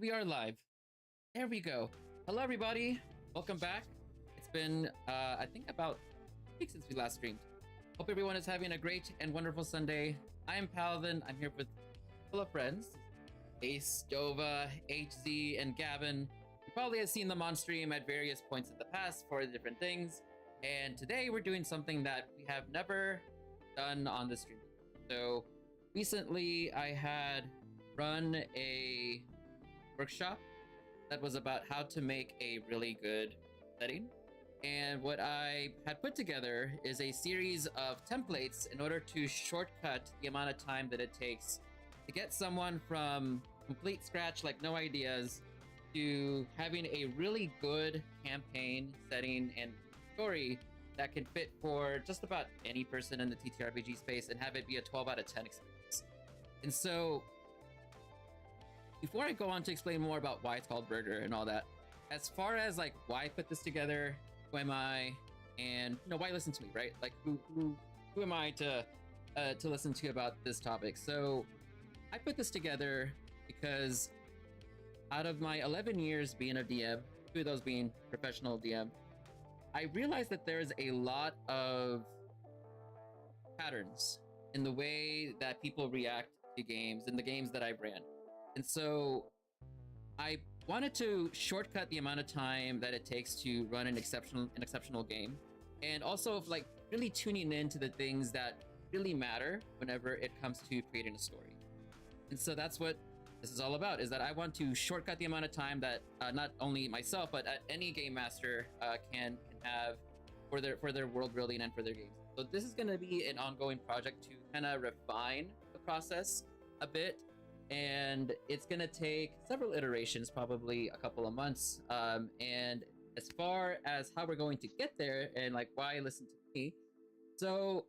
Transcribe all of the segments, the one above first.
we are live. There we go. Hello, everybody. Welcome back. It's been, I think, about a week since we last streamed. Hope everyone is having a great and wonderful Sunday. I am Paladin. I'm here with a couple of friends. Ace, Dova, HZ, and Gavin. You probably have seen them on stream at various points in the past for different things. And today we're doing something that we have never done on the stream. So recently I had run a workshop that was about how to make a really good setting. And what I had put together is a series of templates in order to shortcut the amount of time that it takes to get someone from complete scratch, like no ideas, to having a really good campaign setting and story that can fit for just about any person in the TTRPG space and have it be a 12 out of 10 experience. And so, before I go on to explain more about why it's called Burger and all that, as far as like why I put this together, who am I, and why listen to me, right? Like who am I to listen to about this topic? So I put this together because out of my 11 years being a DM, 2 of those being professional DM, I realized that there's a lot of patterns in the way that people react to games and the games that I've ran. And so I wanted to shortcut the amount of time that it takes to run an exceptional game, and also like really tuning into the things that really matter whenever it comes to creating a story. And so that's what this is all about, is that I want to shortcut the amount of time that not only myself, but any game master can have for their world building and for their games. So this is going to be an ongoing project to kind of refine the process a bit. And it's going to take several iterations, probably a couple of months. And as far as how we're going to get there and like why listen to me. So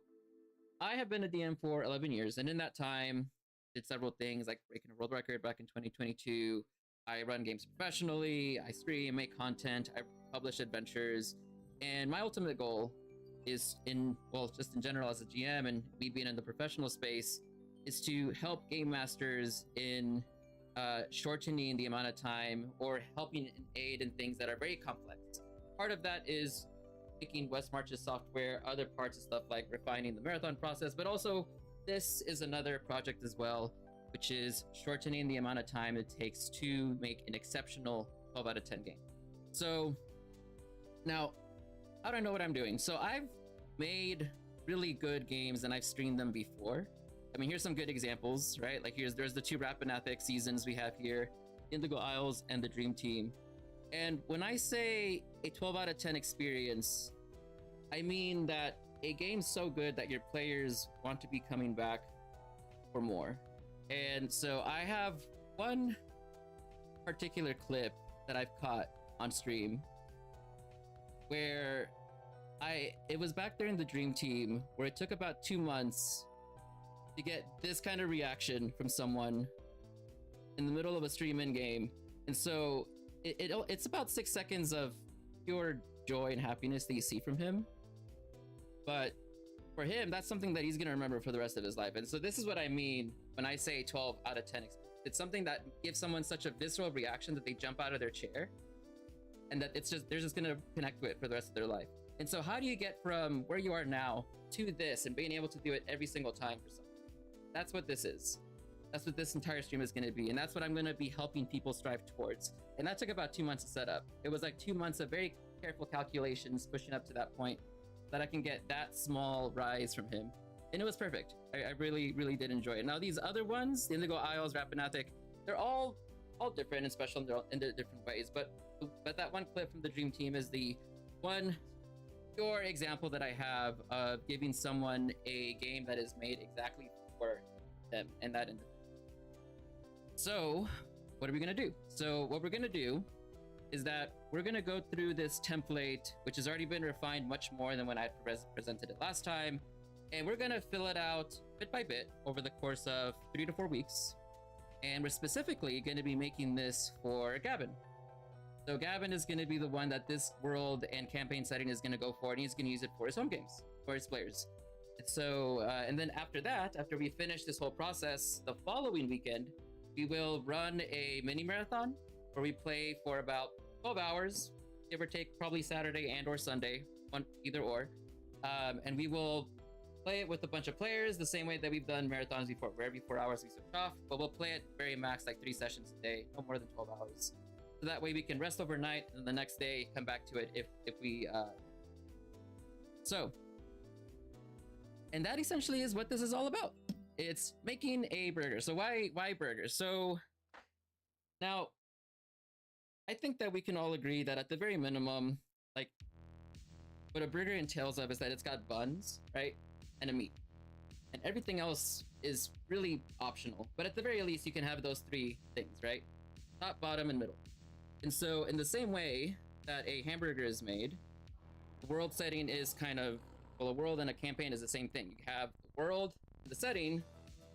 I have been a DM for 11 years. And in that time, did several things like breaking a world record back in 2022. I run games professionally. I stream, make content. I publish adventures. And my ultimate goal is just in general as a GM and me being in the professional space, is to help game masters in shortening the amount of time or helping and aid in things that are very complex. Part of that is picking West March's software, other parts of stuff like refining the marathon process, but also this is another project as well, which is shortening the amount of time it takes to make an exceptional 12 out of 10 game. So now, how do I know what I'm doing? So I've made really good games and I've streamed them before. I mean, here's some good examples, right? Like there's the 2 Rapanathix seasons we have here, Indigo Isles and the Dream Team. And when I say a 12 out of 10 experience, I mean that a game's so good that your players want to be coming back for more. And so I have one particular clip that I've caught on stream where it was back during the Dream Team where it took about 2 months to get this kind of reaction from someone in the middle of a stream in game. And so it's about 6 seconds of pure joy and happiness that you see from him. But for him, that's something that he's going to remember for the rest of his life. And so this is what I mean when I say 12 out of 10 experience. It's something that gives someone such a visceral reaction that they jump out of their chair and that they're just going to connect with it for the rest of their life. And so how do you get from where you are now to this and being able to do it every single time for someone? That's what this is. That's what this entire stream is going to be. And that's what I'm going to be helping people strive towards. And that took about 2 months to set up. It was like 2 months of very careful calculations pushing up to that point that I can get that small rise from him. And it was perfect. I really, really did enjoy it. Now these other ones, the Indigo Isles, Rapanathix, they're all different and special in their different ways. But that one clip from the Dream Team is the one pure example that I have of giving someone a game that is made exactly for them and that individual. So what are we going to do? So what we're going to do is that we're going to go through this template, which has already been refined much more than when I presented it last time. And we're going to fill it out bit by bit over the course of 3 to 4 weeks. And we're specifically going to be making this for Gavin. So Gavin is going to be the one that this world and campaign setting is going to go for, and he's going to use it for his home games, for his players. So, and then after that, after we finish this whole process, the following weekend, we will run a mini marathon where we play for about 12 hours, give or take, probably Saturday and or Sunday, either or. And we will play it with a bunch of players the same way that we've done marathons before, where every 4 hours we switch off, but we'll play it very max, like 3 sessions a day, no more than 12 hours. So that way we can rest overnight and the next day come back to it if we and that essentially is what this is all about. It's making a burger. So why burgers? So now I think that we can all agree that at the very minimum, like, what a burger entails of is that it's got buns, right? And a meat. And everything else is really optional. But at the very least, you can have those 3 things, right? Top, bottom, and middle. And so in the same way that a hamburger is made, the world setting is kind of, well, a world and a campaign is the same thing. You have the world, the setting,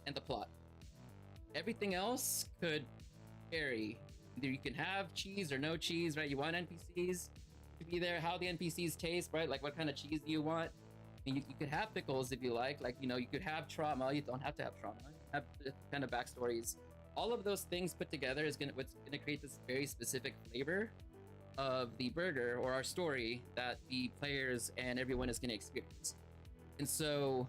and the plot. Everything else could vary. Either you can have cheese or no cheese, right? You want NPCs to be there, how the NPCs taste, right? Like what kind of cheese do you want? I mean, you could have pickles if you like, you know, you could have trauma. You don't have to have trauma. Have kind of backstories. All of those things put together is what's gonna create this very specific flavor of the burger or our story that the players and everyone is gonna experience. And so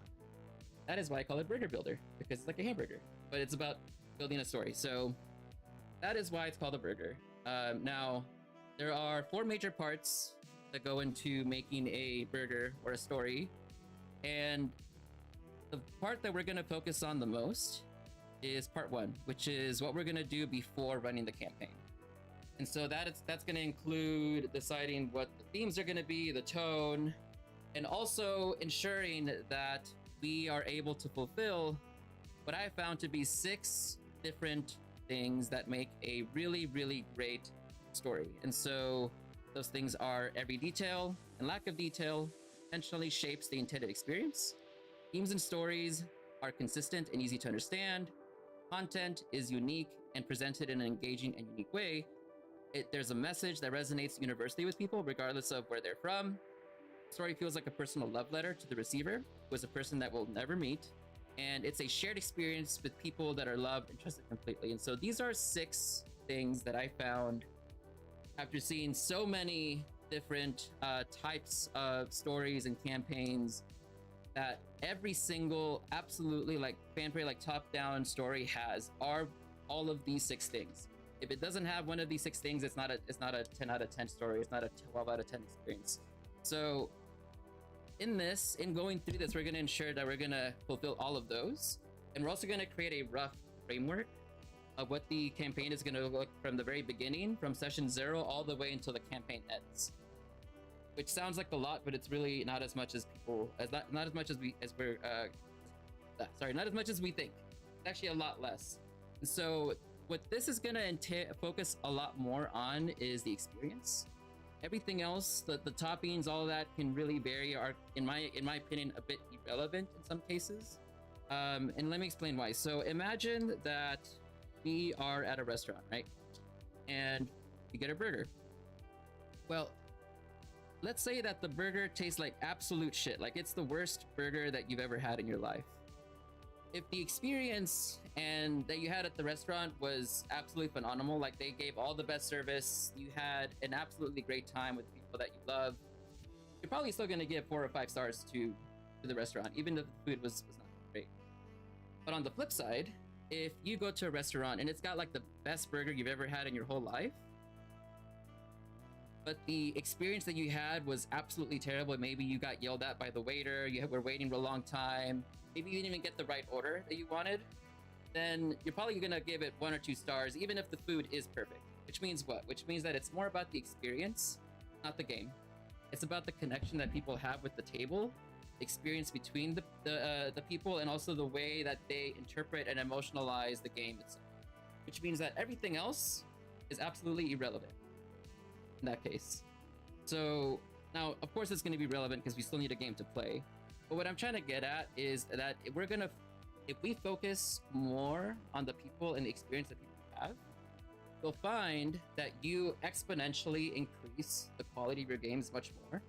that is why I call it Burger Builder, because it's like a hamburger, but it's about building a story. So that is why it's called a burger. Now, there are 4 major parts that go into making a burger or a story. And the part that we're going to focus on the most is part 1, which is what we're going to do before running the campaign. And so that's going to include deciding what the themes are going to be, the tone, and also ensuring that we are able to fulfill what I found to be 6 different things that make a really, really great story. And so those things are every detail and lack of detail intentionally shapes the intended experience. Themes and stories are consistent and easy to understand. Content is unique and presented in an engaging and unique way. There's a message that resonates universally with people, regardless of where they're from. The story feels like a personal love letter to the receiver, who is a person that we'll never meet. And it's a shared experience with people that are loved and trusted completely. And so these are 6 things that I found after seeing so many different types of stories and campaigns, that every single absolutely fanfare, top-down story are all of these 6 things. If it doesn't have one of these 6 things, it's not a 10 out of 10 story. It's not a 12 out of 10 experience. So in going through this, we're going to ensure that we're going to fulfill all of those. And we're also going to create a rough framework of what the campaign is going to look from the very beginning, from session 0 all the way until the campaign ends. Which sounds like a lot, but it's really not as much as not as much as we think. It's actually a lot less. And so what this is going to focus a lot more on is the experience. Everything else, the toppings, all of that can really vary, are in my opinion a bit irrelevant in some cases. And let me explain why. So imagine that we are at a restaurant, right? And we get a burger. Well, let's say that the burger tastes like absolute shit, like it's the worst burger that you've ever had in your life. If the experience and that you had at the restaurant was absolutely phenomenal, like they gave all the best service, you had an absolutely great time with people that you love, you're probably still going to give 4 or 5 stars to the restaurant, even if the food was not great. But on the flip side, if you go to a restaurant and it's got like the best burger you've ever had in your whole life, but the experience that you had was absolutely terrible, maybe you got yelled at by the waiter, you were waiting for a long time, maybe you didn't even get the right order that you wanted, then you're probably gonna give it 1 or 2 stars, even if the food is perfect. Which means what? Which means that it's more about the experience, not the game. It's about the connection that people have with the table, the experience between the people, and also the way that they interpret and emotionalize the game itself. Which means that everything else is absolutely irrelevant in that case. So now, of course, it's going to be relevant because we still need a game to play. But what I'm trying to get at is that if we focus more on the people and the experience that people have, you'll find that you exponentially increase the quality of your games much more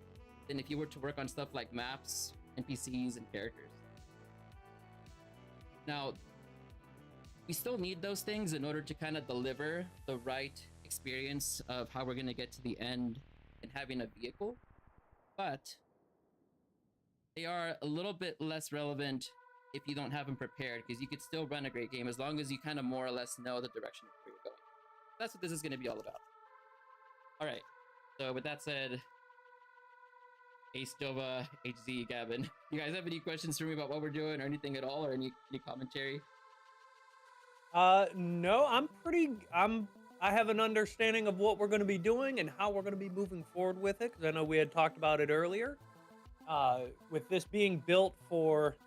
than if you were to work on stuff like maps, NPCs, and characters. Now, we still need those things in order to kind of deliver the right experience of how we're gonna get to the end and having a vehicle, but they are a little bit less relevant if you don't have them prepared, because you could still run a great game as long as you kind of more or less know the direction of where you're going. That's what this is going to be all about. All right. So with that said, Ace Dova, HZ, Gavin, you guys have any questions for me about what we're doing or anything at all, or any commentary? No, I have an understanding of what we're going to be doing and how we're going to be moving forward with it, because I know we had talked about it earlier. With this being built for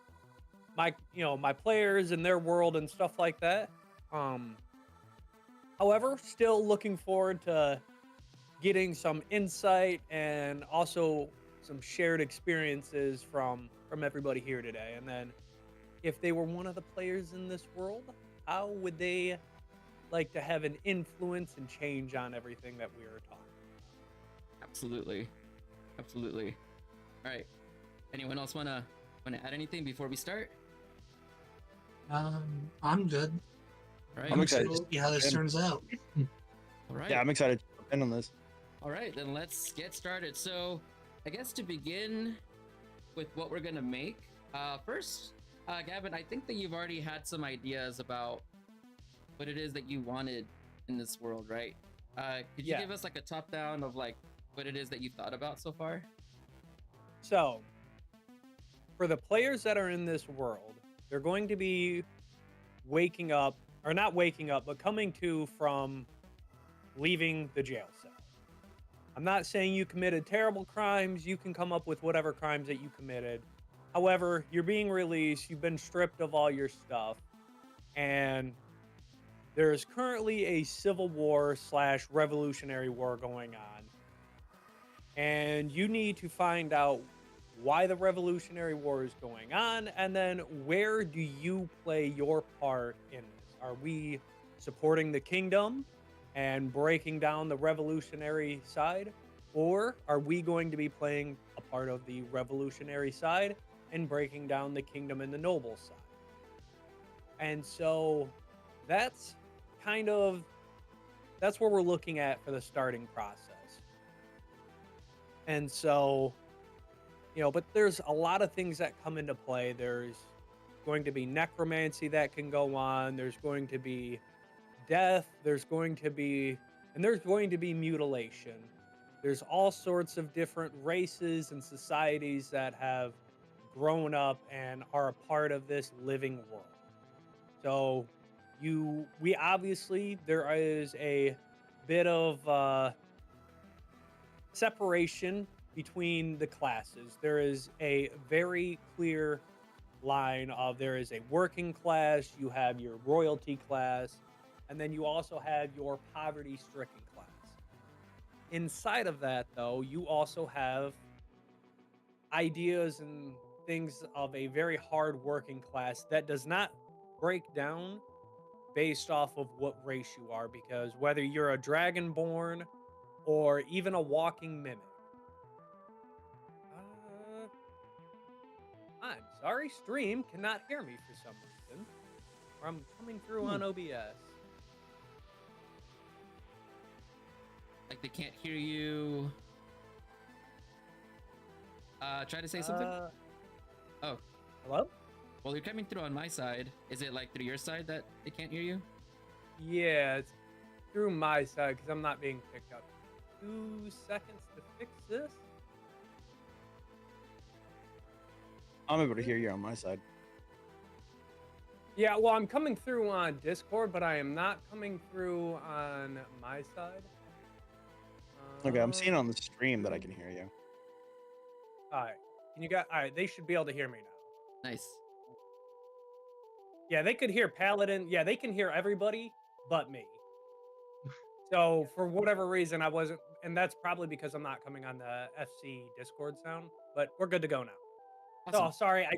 my players and their world and stuff like that. Um, However, still looking forward to getting some insight and also some shared experiences from everybody here today. And then, if they were one of the players in this world, how would they like to have an influence and change on everything that we are talking Absolutely. Absolutely. All right. Anyone else wanna add anything before we start? I'm good. All right. I'm I'm excited. excited to see how this turns out. All right. Yeah, I'm excited to jump in on this. All right, then let's get started. So, I guess to begin with what we're gonna make, first, Gavin, I think that you've already had some ideas about what it is that you wanted in this world, right? Could you Yeah. give us like a top down of like what it is that you've thought about so far? So, for the players that are in this world, they're going to be waking up, or not waking up, but coming to from leaving the jail cell. I'm not saying you committed terrible crimes. You can come up with whatever crimes that you committed. However, you're being released, you've been stripped of all your stuff, and there is currently a civil war slash revolutionary war going on. And you need to find out why the revolutionary war is going on, and then where do you play your part in this? Are we supporting the kingdom and breaking down the revolutionary side, or are we going to be playing a part of the revolutionary side and breaking down the kingdom and the noble side? And so that's kind of that's where we're looking at for the starting process. And so, but there's a lot of things that come into play. There's going to be necromancy that can go on. There's going to be death. There's going to be mutilation. There's all sorts of different races and societies that have grown up and are a part of this living world. So, we obviously, there is a bit of separation between the classes. There is a very clear line of there is a working class, you have your royalty class, and then you also have your poverty stricken class. Inside of that, though, you also have ideas and things of a very hard working class that does not break down based off of what race you are, because whether you're a dragonborn or even a walking mimic. Uh, I'm sorry, stream cannot hear me for some reason. Or I'm coming through on OBS. Like they can't hear you. Try to say something. Oh, Hello? well, you're coming through on my side. Is it like through your side that they can't hear you? Yeah, it's through my side because I'm not being picked up. 2 seconds to fix this. I'm able to hear you on my side. Yeah, well, I'm coming through on Discord, but I am not coming through on my side. Okay, I'm seeing on the stream that I can hear you. All right. All right, they should be able to hear me now. Nice. Yeah, they could hear Paladin. Yeah, they can hear everybody but me. So for whatever reason, I wasn't, and that's probably because I'm not coming on the FC Discord sound. But we're good to go now. Awesome. So sorry, I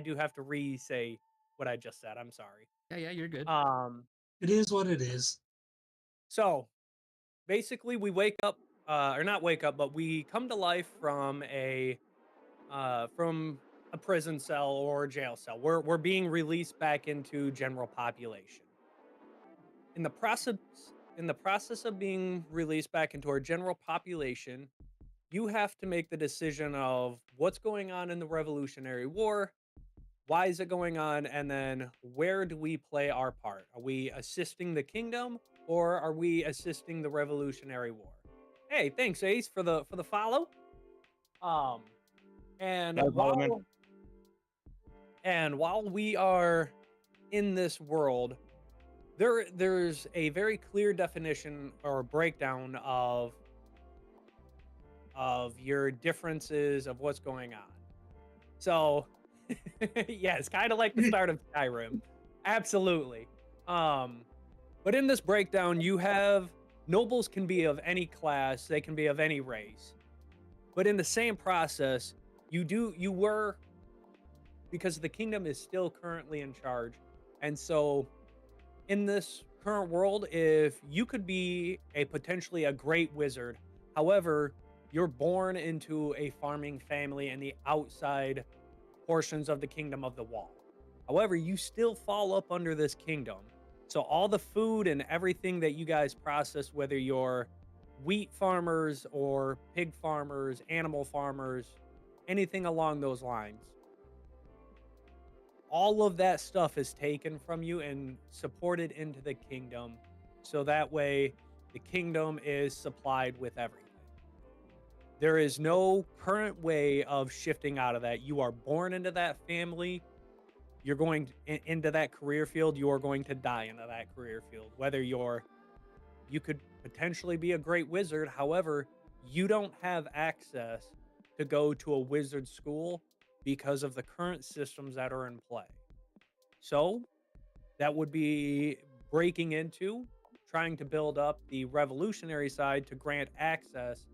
do have to re-say what I just said. I'm sorry. Yeah, you're good. It is what it is. So basically, we wake up, or not wake up, but we come to life from a prison cell or a jail cell. We're being released back into general population. In the in the process of being released back into our general population, you have to make the decision of what's going on in the Revolutionary War, why is it going on, and then where do we play our part? Are we assisting the kingdom or are we assisting the Revolutionary War? Hey, thanks Ace for the follow. Um and No problem, man. while we are in this world, there's a very clear definition or breakdown of your differences of what's going on. So, yeah, it's kind of like the start of Skyrim. Absolutely. Um, but in this breakdown, you have nobles can be of any class, they can be of any race. But in the same process, you were, because the kingdom is still currently in charge. And so in this current world, if you could be a potentially a great wizard, however, you're born into a farming family in the outside portions of the kingdom of the wall. However, you still fall up under this kingdom. So all the food and everything that you guys process, whether you're wheat farmers or pig farmers, animal farmers, anything along those lines, all of that stuff is taken from you and supported into the kingdom. So that way the kingdom is supplied with everything. There is no current way of shifting out of that. You are born into that family. You're going into that career field. You are going to die into that career field. Whether you could potentially be a great wizard. However, you don't have access to go to a wizard school because of the current systems that are in play. So that would be breaking into trying to build up the revolutionary side to grant access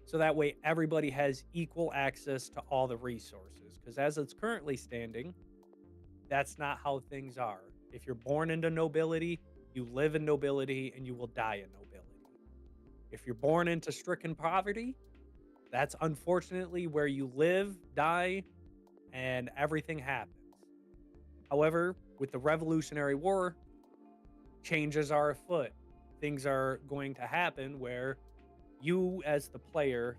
so that way everybody has equal access to all the resources. Because as it's currently standing, that's not how things are. If you're born into nobility, you live in nobility and you will die in nobility. If you're born into stricken poverty, that's unfortunately where you live, die, and everything happens. However, with the Revolutionary War, changes are afoot. Things are going to happen where you, as the player,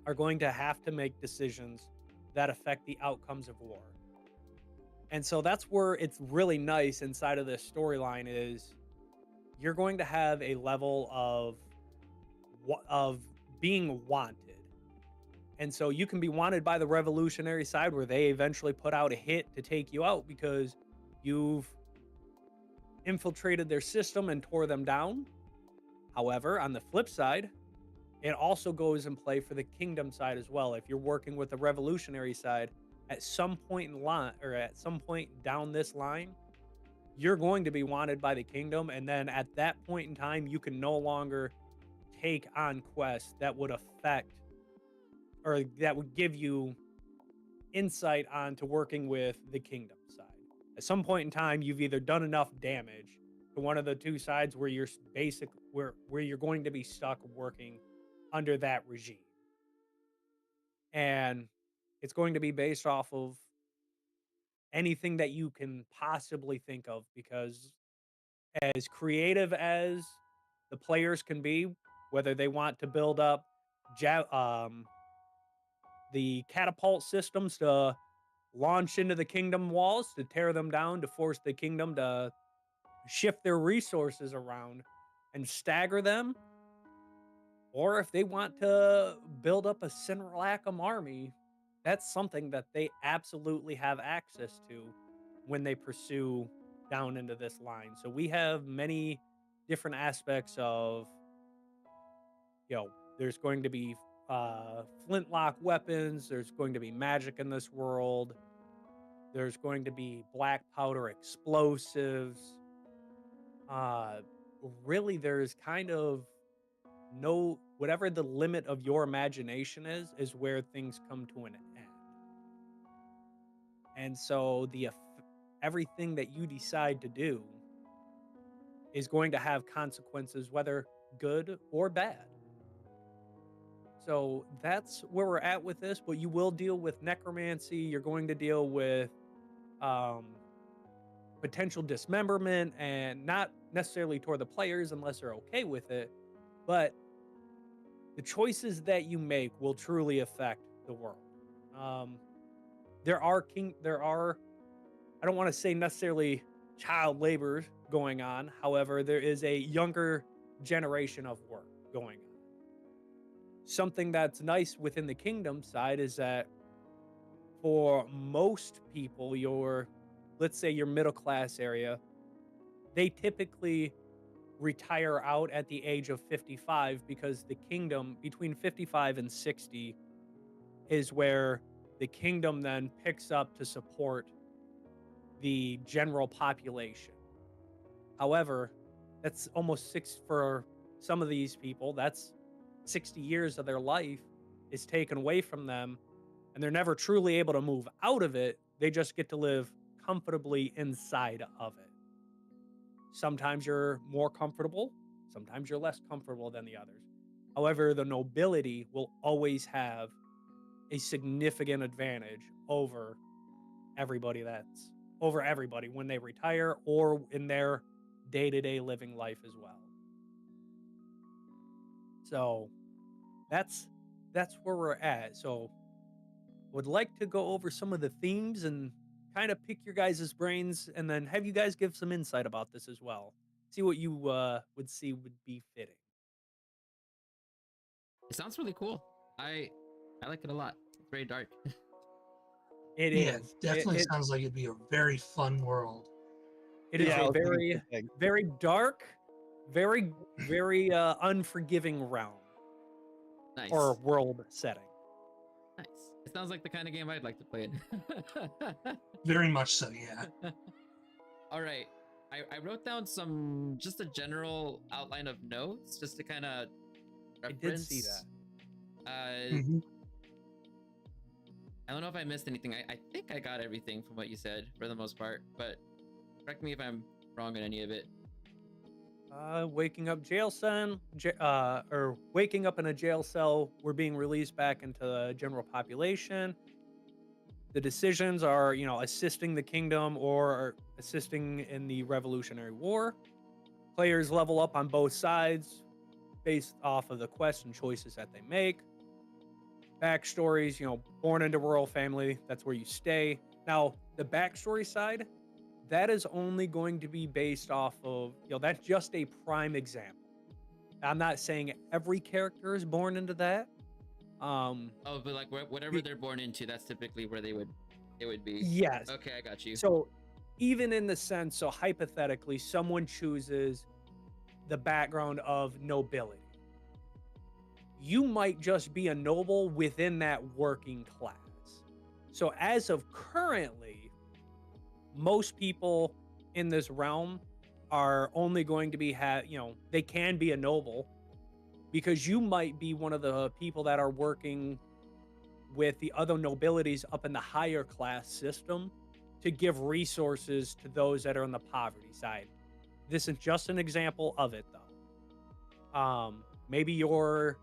are going to have to make decisions that affect the outcomes of war. And so that's where it's really nice inside of this storyline is you're going to have a level of being wanted. And so you can be wanted by the revolutionary side where they eventually put out a hit to take you out because you've infiltrated their system and tore them down. However, on the flip side, it also goes in play for the kingdom side as well. If you're working with the revolutionary side, at some point in line or at some point down this line, you're going to be wanted by the kingdom. And then at that point in time, you can no longer take on quests that would affect or that would give you insight onto working with the kingdom side. At some point in time, you've either done enough damage to one of the two sides where you're where you're going to be stuck working under that regime. And it's going to be based off of anything that you can possibly think of because as creative as the players can be, whether they want to build up the catapult systems to launch into the kingdom walls to tear them down to force the kingdom to shift their resources around and stagger them, or if they want to build up a Cinerlacum army, that's something that they absolutely have access to when they pursue down into this line. So we have many different aspects of, there's going to be flintlock weapons, there's going to be magic in this world, there's going to be black powder explosives. Uh, Really, there's kind of no whatever the limit of your imagination is where things come to an end. And so everything that you decide to do is going to have consequences, whether good or bad. So that's where we're at with this, but you will deal with necromancy. You're going to deal with potential dismemberment, and not necessarily toward the players unless they're okay with it, but the choices that you make will truly affect the world. Um, there are I don't want to say necessarily child labor going on. However, there is a younger generation of work going on. Something that's nice within the kingdom side is that for most people, let's say your middle class area, they typically retire out at the age of 55 because the kingdom between 55 and 60 is where the kingdom then picks up to support the general population. However, that's almost six for some of these people. That's 60 years of their life is taken away from them, and they're never truly able to move out of it. They just get to live comfortably inside of it. Sometimes you're more comfortable, sometimes you're less comfortable than the others. However, the nobility will always have a significant advantage everybody that's over everybody when they retire or in their day-to-day living life as well. So that's where we're at. So would like to go over some of the themes and kind of pick your guys' brains and then have you guys give some insight about this as well. See what you would see would be fitting. It sounds really cool. I like it a lot. It's very dark. It Yeah, is. definitely sounds like it'd be a very fun world. It is Yeah, I a was thinking very, same thing. very dark, very unforgiving realm Nice. or world setting. Nice. It sounds like the kind of game I'd like to play in. Very much so, yeah. All right. I wrote down just a general outline of notes just to kind of I reference. did see that. Mhm. I don't know if I missed anything. I think I got everything from what you said for the most part, but correct me if I'm wrong on any of it. Waking up or waking up in a jail cell. We're being released back into the general population. The decisions are, assisting the kingdom or assisting in the Revolutionary War. Players level up on both sides based off of the quests and choices that they make. Backstories, born into royal family, that's where you stay. Now, the backstory side, that is only going to be based off of, that's just a prime example. I'm not saying every character is born into that. Oh, but like whatever they're born into, that's typically where it would be. Yes. Okay, I got you. So even in the sense, so hypothetically, someone chooses the background of nobility. You might just be a noble within that working class. So as of currently, most people in this realm are only going to be they can be a noble because you might be one of the people that are working with the other nobilities up in the higher class system to give resources to those that are on the poverty side. This is just an example of it though. Maybe you're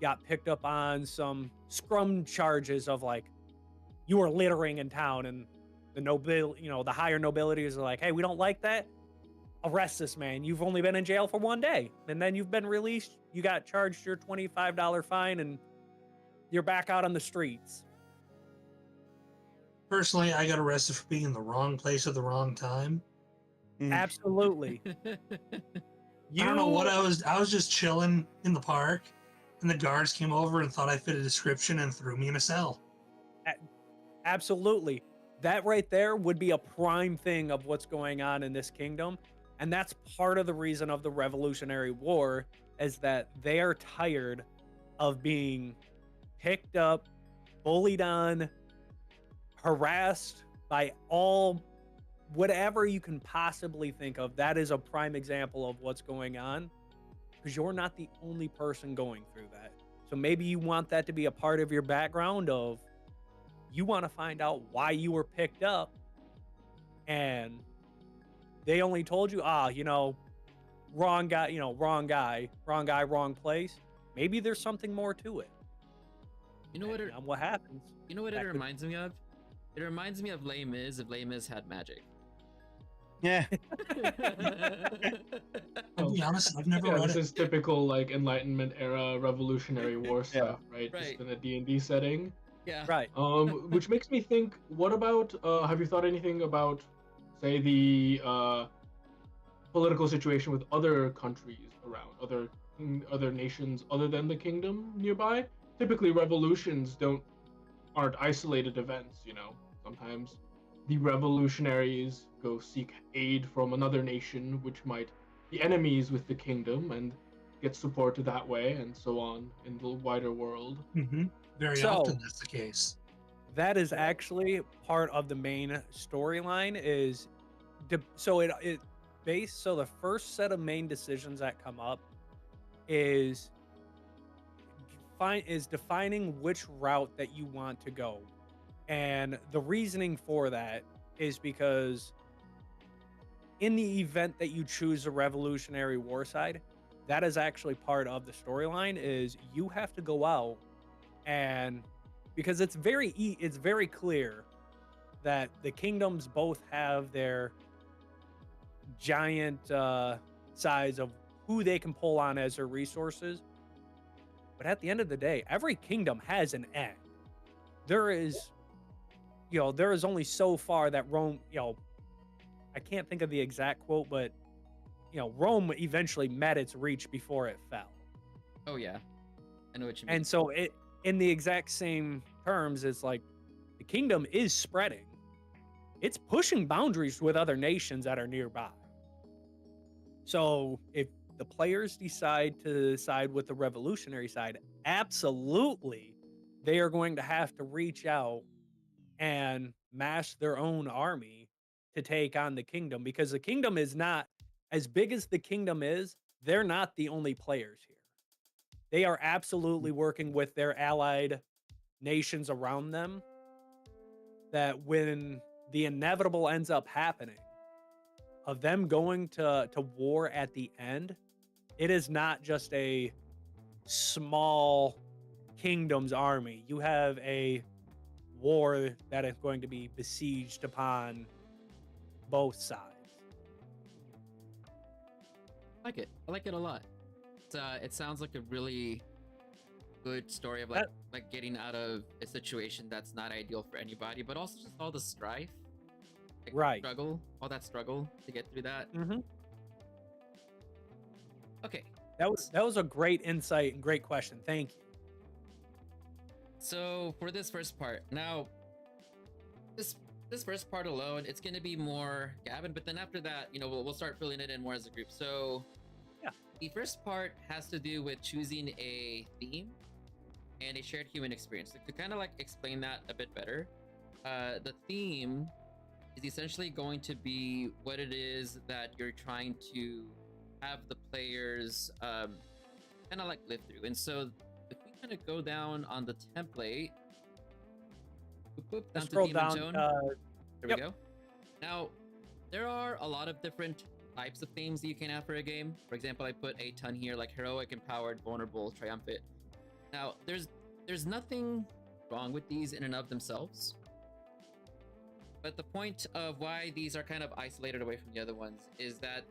got picked up on some scrum charges of like you were littering in town, and the higher nobilities are like, hey, we don't like that. Arrest this man. You've only been in jail for 1 day, and then you've been released. You got charged your $25 fine, and you're back out on the streets. Personally, I got arrested for being in the wrong place at the wrong time. Absolutely. I don't know what I was just chilling in the park, and the guards came over and thought I fit a description and threw me in a cell. Absolutely. That right there would be a prime thing of what's going on in this kingdom. And that's part of the reason of the Revolutionary War, is that they are tired of being picked up, bullied on, harassed by whatever you can possibly think of. That is a prime example of what's going on, because you're not the only person going through that. So maybe you want that to be a part of your background of you want to find out why you were picked up, and they only told you, wrong guy, wrong place. Maybe there's something more to it. You know what? What happens? You know what it reminds me of? It reminds me of Les Mis if Les Mis had magic. Yeah. I'll be honest, I've never Yeah, read this it. is typical like Enlightenment era Revolutionary War Yeah. stuff, right? Just Right. in a D&D setting. Yeah. Right. Which makes me think, what about, have you thought anything about, say, the political situation with other countries around, other nations other than the kingdom nearby? Typically, revolutions aren't isolated events, you know. Sometimes the revolutionaries go seek aid from another nation, which might be enemies with the kingdom, and get support that way, and so on in the wider world. Very So- often that's the case. That is actually part of the main storyline. So the first set of main decisions that come up is defining which route that you want to go, and the reasoning for that is because in the event that you choose a Revolutionary War side, that is actually part of the storyline. Is you have to go out and because it's very clear that the kingdoms both have their giant size of who they can pull on as their resources. But at the end of the day, every kingdom has an end. There is only so far that Rome, I can't think of the exact quote, but Rome eventually met its reach before it fell. Oh yeah, I know what you mean. And so in the exact same terms, it's like the kingdom is spreading. It's pushing boundaries with other nations that are nearby. So if the players decide to side with the revolutionary side, absolutely, they are going to have to reach out and mass their own army to take on the kingdom, because the kingdom is not as big as the kingdom is. They're not the only players here. They are absolutely working with their allied nations around them, that when the inevitable ends up happening of them going to war at the end, it is not just a small kingdom's army. You have a war that is going to be besieged upon both sides. I like it. I like it a lot. It sounds like a really good story of like getting out of a situation that's not ideal for anybody, but also just all the strife, like Right. all that struggle to get through that. Mm-hmm. Okay, That was a great insight and great question. Thank you. so for this first part, now this first part alone, it's gonna be more Gavin, but then after that, we'll start filling it in more as a group. So Yeah. the first part has to do with choosing a theme and a shared human experience. To kind of like explain that a bit better, the theme is essentially going to be what it is that you're trying to have the players kind of like live through. And so if we kind of go down on the template, down to Scroll Demon down. Zone. There yep. we go. Now, there are a lot of different types of themes that you can have for a game. For example, I put a ton here, like heroic, empowered, vulnerable, triumphant. Now, there's nothing wrong with these in and of themselves. But the point of why these are kind of isolated away from the other ones is that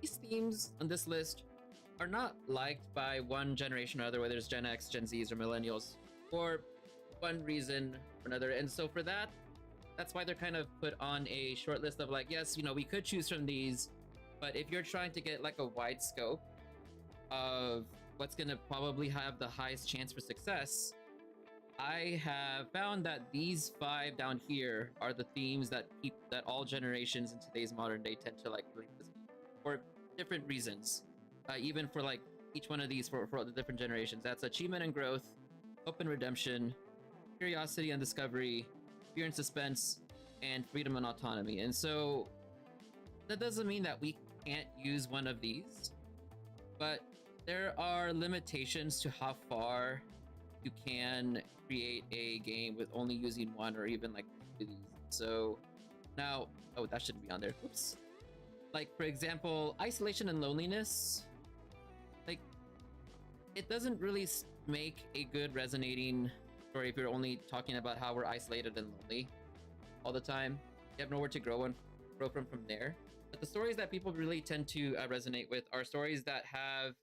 these themes on this list are not liked by one generation or other, whether it's Gen X, Gen Zs, or Millennials, for one reason or another. And so for that's why they're kind of put on a short list of like, yes, we could choose from these, but if you're trying to get like a wide scope of what's going to probably have the highest chance for success, I have found that these 5 down here are the themes that all generations in today's modern day tend to like bring for different reasons. Even for like each one of these for the different generations, that's achievement and growth, hope and redemption, curiosity and discovery, fear and suspense, and freedom and autonomy. And so that doesn't mean that we can't use one of these, but there are limitations to how far you can create a game with only using one or even like 2 of these. So now, that shouldn't be on there. Oops. Like for example, isolation and loneliness. Like, it doesn't really make a good resonating story if you're only talking about how we're isolated and lonely all the time. have nowhere to grow from there. But the stories that people really tend to resonate with are stories that have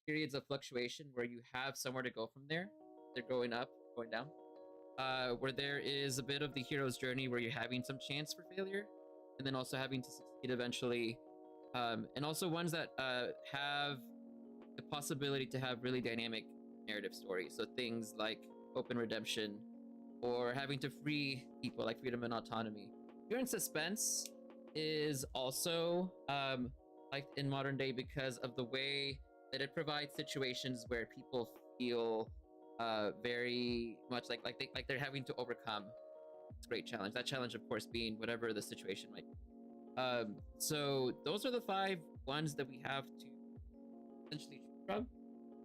periods of fluctuation where you have somewhere to go from there. They're going up, going down. Where there is a bit of the hero's journey where you're having some chance for failure, and then also having to succeed eventually. And also ones that have the possibility to have really dynamic narrative stories. So things like hope and redemption, or having to free people like freedom and autonomy. Fear and suspense is also like in modern day because of the way that it provides situations where people feel very much like they're having to overcome this great challenge. That challenge, of course, being whatever the situation might be. So those are the 5 ones that we have to essentially choose from.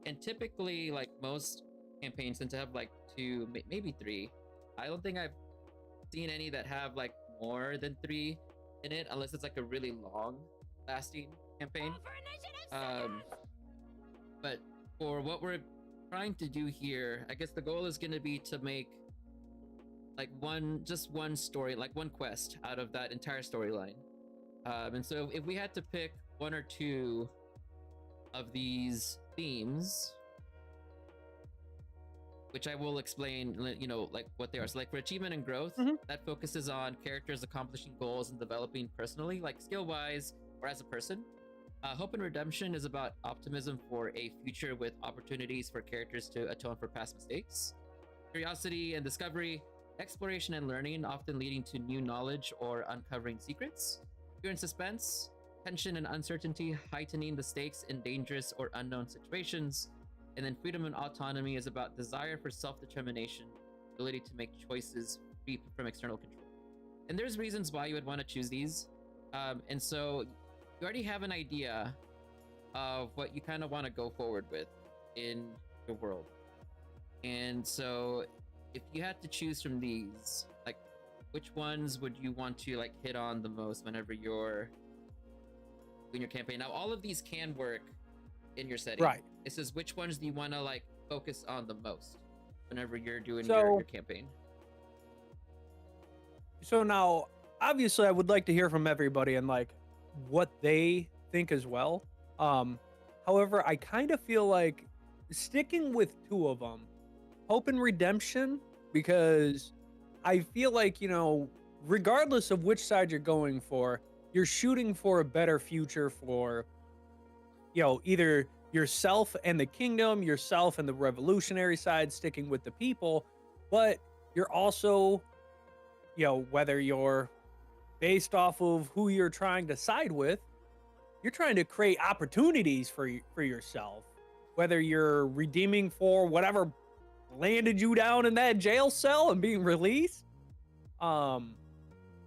And typically, like most campaigns tend to have like 2, maybe 3. I don't think I've seen any that have like more than 3 in it, unless it's like a really long lasting campaign. But for what we're trying to do here, I guess the goal is going to be to make like just one story, like one quest out of that entire storyline. And so if we had to pick 1 or 2 of these themes, which I will explain, like what they are. So like for achievement and growth, that focuses on characters accomplishing goals and developing personally, like skill-wise or as a person. Hope and redemption is about optimism for a future with opportunities for characters to atone for past mistakes. Curiosity and discovery, exploration and learning, often leading to new knowledge or uncovering secrets. Fear and suspense, tension and uncertainty, heightening the stakes in dangerous or unknown situations. And then freedom and autonomy is about desire for self-determination, ability to make choices free from external control. And there's reasons why you would want to choose these. And so you already have an idea of what you kind of want to go forward with in your world. And so if you had to choose from these, like which ones would you want to like hit on the most whenever you're doing your campaign? Now, all of these can work in your setting. Right. It says which ones do you want to like focus on the most whenever you're doing your campaign. So now, obviously, I would like to hear from everybody and like what they think as well. However, I kind of feel like sticking with 2 of them, hope and redemption, because I feel like, regardless of which side you're going for, you're shooting for a better future for, either yourself and the kingdom, yourself and the revolutionary side, sticking with the people, but you're also, whether you're based off of who you're trying to side with, you're trying to create opportunities for yourself, whether you're redeeming for whatever landed you down in that jail cell and being released, and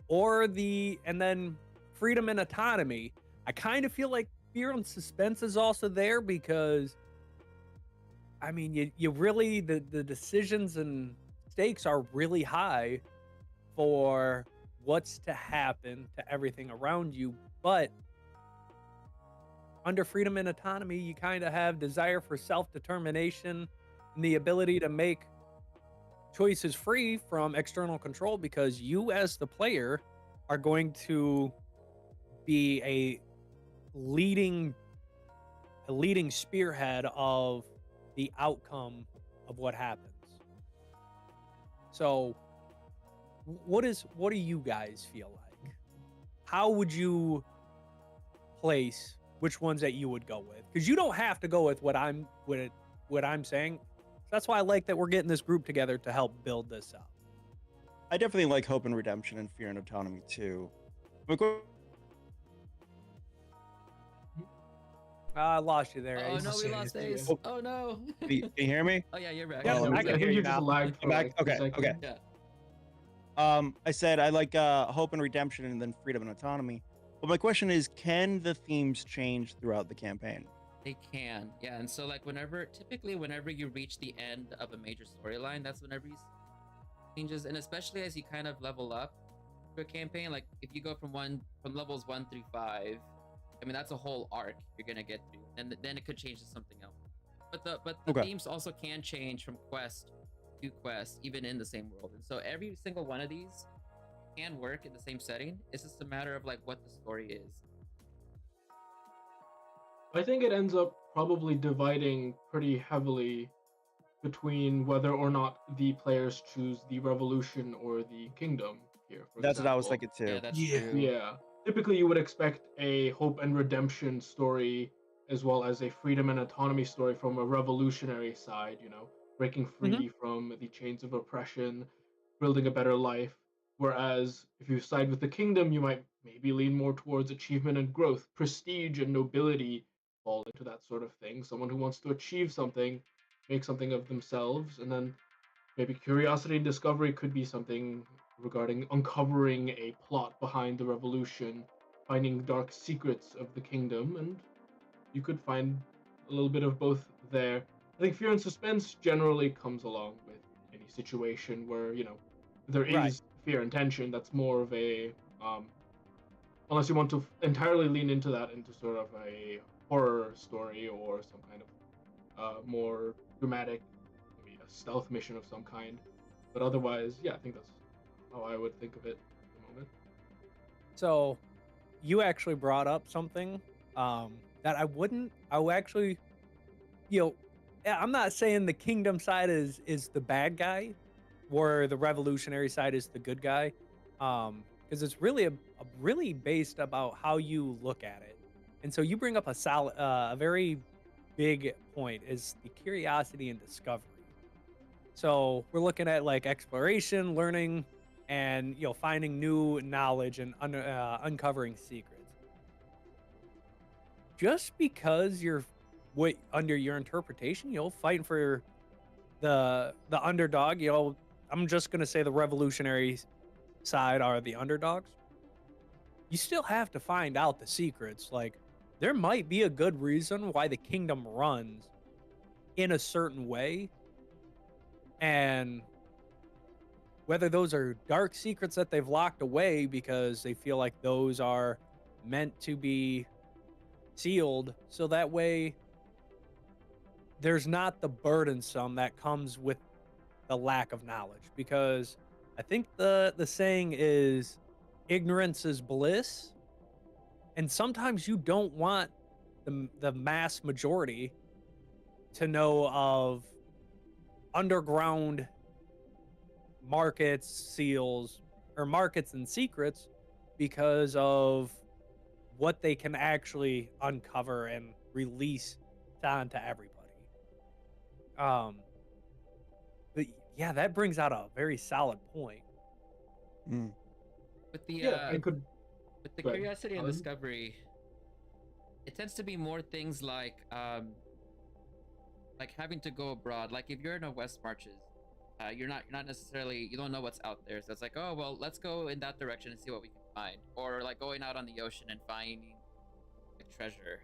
then freedom and autonomy. I kind of feel like fear and suspense is also there because, I mean, you really, the decisions and stakes are really high for what's to happen to everything around you. But under freedom and autonomy, you kind of have desire for self-determination and the ability to make choices free from external control, because you as the player are going to be a leading spearhead of the outcome of what happens. So what do you guys feel like? How would you place which ones that you would go with? Because you don't have to go with what I'm saying. That's why I like that we're getting this group together to help build this up. I definitely like hope and redemption and fear and autonomy too. I lost you there. Oh Ace. no, we lost Ace. Oh. Oh no. Can you hear me? Oh yeah, you're back. Yeah, Oh, I can hear you you just now. lagged for Back? like a Okay, second. okay. Yeah. I said I like hope and redemption and then freedom and autonomy. But my question is, can the themes change throughout the campaign? They can, yeah. And so like typically whenever you reach the end of a major storyline, that's whenever you see changes. And especially as you kind of level up to a campaign, like if you go from levels 1 through 5, I mean that's a whole arc you're gonna get through, and then it could change to something else. But the Okay. themes also can change from quest to quest, even in the same world. And so every single one of these can work in the same setting. It's just a matter of like what the story is. I think it ends up probably dividing pretty heavily between whether or not the players choose the revolution or the kingdom here, for That's what I was example. thinking too. Yeah, that's Yeah. true. Yeah. Typically, you would expect a hope and redemption story as well as a freedom and autonomy story from a revolutionary side, breaking Mhm. free from the chains of oppression, building a better life. Whereas if you side with the kingdom, you might maybe lean more towards achievement and growth, prestige and nobility fall into that sort of thing. Someone who wants to achieve something, make something of themselves, and then maybe curiosity and discovery could be something regarding uncovering a plot behind the revolution, finding dark secrets of the kingdom, and you could find a little bit of both there. I think fear and suspense generally comes along with any situation where, there Right. is fear and tension. That's more of a, unless you want to entirely lean into that into sort of a horror story or some kind of more dramatic, maybe a stealth mission of some kind. But otherwise, yeah, I think that's how I would think of it at the moment. So you actually brought up something that I would actually, you know, I'm not saying the kingdom side is the bad guy, where the revolutionary side is the good guy, because it's really a really based about how you look at it. And so you bring up a very big point is the curiosity and discovery. So we're looking at like exploration, learning, and finding new knowledge and uncovering secrets. Just because you're under your interpretation, fighting for the underdog. I'm just gonna say the revolutionary side are the underdogs. You still have to find out the secrets. Like there might be a good reason why the kingdom runs in a certain way, and whether those are dark secrets that they've locked away because they feel like those are meant to be sealed so that way there's not the burdensome that comes with the lack of knowledge, because I think the saying is ignorance is bliss, and sometimes you don't want the mass majority to know of underground markets, seals, or markets and secrets because of what they can actually uncover and release onto everybody. Um, but yeah, that brings out a very solid point. Mm. With the Yeah, I could. with the Go ahead, curiosity and Alan. discovery, it tends to be more things like having to go abroad. Like if you're in a West Marches, you're not necessarily, you don't know what's out there. So it's like, oh well, let's go in that direction and see what we can find, or like going out on the ocean and finding like treasure.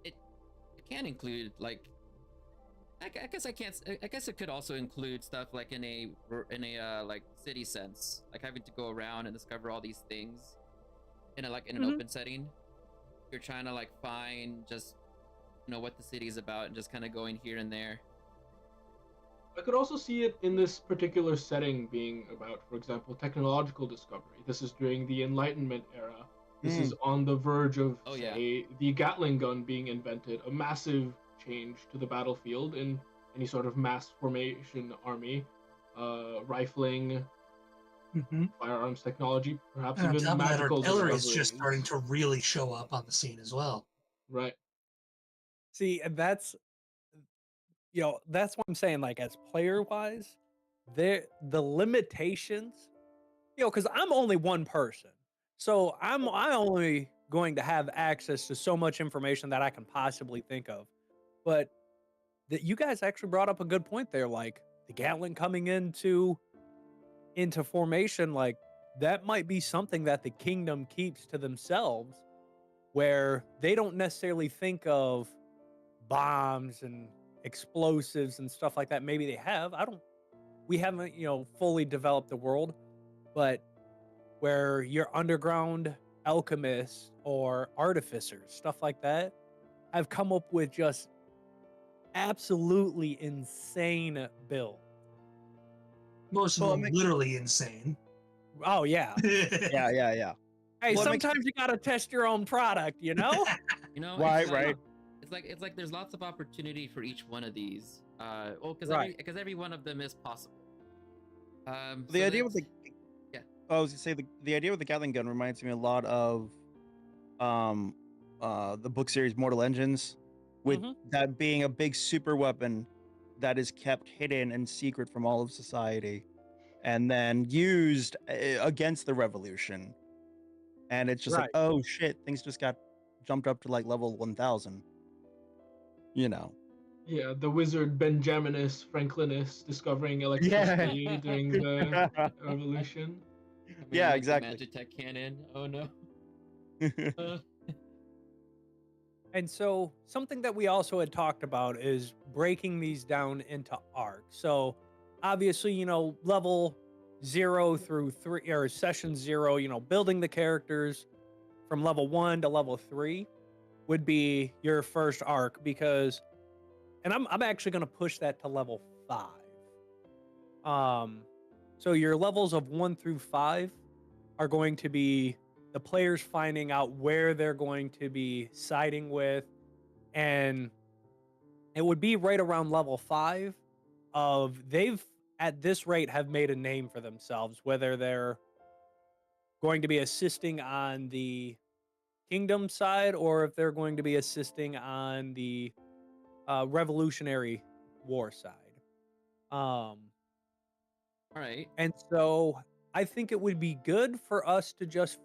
It can include like I guess I can't. I guess it could also include stuff like in a like city sense, like having to go around and discover all these things in an Mhm. open setting. You're trying to like find just what the city is about and just kind of going here and there. I could also see it in this particular setting being about, for example, technological discovery. This is during the Enlightenment era. This is on the verge of, Oh, yeah. say, the Gatling gun being invented, a massive change to the battlefield in any sort of mass formation army, rifling, Hmm. firearms technology, perhaps And on even top of that, magical artillery is just starting discoveries. to really show up on the scene as well. Right. See, and that's what I'm saying. Like as player wise, the limitations, because I'm only one person, so I only going to have access to so much information that I can possibly think of. But that you guys actually brought up a good point there, like the Gatling coming into formation, like that might be something that the kingdom keeps to themselves, where they don't necessarily think of bombs and explosives and stuff like that. Maybe they have. We haven't, fully developed the world, but where your underground alchemists or artificers, stuff like that, have come up with just absolutely insane builds. Most of Well, them literally insane. Oh yeah. Yeah. Hey, Well, it makes sometimes you gotta test your own product, you know? You know, Right, it's like, right. It's like there's lots of opportunity for each one of these. Well, Right. because every one of them is possible. The So idea with that's the yeah. I was gonna say the idea with the Gatling gun reminds me a lot of um the book series Mortal Engines, with Hmm. that being a big super weapon that is kept hidden and secret from all of society and then used against the revolution. And it's just like, Right. oh shit, things just got jumped up to like level 1000, you know. Yeah, the wizard Benjaminus Franklinus discovering Yeah. electricity during the revolution. Coming in Yeah, like the exactly. Magitech cannon. Oh no. Uh, And so something that we also had talked about is breaking these down into arcs. So obviously, level 0 through 3 or session 0, building the characters from level 1 to level 3 would be your first arc because and I'm actually going to push that to level 5. Um so your levels of 1 through 5 are going to be the players finding out where they're going to be siding with, and it would be right around level 5 of they've at this rate have made a name for themselves, whether they're going to be assisting on the kingdom side or if they're going to be assisting on the revolutionary war side. um all right. and so I think it would be good for us to just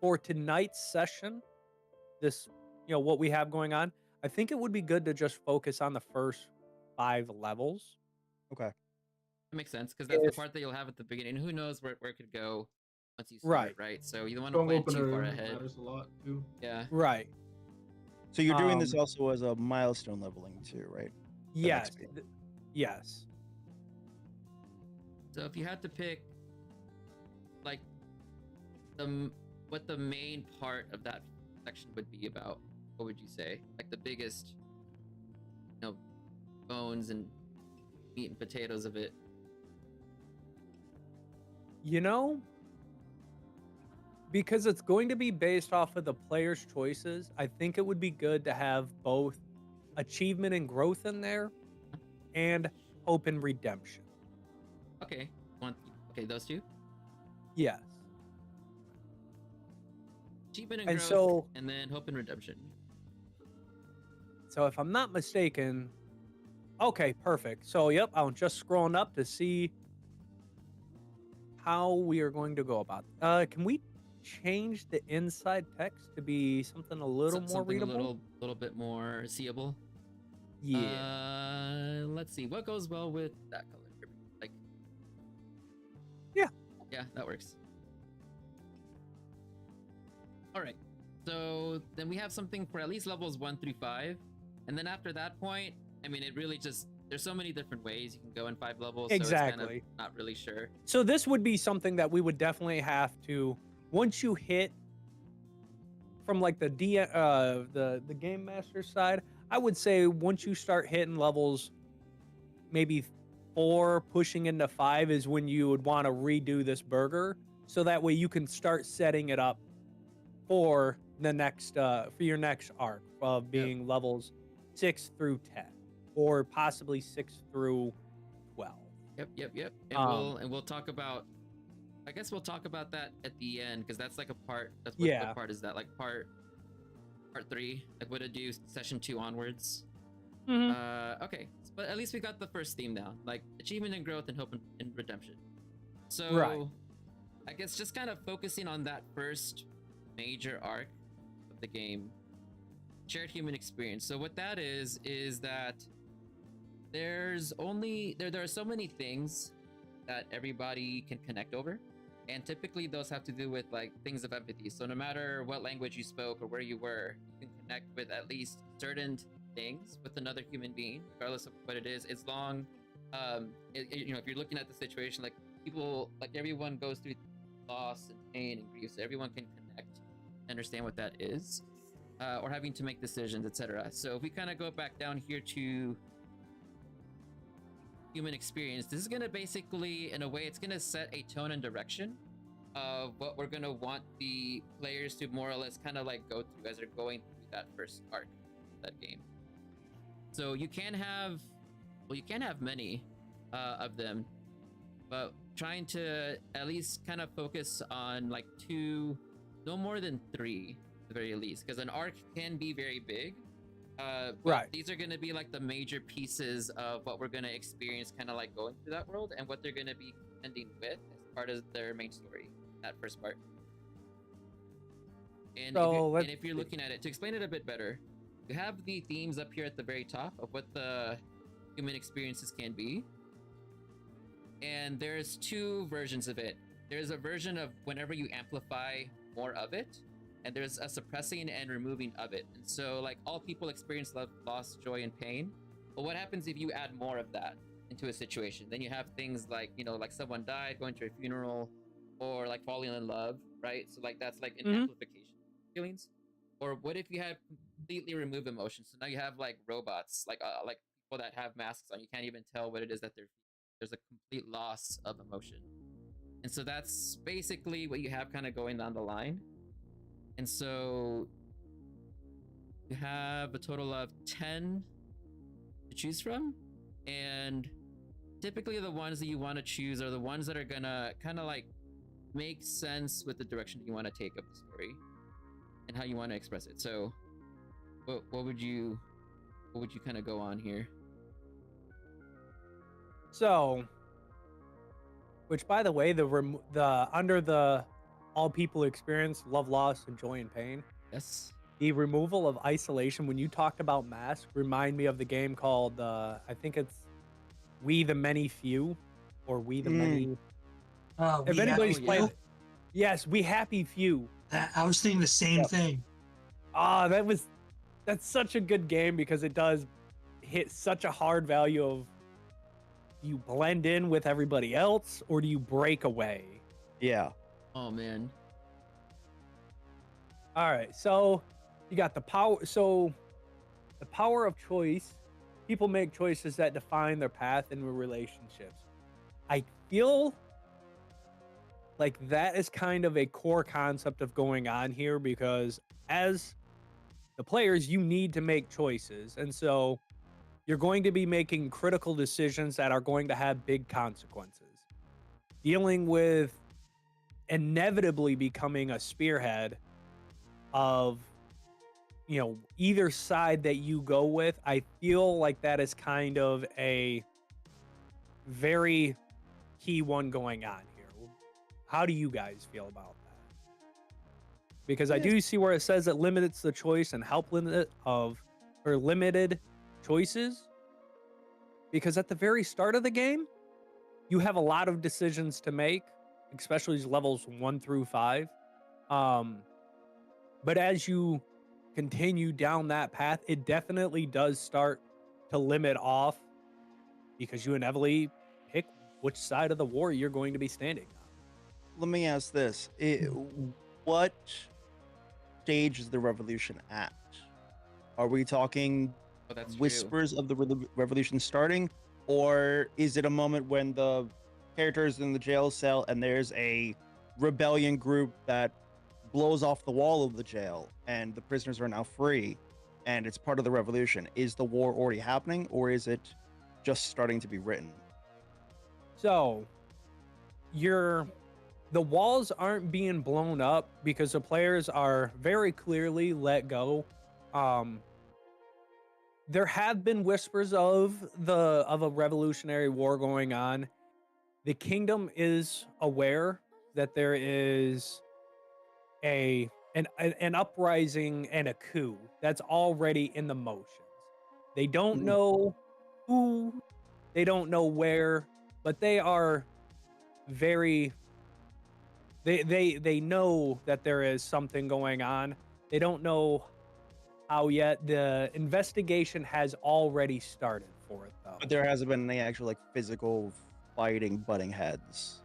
for tonight's session, this what we have going on, I think it would be good to just focus on the first 5 levels. Okay. That makes sense because that's the If part that you'll have at the beginning. Who knows where it could go once you start, Right, right? So you don't want to Strong plan too far opener ahead. matters a lot too. Yeah. right. So you're doing this Um, also as a milestone leveling too, right? The yes, XP. yes. So if you had to pick like the what the main part of that section would be about, what would you say? Like the biggest, bones and meat and potatoes of it. You know, because it's going to be based off of the player's choices, I think it would be good to have both achievement and growth in there and hope and redemption. Okay. Okay, those two. Yes. Achievement and And growth, so and then hope and redemption. if I'm not mistaken, okay, perfect. So yep, I'm just scrolling up to see how we are going to go about. Can we change the inside text to be something a little more Something readable? a little bit more seeable. Yeah. Let's see what goes well with that color. Like, Yeah. yeah, that works. All right. So then we have something for at least levels 1 through 5, and then after that point, I mean, it really just there's so many different ways you can go in 5 levels. So it's kind of Exactly. not really sure. So this would be something that we would definitely have to once you hit from like the game master side, I would say once you start hitting levels maybe 4 pushing into 5 is when you would want to redo this burger so that way you can start setting it up for the next for your next arc of being levels 6 through 10 or possibly 6 through 12. Yep. And we'll talk about. I guess we'll talk about that at the end because that's like a part. That's Yeah. what part is that? Like part 3. Like what to do session 2 onwards. Mhm. Okay, but at least we got the first theme down, like achievement and growth and hope and redemption. So, Right. I guess just kind of focusing on that first major arc of the game, shared human experience. So what that is that there's only there are so many things that everybody can connect over, and typically those have to do with like things of empathy. So no matter what language you spoke or where you were, you can connect with at least certain things with another human being, regardless of what it is. As long, if you're looking at the situation, like people, like everyone goes through loss and pain and grief, so everyone can connect, understand what that is, or having to make decisions, etc. So if we kind of go back down here to human experience, this is gonna basically, in a way, it's gonna set a tone and direction of what we're gonna want the players to more or less kind of like go through as they're going through that first arc of that game. So you can have, well, you can have many of them, but trying to at least kind of focus on like 2, no more than 3 at the very least, because an arc can be very big. But Right. these are going to be like the major pieces of what we're going to experience kind of like going through that world and what they're going to be ending with as part of their main story, that first part. And, So if you're looking at it, to explain it a bit better, you have the themes up here at the very top of what the human experiences can be. And there's 2 versions of it. There's a version of whenever you amplify more of it, and there's a suppressing and removing of it. And so like all people experience love, loss, joy, and pain. But what happens if you add more of that into a situation? Then you have things like, you know, like someone died, going to a funeral, or like falling in love, right? So like that's like an amplification of feelings. Or what if you had completely remove emotions? So now you have like robots, like people that have masks on. You can't even tell what it is that they're feeling. There's a complete loss of emotion. And so that's basically what you have kind of going down the line. And so you have a total of 10 to choose from. And typically the ones that you want to choose are the ones that are gonna kind of like make sense with the direction you want to take of the story and how you want to express it. So what would you kind of go on here? So, which by the way, the under the all people experience love, loss, and joy and pain. Yes. The removal of isolation. When you talked about mask, remind me of the game called I think it's We the Many Few, or We the Many. If anybody's played it, yes, We Happy Few. I was thinking the same thing. Ah, that's such a good game because it does hit such a hard value of, you blend in with everybody else or do you break away? Yeah. Oh man. All right, so you got the power. So the power of choice. People make choices that define their path in relationships. I feel like that is kind of a core concept of going on here because as the players, you need to make choices. And so you're going to be making critical decisions that are going to have big consequences. Dealing with inevitably becoming a spearhead of, you know, either side that you go with, I feel like that is kind of a very key one going on here. How do you guys feel about that? Because I do see where it says it limits the choice and help limit of, or limited choices. Because at the very start of the game, you have a lot of decisions to make, especially levels 1 through 5. But as you continue down that path, it definitely does start to limit off because you inevitably pick which side of the war you're going to be standing on. Let me ask this. What stage is the revolution at? Are we talking whispers of the revolution starting? Or is it a moment when the characters in the jail cell and there's a rebellion group that blows off the wall of the jail and the prisoners are now free and it's part of the revolution? Is the war already happening or is it just starting to be written? So the walls aren't being blown up because the players are very clearly let go. There have been whispers of a revolutionary war going on. The kingdom is aware that there is an uprising and a coup that's already in the motions. They don't know who, they don't know where, but they are very they know that there is something going on. They don't know how yet. The investigation has already started for it though. But there hasn't been any actual like physical fighting, butting heads.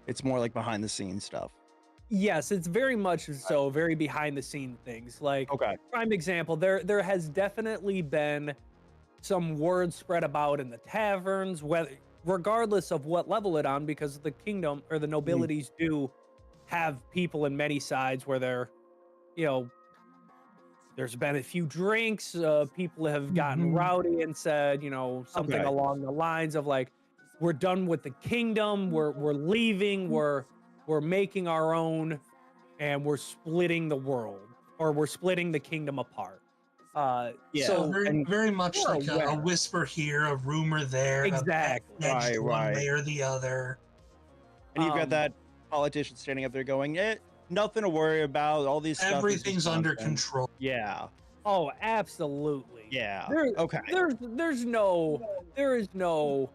It's more like behind the scenes stuff. Yes, it's very much so, very behind the scene things. Like, Okay. prime example, there has definitely been some word spread about in the taverns, whether regardless of what level it on, because the kingdom or the nobilities do have people in many sides where they're, you know, there's been a few drinks, people have gotten Mhm. rowdy and said, you know, something Okay. along the lines of like, we're done with the kingdom, we're leaving, we're making our own, and we're splitting the world, or we're splitting the kingdom apart. Yeah. So So very, And very much we're like a aware. whisper here, a rumor there, a bet Exactly. edged right, one right. way or the other. And you've got Um, that politician standing up there going, nothing to worry about. All these stuff is just Everything's under nonsense. control. Yeah. oh, absolutely. Yeah. There, Okay. there is no,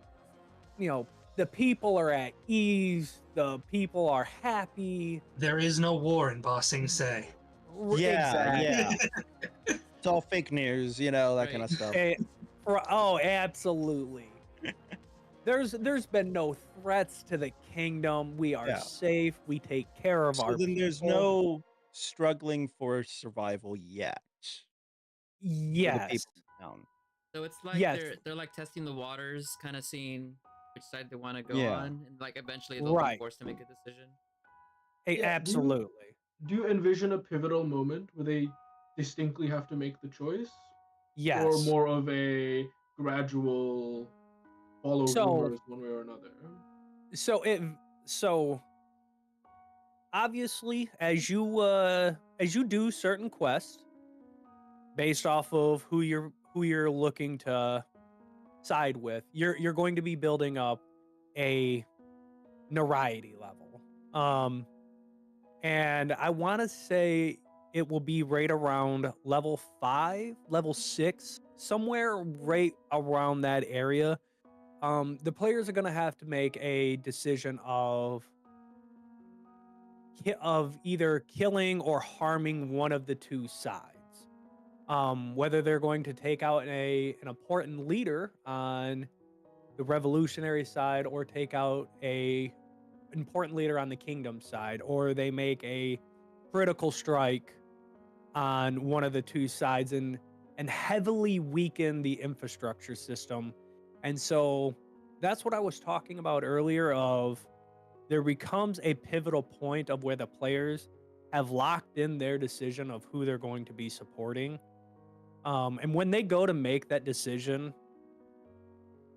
you know, the people are at ease, the people are happy. There is no war in Bossing Say. Yeah, Exactly. yeah. It's all fake news, that kind Right. of stuff. Oh, absolutely. There's been no threats to the kingdom. We are Yeah. safe. We take care of So our then there's people. no struggling for survival yet for the Yes. people in town. So it's like Yes. they're like testing the waters, kind of seeing which side they want to go Yeah. on, and like eventually they'll be Right. forced to make a decision. Yeah, Absolutely. do you envision a pivotal moment where they distinctly have to make the choice, or Yes. more of a gradual follow So rumors one way or another? so it so obviously as you do certain quests based off of who you're looking to side with, you're going to be building up a notoriety level. And I want to say it will be right around level 5, level 6, somewhere right around that area. The players are going to have to make a decision of either killing or harming one of the two sides. Whether they're going to take out an important leader on the revolutionary side, or take out a important leader on the kingdom side, or they make a critical strike on one of the two sides and heavily weaken the infrastructure system. And so that's what I was talking about earlier, of there becomes a pivotal point of where the players have locked in their decision of who they're going to be supporting. And when they go to make that decision,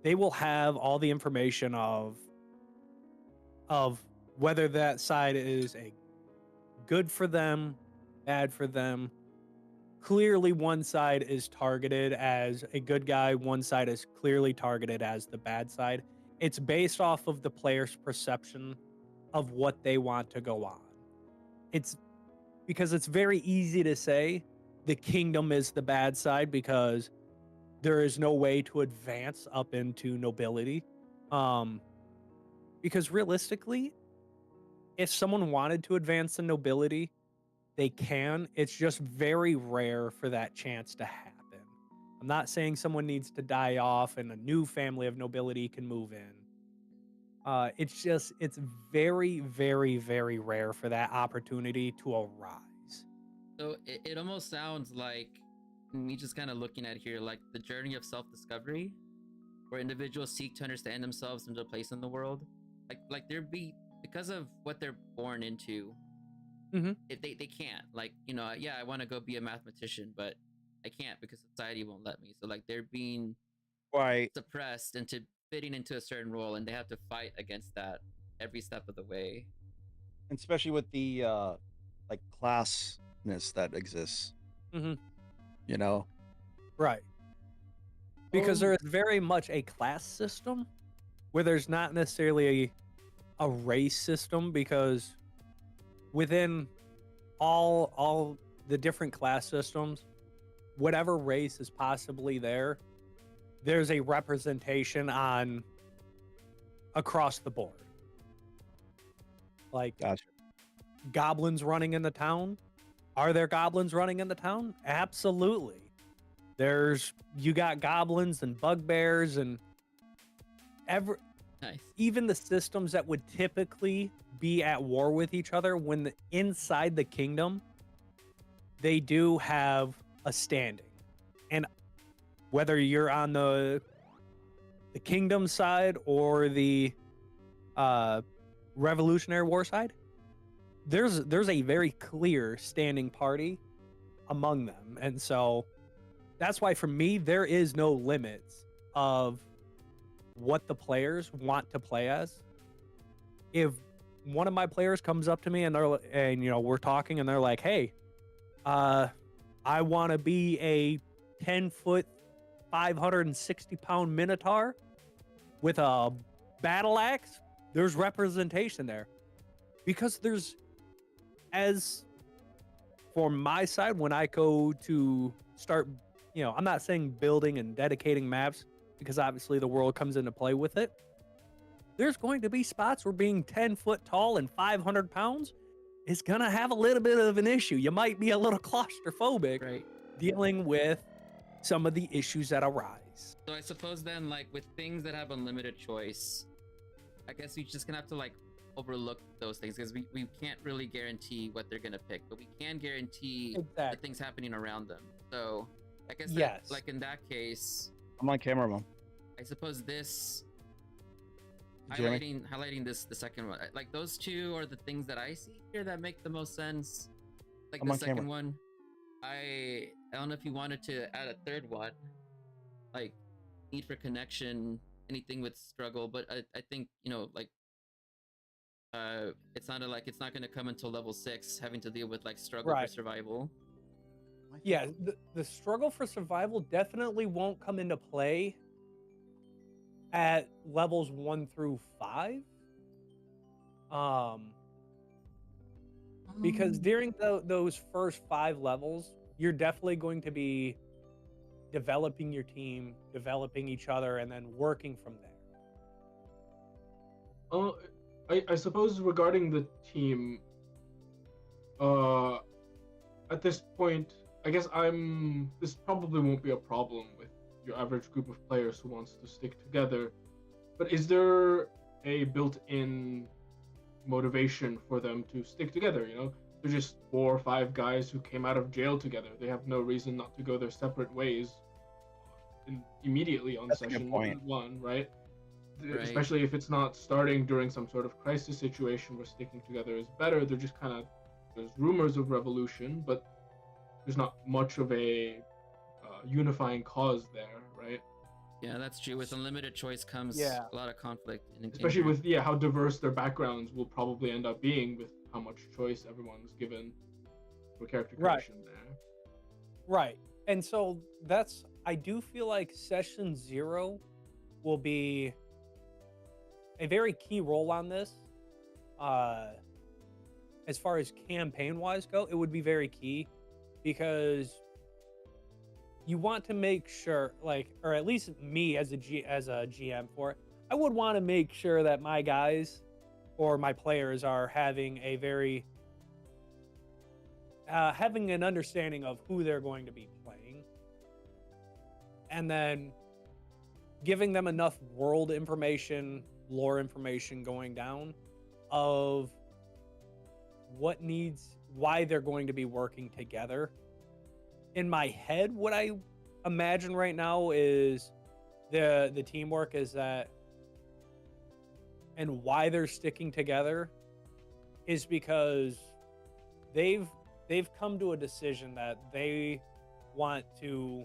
they will have all the information of whether that side is a good for them, bad for them. Clearly, one side is targeted as a good guy, one side is clearly targeted as the bad side. It's based off of the player's perception of what they want to go on. It's because it's very easy to say the kingdom is the bad side because there is no way to advance up into nobility. Because realistically, if someone wanted to advance in nobility, they can. It's just very rare for that chance to happen. I'm not saying someone needs to die off and a new family of nobility can move in. It's very, very, very rare for that opportunity to arise. So it almost sounds like me just kind of looking at it here, like the journey of self-discovery, where individuals seek to understand themselves and their place in the world. Like they're because of what they're born into. Mm-hmm. They can't, like, yeah, I want to go be a mathematician, but I can't because society won't let me. So like they're being Right. suppressed into fitting into a certain role, and they have to fight against that every step of the way. Especially with the like classness that exists. Mm-hmm. Right. Because there is very much a class system where there's not necessarily a race system, because within all the different class systems, whatever race is possibly there's a representation on across the board. Like, Gotcha. goblins running in the town. Are there goblins running in the town? Absolutely. You got goblins and bugbears and Nice. even the systems that would typically be at war with each other, when inside the kingdom, they do have a standing. And whether you're on the the Kingdom side or the Revolutionary War side, there's a very clear standing party among them, and so that's why for me there is no limits of what the players want to play as. If one of my players comes up to me and we're talking and they're like, "Hey, I want to be a 10-foot, 560-pound Minotaur with a battle axe," there's representation there. Because there's, as for my side, when I go to start, I'm not saying building and dedicating maps, because obviously the world comes into play with it. There's going to be spots where being 10 foot tall and 500 pounds is going to have a little bit of an issue. You might be a little claustrophobic dealing with some of the issues that arise. So I suppose then, like, with things that have unlimited choice, I guess you're just gonna have to like overlook those things, because we can't really guarantee what they're gonna pick, but we can guarantee the things happening around them. So I guess that, like in that case, I'm on camera, Mom. I suppose this highlighting this, the second one, like those two are the things that I see here that make the most sense. Like the second one, I don't know if you wanted to add a third one, like need for connection, anything with struggle, but I think, like it's not going to come until level 6, having to deal with like struggle for survival. Yeah, the struggle for survival definitely won't come into play at levels 1 through 5. Because during those first 5 levels, you're definitely going to be developing your team, developing each other, and then working from there. I suppose regarding the team, at this point, I guess this probably won't be a problem with your average group of players who wants to stick together, but is there a built-in motivation for them to stick together? They're just 4 or 5 guys who came out of jail together. They have no reason not to go their separate ways immemmediately on session 1, right? Especially if it's not starting during some sort of crisis situation where sticking together is better. They're just kind of, there's rumors of revolution, but there's not much of a unifying cause there, right? Yeah, that's true. With unlimited choice comes a lot of conflict. Especially with how diverse their backgrounds will probably end up being, with how much choice everyone's given for character creation there. Right. And so I do feel like session 0 will be a very key role on this. As far as campaign-wise go, it would be very key, because you want to make sure, or at least me as a GM for it, I would want to make sure that my guys or my players are having a very having an understanding of who they're going to be playing, and then giving them enough world information, lore information going down of why they're going to be working together. In my head, what I imagine right now is the teamwork is that, and why they're sticking together is because they've come to a decision that they want to,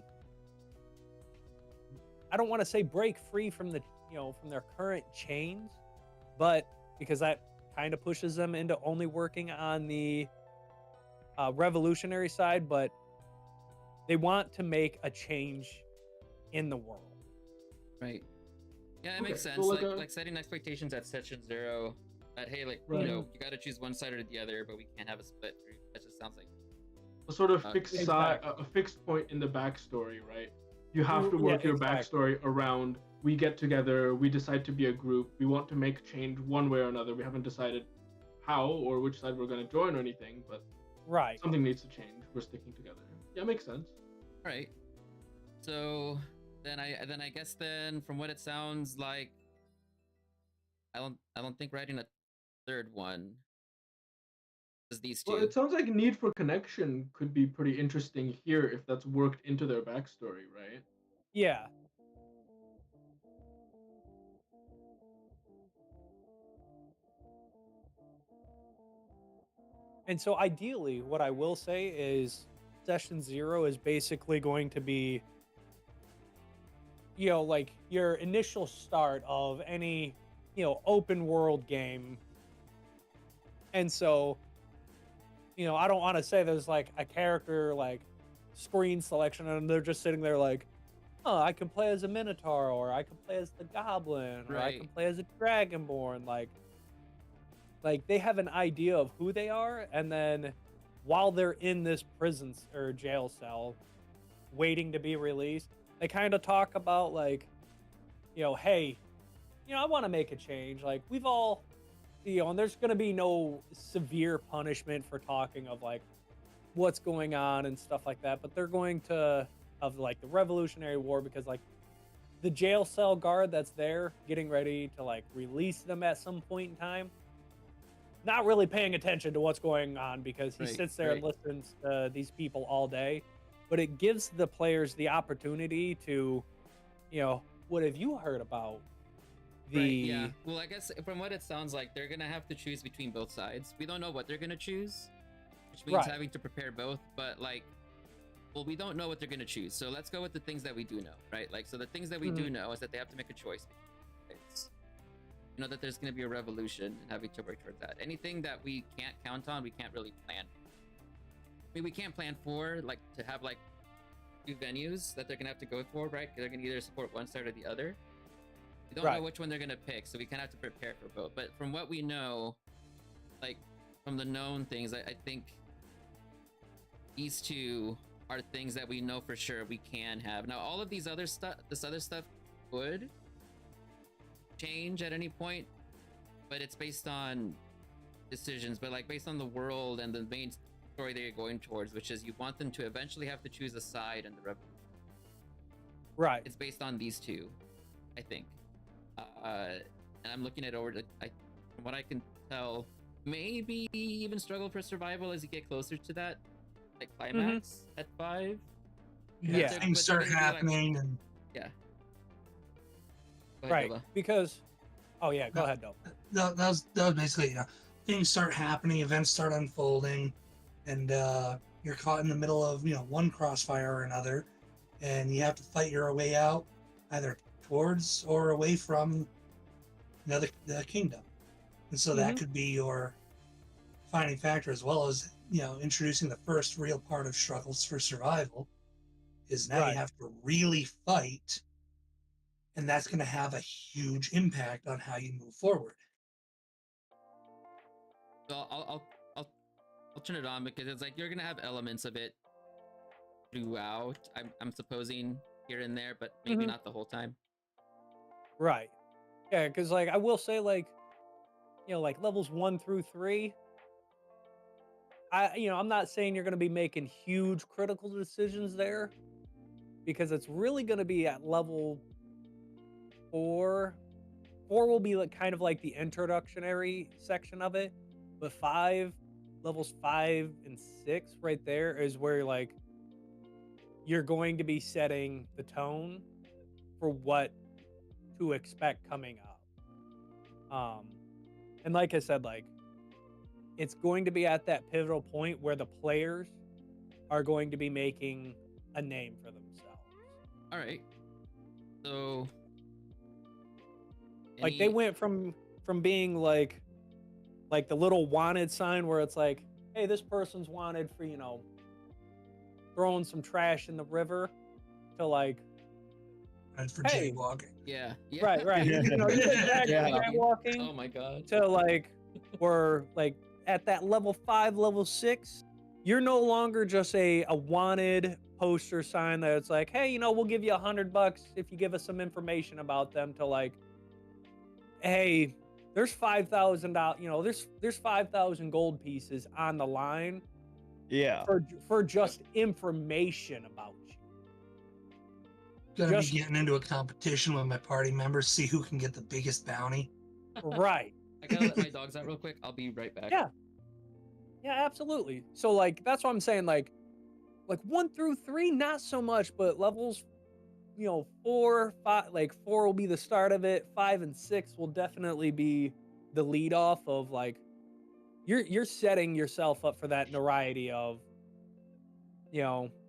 I don't want to say break free from from their current chains, but because that kind of pushes them into only working on the revolutionary side, but they want to make a change in the world. Right. Yeah, it makes sense. So like setting expectations at session 0, that hey, you got to choose one side or the other, but we can't have a split through. That just sounds like a sort of fixed side, a fixed point in the backstory, right? You have to work your backstory around, we get together, we decide to be a group, we want to make change one way or another. We haven't decided how or which side we're going to join or anything, but something needs to change. We're sticking together. Yeah, makes sense. All right. So then I guess from what it sounds like, I don't think writing a third one is these two. Well, it sounds like need for connection could be pretty interesting here if that's worked into their backstory, right? Yeah. And so ideally, what I will say is session 0 is basically going to be, like your initial start of any, open world game. And so, I don't want to say there's like a character like screen selection and they're just sitting there like, oh, I can play as a Minotaur, or I can play as the Goblin, or I can Right. play as a Dragonborn. Like they have an idea of who they are, and then while they're in this prison or jail cell waiting to be released, they kind of talk about like, hey, I want to make a change. Like we've all, and there's going to be no severe punishment for talking of like what's going on and stuff like that, but they're going to of like the Revolutionary War, because like the jail cell guard that's there getting ready to like release them at some point in time, not really paying attention to what's going on because he Right, sits there and right. listens to these people all day. But it gives the players the opportunity to, what have you heard about Right, yeah. the Well, I guess from what it sounds like, they're gonna have to choose between both sides. We don't know what they're gonna choose, which means Right. having to prepare both. But like, well, we don't know what they're gonna choose. So let's go with the things that we do know, right? Like, so the things that we do know is that they have to make a choice. It's, that there's gonna be a revolution and having to work towards that. Anything that we can't count on, we can't really plan. I mean, we can't plan for like to have like 2 venues that they're gonna have to go for, right? They're gonna either support one side or the other. We don't know which one they're gonna pick, so we kind of have to prepare for both. But from what we know, like from the known things, I think these two are things that we know for sure we can have. Now, all of these other stuff, this other stuff would change at any point, but it's based on decisions. But like based on the world and the main story that you're going towards, which is you want them to eventually have to choose a side in the revolution. Right. It's based on these two, I think. And I'm looking at over. From what I can tell, maybe even struggle for survival as you get closer to that, like climax at 5. Yeah. Things start happening, and yeah. Right. Because, oh yeah, go ahead, Dope. That was basically, things start happening, events start unfolding, and you're caught in the middle of one crossfire or another, and you have to fight your way out, either towards or away from the kingdom. And so that could be your defining factor, as well as introducing the first real part of struggles for survival. Is now you have to really fight, and that's going to have a huge impact on how you move forward. So I'll turn it on because it's like you're gonna have elements of it throughout. I'm supposing here and there, but maybe not the whole time. Right. Yeah, because like I will say, like, like levels 1 through 3, I'm not saying you're gonna be making huge critical decisions there, because it's really gonna be at level 4. 4 will be like kind of like the introductionary section of it, but levels 5 and 6 right there is where like you're going to be setting the tone for what to expect coming up. And like I said, like it's going to be at that pivotal point where the players are going to be making a name for themselves. All right. So like they went from being like the little wanted sign where it's like, hey, this person's wanted for, throwing some trash in the river, to like, and for hey, jaywalking. Yeah. Right. You get jaywalking. Oh my god. To like, we're like at that level 5, level 6, you're no longer just a wanted poster sign that's like, hey, we'll give you $100 if you give us some information about them, to like, hey, there's $5,000, there's 5,000 gold pieces on the line. Yeah. For just information about you. Gonna be getting into a competition with my party members, see who can get the biggest bounty. Right. I gotta let my dogs out real quick. I'll be right back. Yeah. Yeah, absolutely. So like that's what I'm saying. Like 1 through 3, not so much, but levels, 4, 5, like 4 will be the start of it. 5 and 6 will definitely be the lead off of like you're setting yourself up for that notoriety of,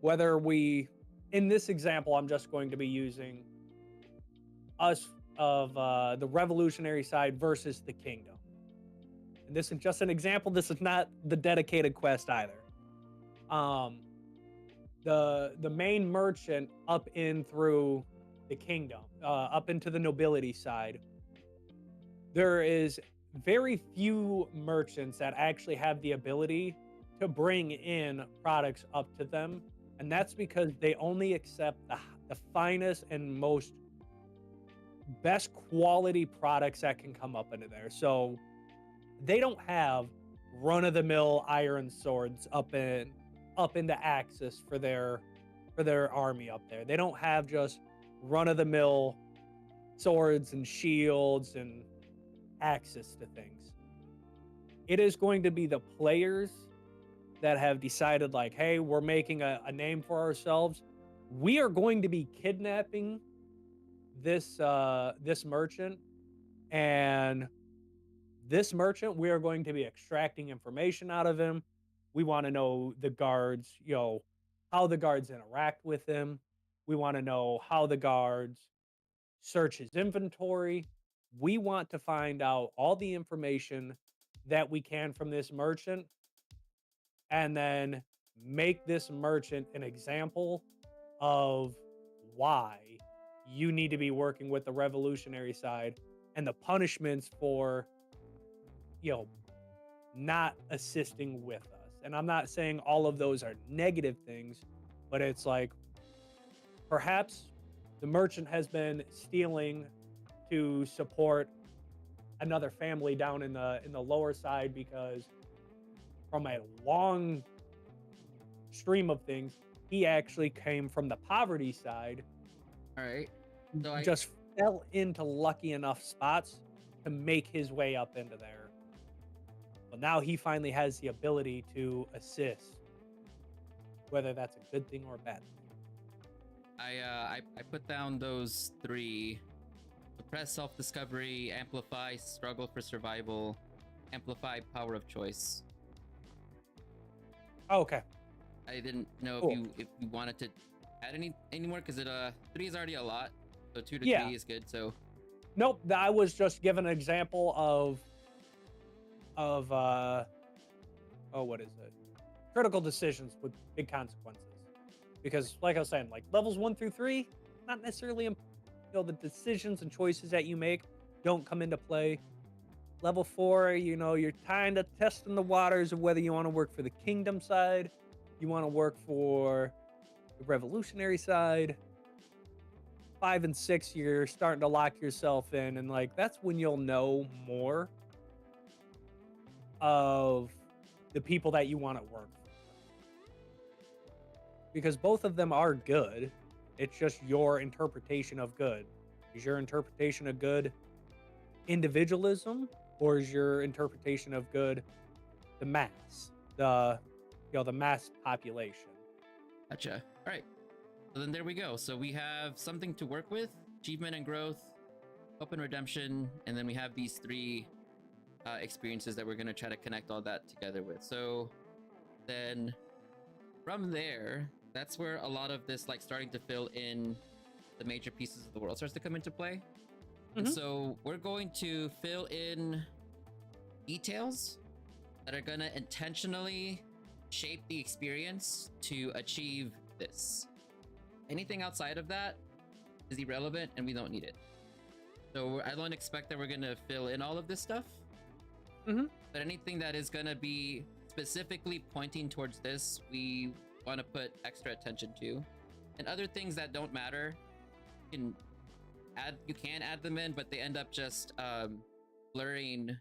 whether we, in this example, I'm just going to be using us of the revolutionary side versus the kingdom. And this is just an example. This is not the dedicated quest either. Um, the main merchant up in through the kingdom, up into the nobility side, there is very few merchants that actually have the ability to bring in products up to them, and that's because they only accept the finest and most best quality products that can come up into there. So they don't have run-of-the-mill iron swords up into Axis for their army up there. They don't have just run-of-the-mill swords and shields and access to things. It is going to be the players that have decided, like, hey, we're making a name for ourselves. We are going to be kidnapping this merchant, and this merchant, we are going to be extracting information out of him. We want to know the guards, how the guards interact with him. We want to know how the guards search his inventory. We want to find out all the information that we can from this merchant, and then make this merchant an example of why you need to be working with the revolutionary side and the punishments for, not assisting with us. And I'm not saying all of those are negative things, but it's like, perhaps the merchant has been stealing to support another family down in the lower side, because from a long stream of things, he actually came from the poverty side. All right. So I just fell into lucky enough spots to make his way up into there. But now he finally has the ability to assist, whether that's a good thing or a bad thing. I put down those three: suppress self-discovery, amplify struggle for survival, amplify power of choice. Oh, okay. I didn't know if you wanted to add any more, because 3 is already a lot, so 2 to 3 is good. So nope, I was just giving an example of what is it? Critical decisions with big consequences. Because, like I was saying, like levels 1 through 3, not necessarily, the decisions and choices that you make don't come into play. Level 4, you're kind of testing the waters of whether you want to work for the kingdom side, you want to work for the revolutionary side. 5 and 6, you're starting to lock yourself in, and like that's when you'll know more of the people that you want to work for. Because both of them are good. It's just your interpretation of good. Is your interpretation of good individualism, or is your interpretation of good the mass, the mass population? Gotcha. All right. So then there we go. So we have something to work with: achievement and growth, hope and redemption, and then we have these 3 experiences that we're going to try to connect all that together with. So then from there, that's where a lot of this, like, starting to fill in the major pieces of the world starts to come into play. And so we're going to fill in details that are going to intentionally shape the experience to achieve this. Anything outside of that is irrelevant, and we don't need it. So I don't expect that we're going to fill in all of this stuff. But anything that is going to be specifically pointing towards this, we want to put extra attention to. And other things that don't matter, you can add them in, but they end up just blurring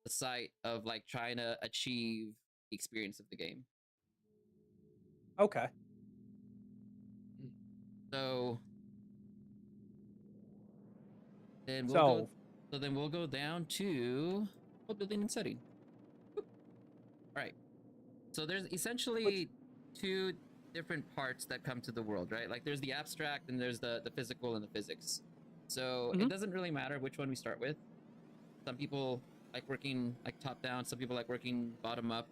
the sight of, like, trying to achieve the experience of the game. Okay. So then we'll go down to world building and setting. All right. So there's essentially 2 different parts that come to the world, right? Like, there's the abstract and there's the physical and the physics. So it doesn't really matter which one we start with. Some people like working like top down. Some people like working bottom up.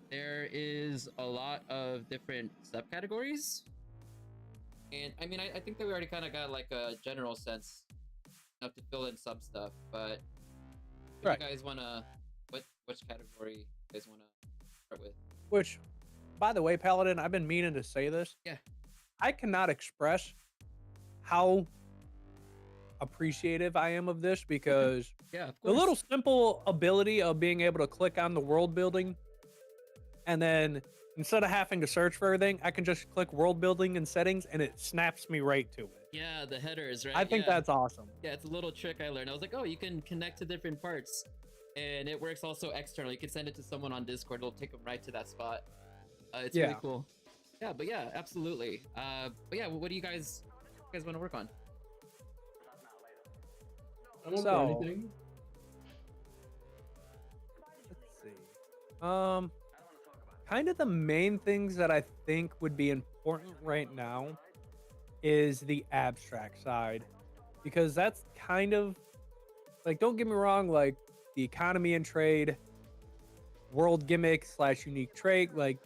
There is a lot of different subcategories, and I mean, I think that we already kind of got like a general sense enough to fill in some stuff. But what Right. do you guys wanna? Which category you guys wanna start with? Which, by the way, Paladin, I've been meaning to say this. Yeah. I cannot express how appreciative I am of this because Yeah, of the course. little simple ability of being able to click on the world building and then instead of having to search for everything, I can just click world building and settings and it snaps me right to it. Yeah, the headers, right? I think Yeah. that's awesome. Yeah, it's a little trick I learned. I was like, oh, you can connect to different parts, and it works also external. You can send it to someone on Discord; it'll take them right to that spot. It's really cool. Yeah, but yeah, absolutely. But yeah, what do you guys want to work on? I'm up for So- anything. Let's see. Kind of the main things that I think would be important right now is the abstract side, because that's kind of like, don't get me wrong, like the economy and trade, world gimmick / unique trait, like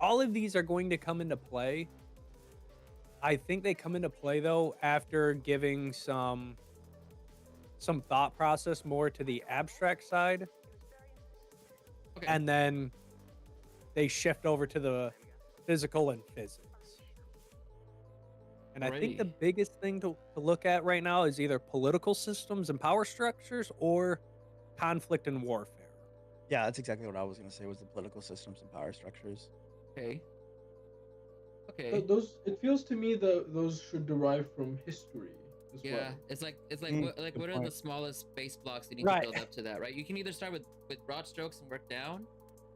all of these are going to come into play. I think they come into play though after giving some thought process more to the abstract side, Okay. and then they shift over to the physical and physics. And I think the Alrighty. biggest thing to look at right now is either political systems and power structures or conflict and warfare. Yeah, that's exactly what I was gonna say. Was the political systems and power structures. Okay. So Okay. those, it feels to me that those should derive from history as Yeah, well. it's like good what are point. the smallest base blocks you need Right. to build up to that, right? You can either start with broad strokes and work down,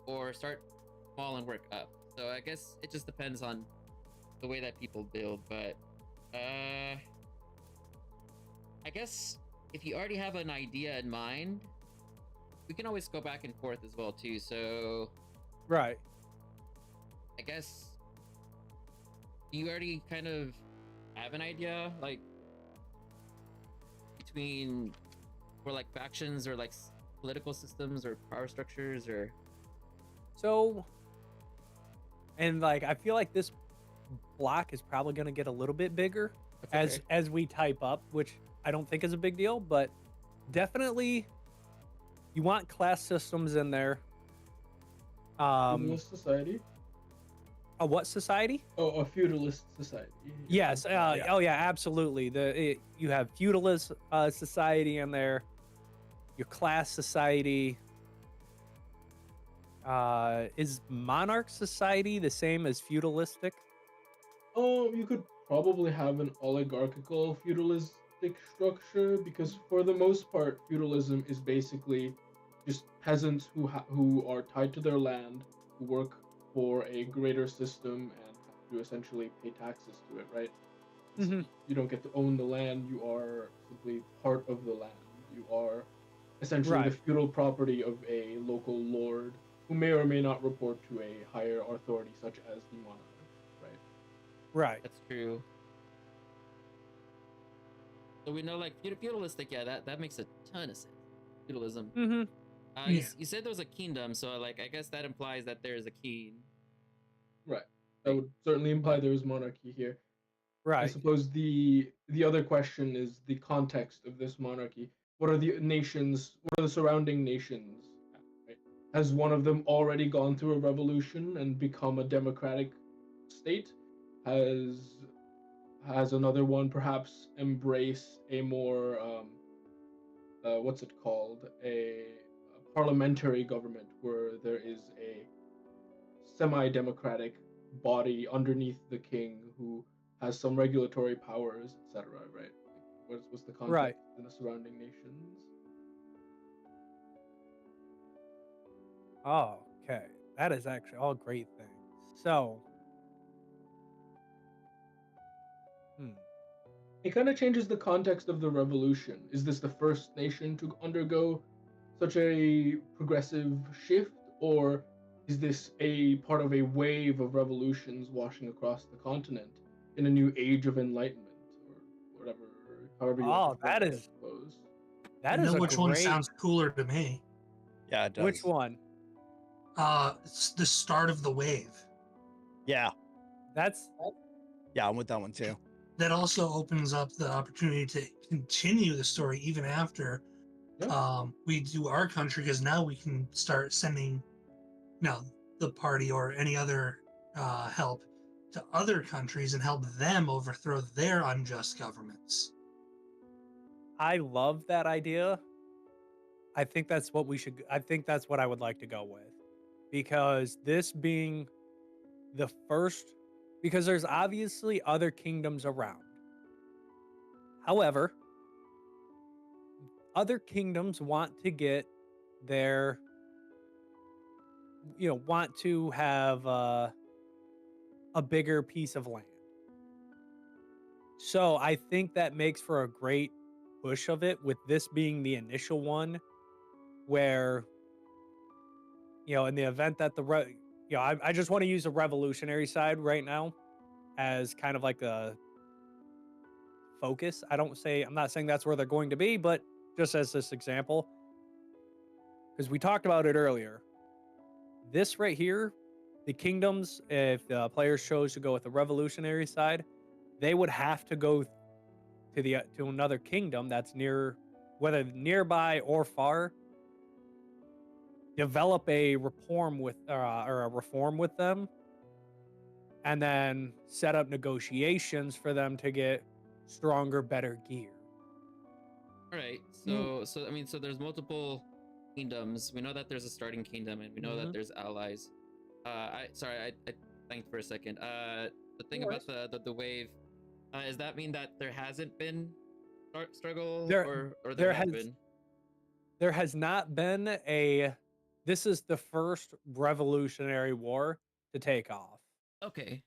or start small and work up. So I guess it just depends on the way that people build, but I guess if you already have an idea in mind, we can always go back and forth as well too. So Right. I guess you already kind of have an idea, like between or like factions or like political systems or power structures or So, and like I feel like this block is probably going to get a little bit bigger that's okay. as we type up, which I don't think is a big deal, but definitely you want class systems in there. Feudalist society? A what society? Oh, a feudalist society. Yes. Oh yeah, absolutely. You have feudalist society in there. Your class society. Is monarch society the same as feudalistic? Oh, you could probably have an oligarchical feudalistic structure because, for the most part, feudalism is basically just peasants who are tied to their land, who work for a greater system and have to essentially pay taxes to it, right? Mhm. You don't get to own the land; you are simply part of the land. You are essentially the Right. feudal property of a local lord who may or may not report to a higher authority, such as the monarch, right? Right. That's true. So we know like feudalistic, yeah, that makes a ton of sense. Feudalism. Mm-hmm. You, Yeah. you said there was a kingdom, so like I guess that implies that there is a king. Right. That would certainly imply there is monarchy here. I Right. suppose the other question is the context of this monarchy. What are the nations? What are the surrounding nations? Right? Has one of them already gone through a revolution and become a democratic state? Has another one perhaps embraced a more what's it called, a parliamentary government where there is a semi-democratic body underneath the king who has some regulatory powers, etc. Right? Like, what's the context Right. in the surrounding nations? Oh, okay. That is actually all great things. So, It kind of changes the context of the revolution. Is this the first nation to undergo such a progressive shift, or is this a part of a wave of revolutions washing across the continent in a new age of enlightenment, or whatever, however you want oh, to frame it, I suppose. That I is know a which one great. sounds cooler to me. Yeah, it does. Which one? It's the start of the wave. Yeah, That's I'm with that one too. That also opens up the opportunity to continue the story even after we do our country, because now we can start sending, the party or any other help to other countries and help them overthrow their unjust governments. I love that idea. I think that's what we should. I think that's what I would like to go with, because this being the first, because there's obviously other kingdoms around. However, other kingdoms want to get their, want to have a bigger piece of land. So I think that makes for a great push of it, with this being the initial one, where, in the event that I just want to use the revolutionary side right now as kind of like a focus. I'm not saying that's where they're going to be, but just as this example, because we talked about it earlier. This right here, the kingdoms, if the players chose to go with the revolutionary side, they would have to go to another kingdom that's whether nearby or far, develop a reform with them, and then set up negotiations for them to get stronger, better gear. All right. So there's multiple kingdoms. We know that there's a starting kingdom, and we know that there's allies. I blanked for a second. The thing about the wave, does that mean that there hasn't been struggle, or there has been? There has not been this is the first revolutionary war to take off. Okay.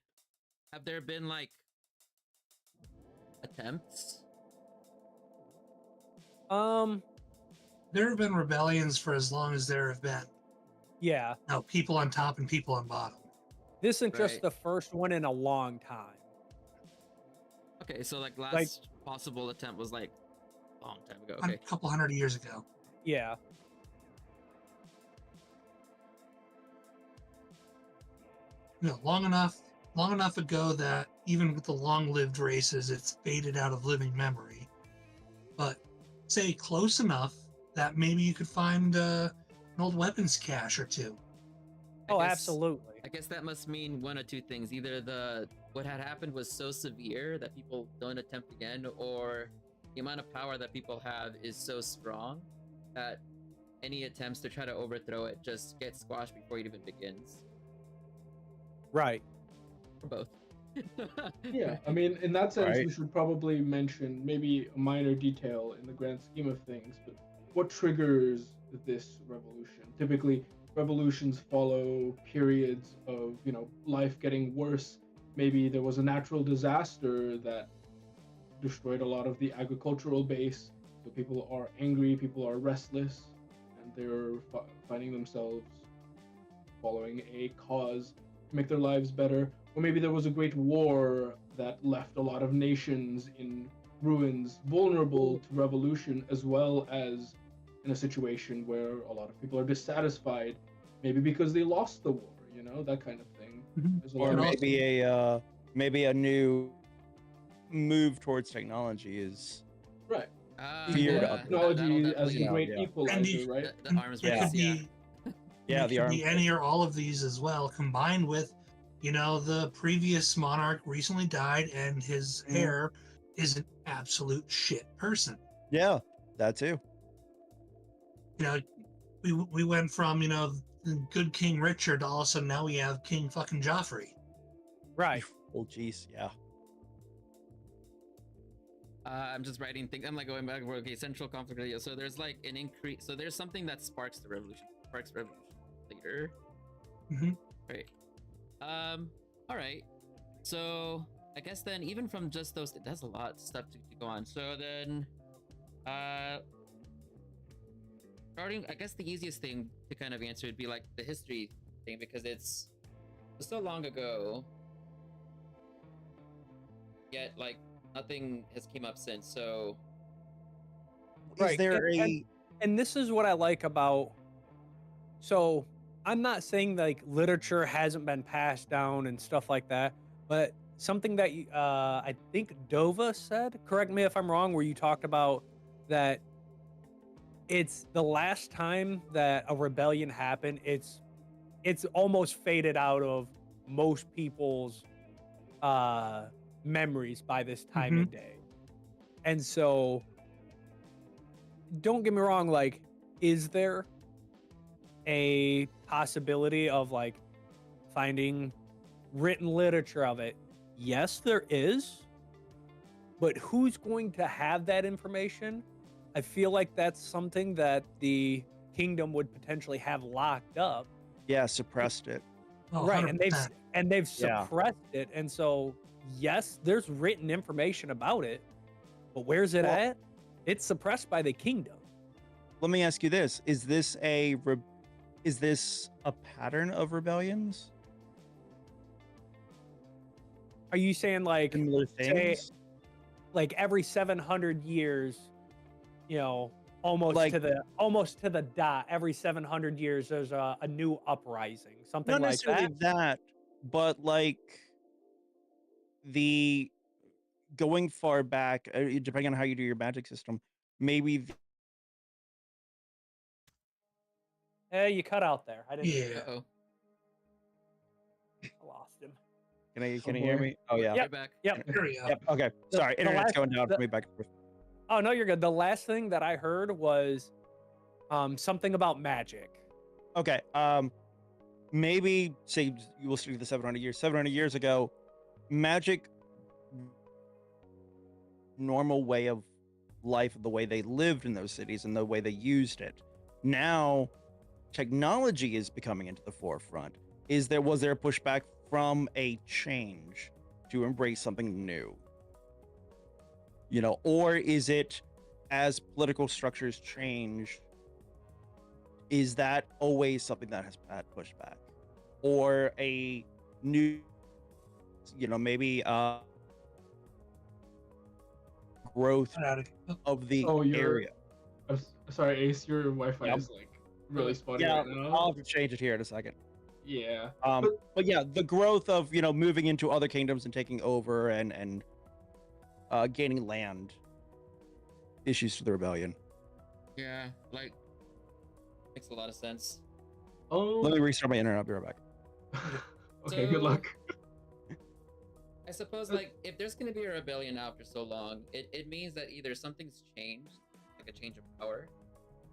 Have there been like attempts? There have been rebellions for as long as there have been. Yeah. Now, people on top and people on bottom. This isn't just the first one in a long time. Okay, so like last possible attempt was like a long time ago. Okay. A couple hundred years ago. Yeah. Long enough ago that even with the long-lived races, it's faded out of living memory. But say close enough that maybe you could find an old weapons cache or two. Absolutely. I guess that must mean one of two things. Either what had happened was so severe that people don't attempt again, or the amount of power that people have is so strong that any attempts to try to overthrow it just get squashed before it even begins. Right. Or both. Yeah, I mean, in that sense, we should probably mention maybe a minor detail in the grand scheme of things, but what triggers this revolution? Typically, revolutions follow periods of, life getting worse. Maybe there was a natural disaster that destroyed a lot of the agricultural base, so people are angry, people are restless, and they're finding themselves following a cause to make their lives better. Or maybe there was a great war that left a lot of nations in ruins, vulnerable to revolution, as well as in a situation where a lot of people are dissatisfied, maybe because they lost the war, that kind of thing. Or maybe a new move towards technology is right. Feared technology as a great equalizer, right? The arms race, it could be any or all of these as well, combined with, the previous monarch recently died and his heir is an absolute shit person. Yeah, that too. We went from, good King Richard to all of a sudden now we have King fucking Joffrey. Right. Oh, jeez, yeah. I'm just writing things. I'm like going back. Okay, central conflict. So there's like an increase. So there's something that sparks the revolution. Sparks revolution later. Right. All right. So I guess then, even from just those, that's a lot of stuff to go on. So then, starting, I guess the easiest thing to kind of answer would be like the history thing, because it's so long ago. Yet, like, nothing has came up since. So Is there and this is what I like about. So I'm not saying like literature hasn't been passed down and stuff like that, but something that I think Dova said. Correct me if I'm wrong. Where you talked about that it's the last time that a rebellion happened. It's almost faded out of most people's memories by this time Mhm. of day. And so don't get me wrong, like, is there a possibility of like finding written literature of it? Yes, there is. But who's going to have that information? I feel like that's something that the kingdom would potentially have locked up. Yeah, suppressed it. Oh, Right, 100%. and they've Yeah. suppressed it. And so yes, there's written information about it, but where's it Well- at? It's suppressed by the kingdom. Let me ask you this: is this a pattern of rebellions? Are you saying like Similar say things? like every 700 years, you know, almost Like- to the dot, every 700 years there's a new uprising, something Not like necessarily that? that, but like the going far back, depending on how you do your magic system, maybe Hey, you cut out there. I didn't hear you. Yeah. Uh-oh. I lost him. can you hear boy. me? Oh yeah. Yep. Right back. Yep. There we go. Yep. Okay. Sorry, the internet's last- going down the- for me back and forth. Oh no, you're good. The last thing that I heard was something about magic. Okay. Maybe say you will stick to the 700 years. 700 years ago, magic, normal way of life, the way they lived in those cities and the way they used it. Now, technology is becoming into the forefront. Was there a pushback from a change to embrace something new? You know, or is it as political structures change? Is that always something that has had pushback, or a new, you know, maybe growth Got outta- of the Oh, you're- area? Sorry, Ace, your Wi-Fi Yep. is like really spotty Yeah, right now. I'll have to change it here in a second. Yeah. But yeah, the growth of, you know, moving into other kingdoms and taking over and gaining land, issues to the rebellion. Yeah, like makes a lot of sense. Let me restart my internet. I'll be right back. Okay, So- good luck. I suppose like if there's gonna be a rebellion after so long, it means that either something's changed, like a change of power,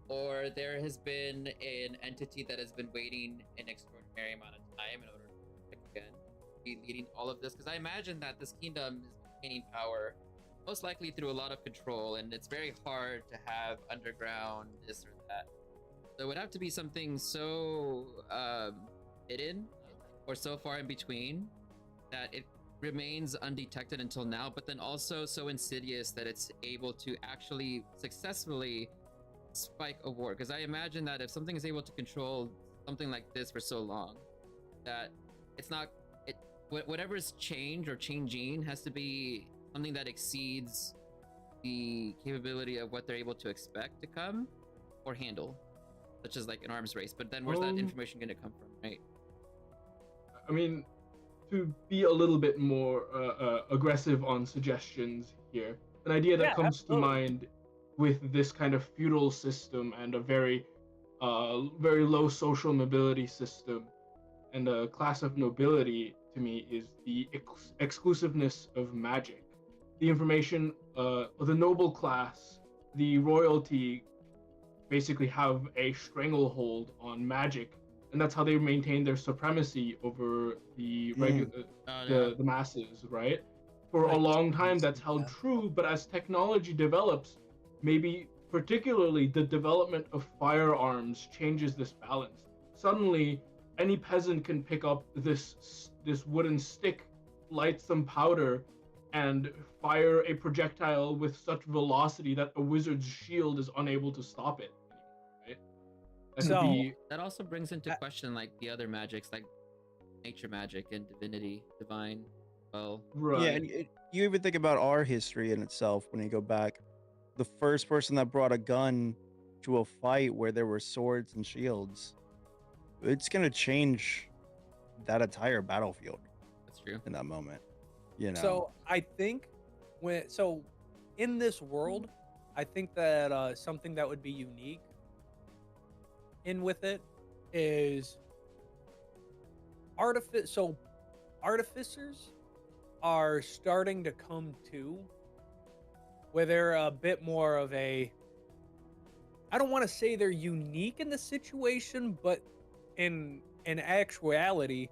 or there has been an entity that has been waiting an extraordinary amount of time in order to again be leading all of this. Because I imagine that this kingdom is gaining power most likely through a lot of control, and it's very hard to have underground this or that. So it would have to be something so hidden or so far in between that it remains undetected until now, but then also so insidious that it's able to actually successfully spike a war. Because I imagine that if something is able to control something like this for so long, that it's not whatever's changed or changing has to be something that exceeds the capability of what they're able to expect to come or handle, such as like an arms race. But then where's that information going to come from, right? I mean, to be a little bit more aggressive on suggestions here, an idea that comes to mind with this kind of feudal system and a very low social mobility system and a class of nobility, to me, is the exclusiveness of magic. The information, the noble class, the royalty, basically have a stranglehold on magic, and that's how they maintain their supremacy over the the masses, right? For a long time, that's held true, but as technology develops, maybe particularly the development of firearms changes this balance. Suddenly, any peasant can pick up this wooden stick, light some powder, and fire a projectile with such velocity that a wizard's shield is unable to stop it. Right? That also brings into question like the other magics, like nature magic and divinity, divine. Well, right. Yeah, and you even think about our history in itself when you go back. the first person that brought a gun to a fight where there were swords and shields, it's gonna change that entire battlefield. That's true. In that moment, you know. So I think in this world, I think that something that would be unique in with it is artificers are starting to come to where they're a bit more of a, I don't want to say they're unique in the situation, but in actuality,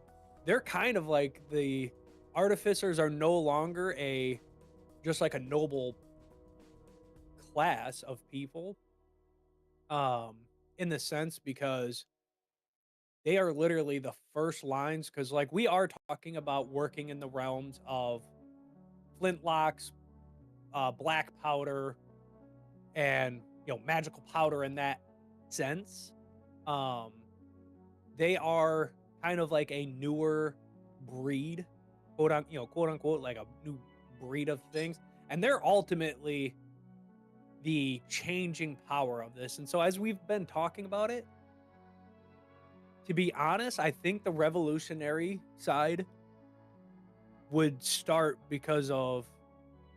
they're kind of like the artificers are no longer just like a noble class of people, in the sense, because they are literally the first lines, because like we are talking about working in the realms of flintlocks, black powder, and magical powder in that sense. um they are kind of like a newer breed, quote unquote, like a new breed of things, and they're ultimately the changing power of this. And so as we've been talking about it, to be honest, I think the revolutionary side would start because of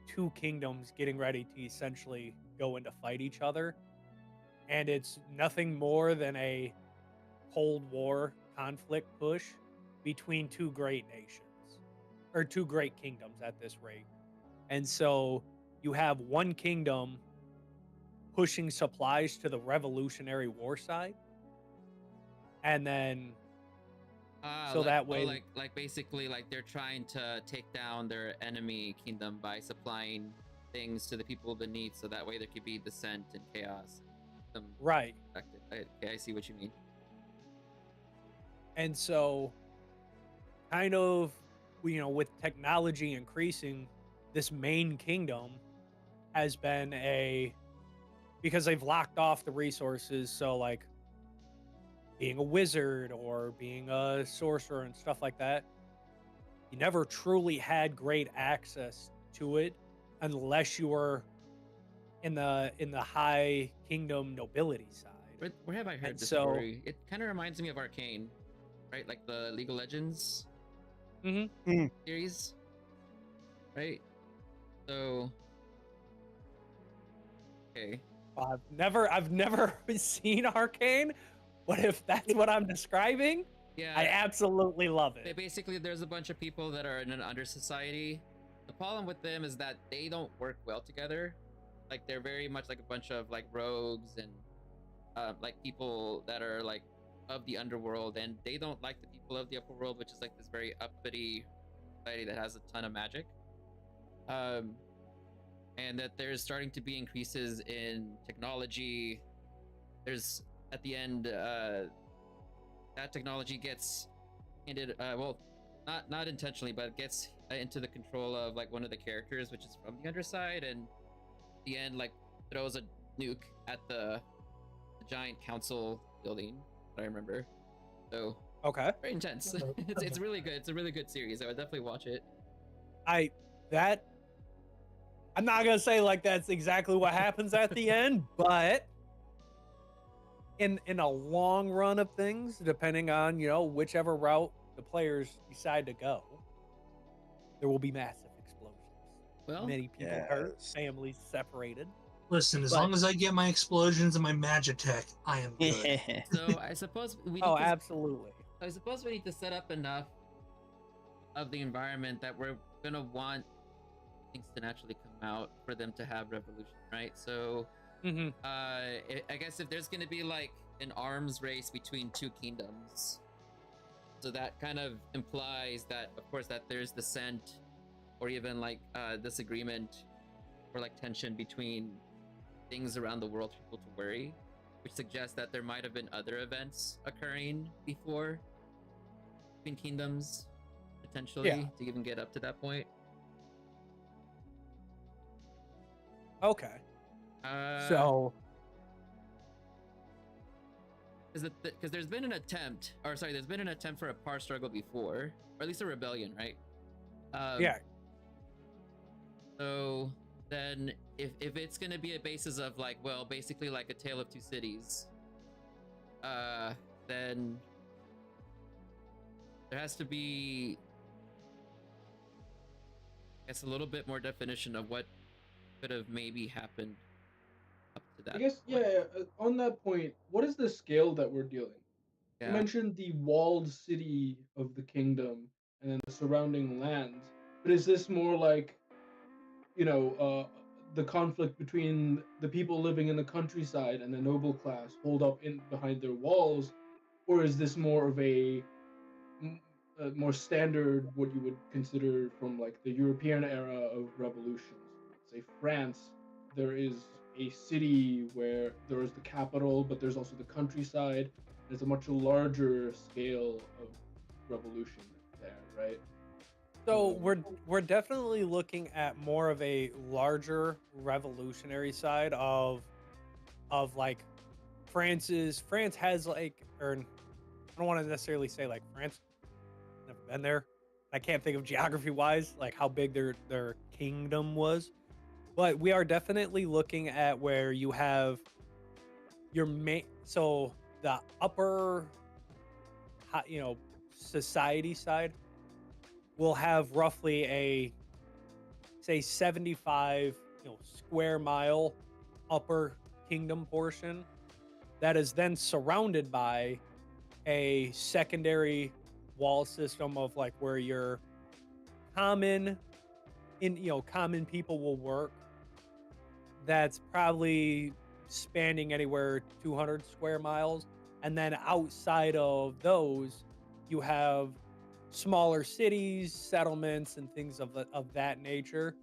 two kingdoms getting ready to essentially go into fight each other, and it's nothing more than a Cold War conflict push between two great nations, or two great kingdoms at this rate. And so you have one kingdom pushing supplies to the Revolutionary War side, and then so that way, like basically, like they're trying to take down their enemy kingdom by supplying things to the people beneath, so that way there could be dissent and chaos. Right. I see what you mean. And so, kind of, with technology increasing, this main kingdom has been because they've locked off the resources. So, like, being a wizard or being a sorcerer and stuff like that, you never truly had great access to it unless you were in the high kingdom nobility side. Where have I heard And this so, story? It kind of reminds me of Arcane, right? Like the League of Legends series, right? So, okay. I've never seen Arcane, but if that's what I'm describing, Yeah, I absolutely love it. Basically, there's a bunch of people that are in an under society. The problem with them is that they don't work well together. Like they're very much like a bunch of like rogues and like people that are like of the underworld, and they don't like the people of the upper world, which is like this very uppity society that has a ton of magic. And that there's starting to be increases in technology. There's at the end that technology gets handed well, not intentionally, but it gets into the control of like one of the characters, which is from the underside, and at the end like throws a nuke at the giant council building that I remember. So Okay. very intense. It's really good. It's a really good series. I would definitely watch it. I'm not gonna say like that's exactly what happens at the end, but in a long run of things, depending on whichever route the players decide to go, there will be massive explosions. Well, many people hurt, families separated. Listen, as long as I get my explosions and my magitech, I am good. So I suppose we. Absolutely. I suppose we need to set up enough of the environment that we're gonna want things to naturally come out for them to have revolution, right? So, I guess if there's gonna be like an arms race between two kingdoms, so that kind of implies that, of course, that there's dissent or even like disagreement or like tension between things around the world for people to worry, which suggests that there might have been other events occurring before between kingdoms, potentially, to even get up to that point. Okay. So, because there's been an attempt, there's been an attempt for a power struggle before, or at least a rebellion, right? Yeah. So then if it's gonna be a basis of like, well, basically like a tale of two cities, then there has to be, I guess, a little bit more definition of what could have maybe happened up to I that guess, point. yeah, on that point, what is the scale that we're dealing? You Yeah. mentioned the walled city of the kingdom and then the surrounding lands, but is this more like, the conflict between the people living in the countryside and the noble class holed up in behind their walls, or is this more of m- a more standard what you would consider from like the European era of revolutions? Say France, there is a city where there is the capital, but there's also the countryside. There's a much larger scale of revolution there, right? So we're definitely looking at more of a larger revolutionary side of France has like, or I don't want to necessarily say like France, never been there. I can't think of geography wise like how big their kingdom was, but we are definitely looking at where you have your main, so the upper society side will have roughly a, say, 75 square mile upper kingdom portion that is then surrounded by a secondary wall system of like where your common common people will work, that's probably spanning anywhere 200 square miles. And then outside of those, you have smaller cities, settlements, and things of that nature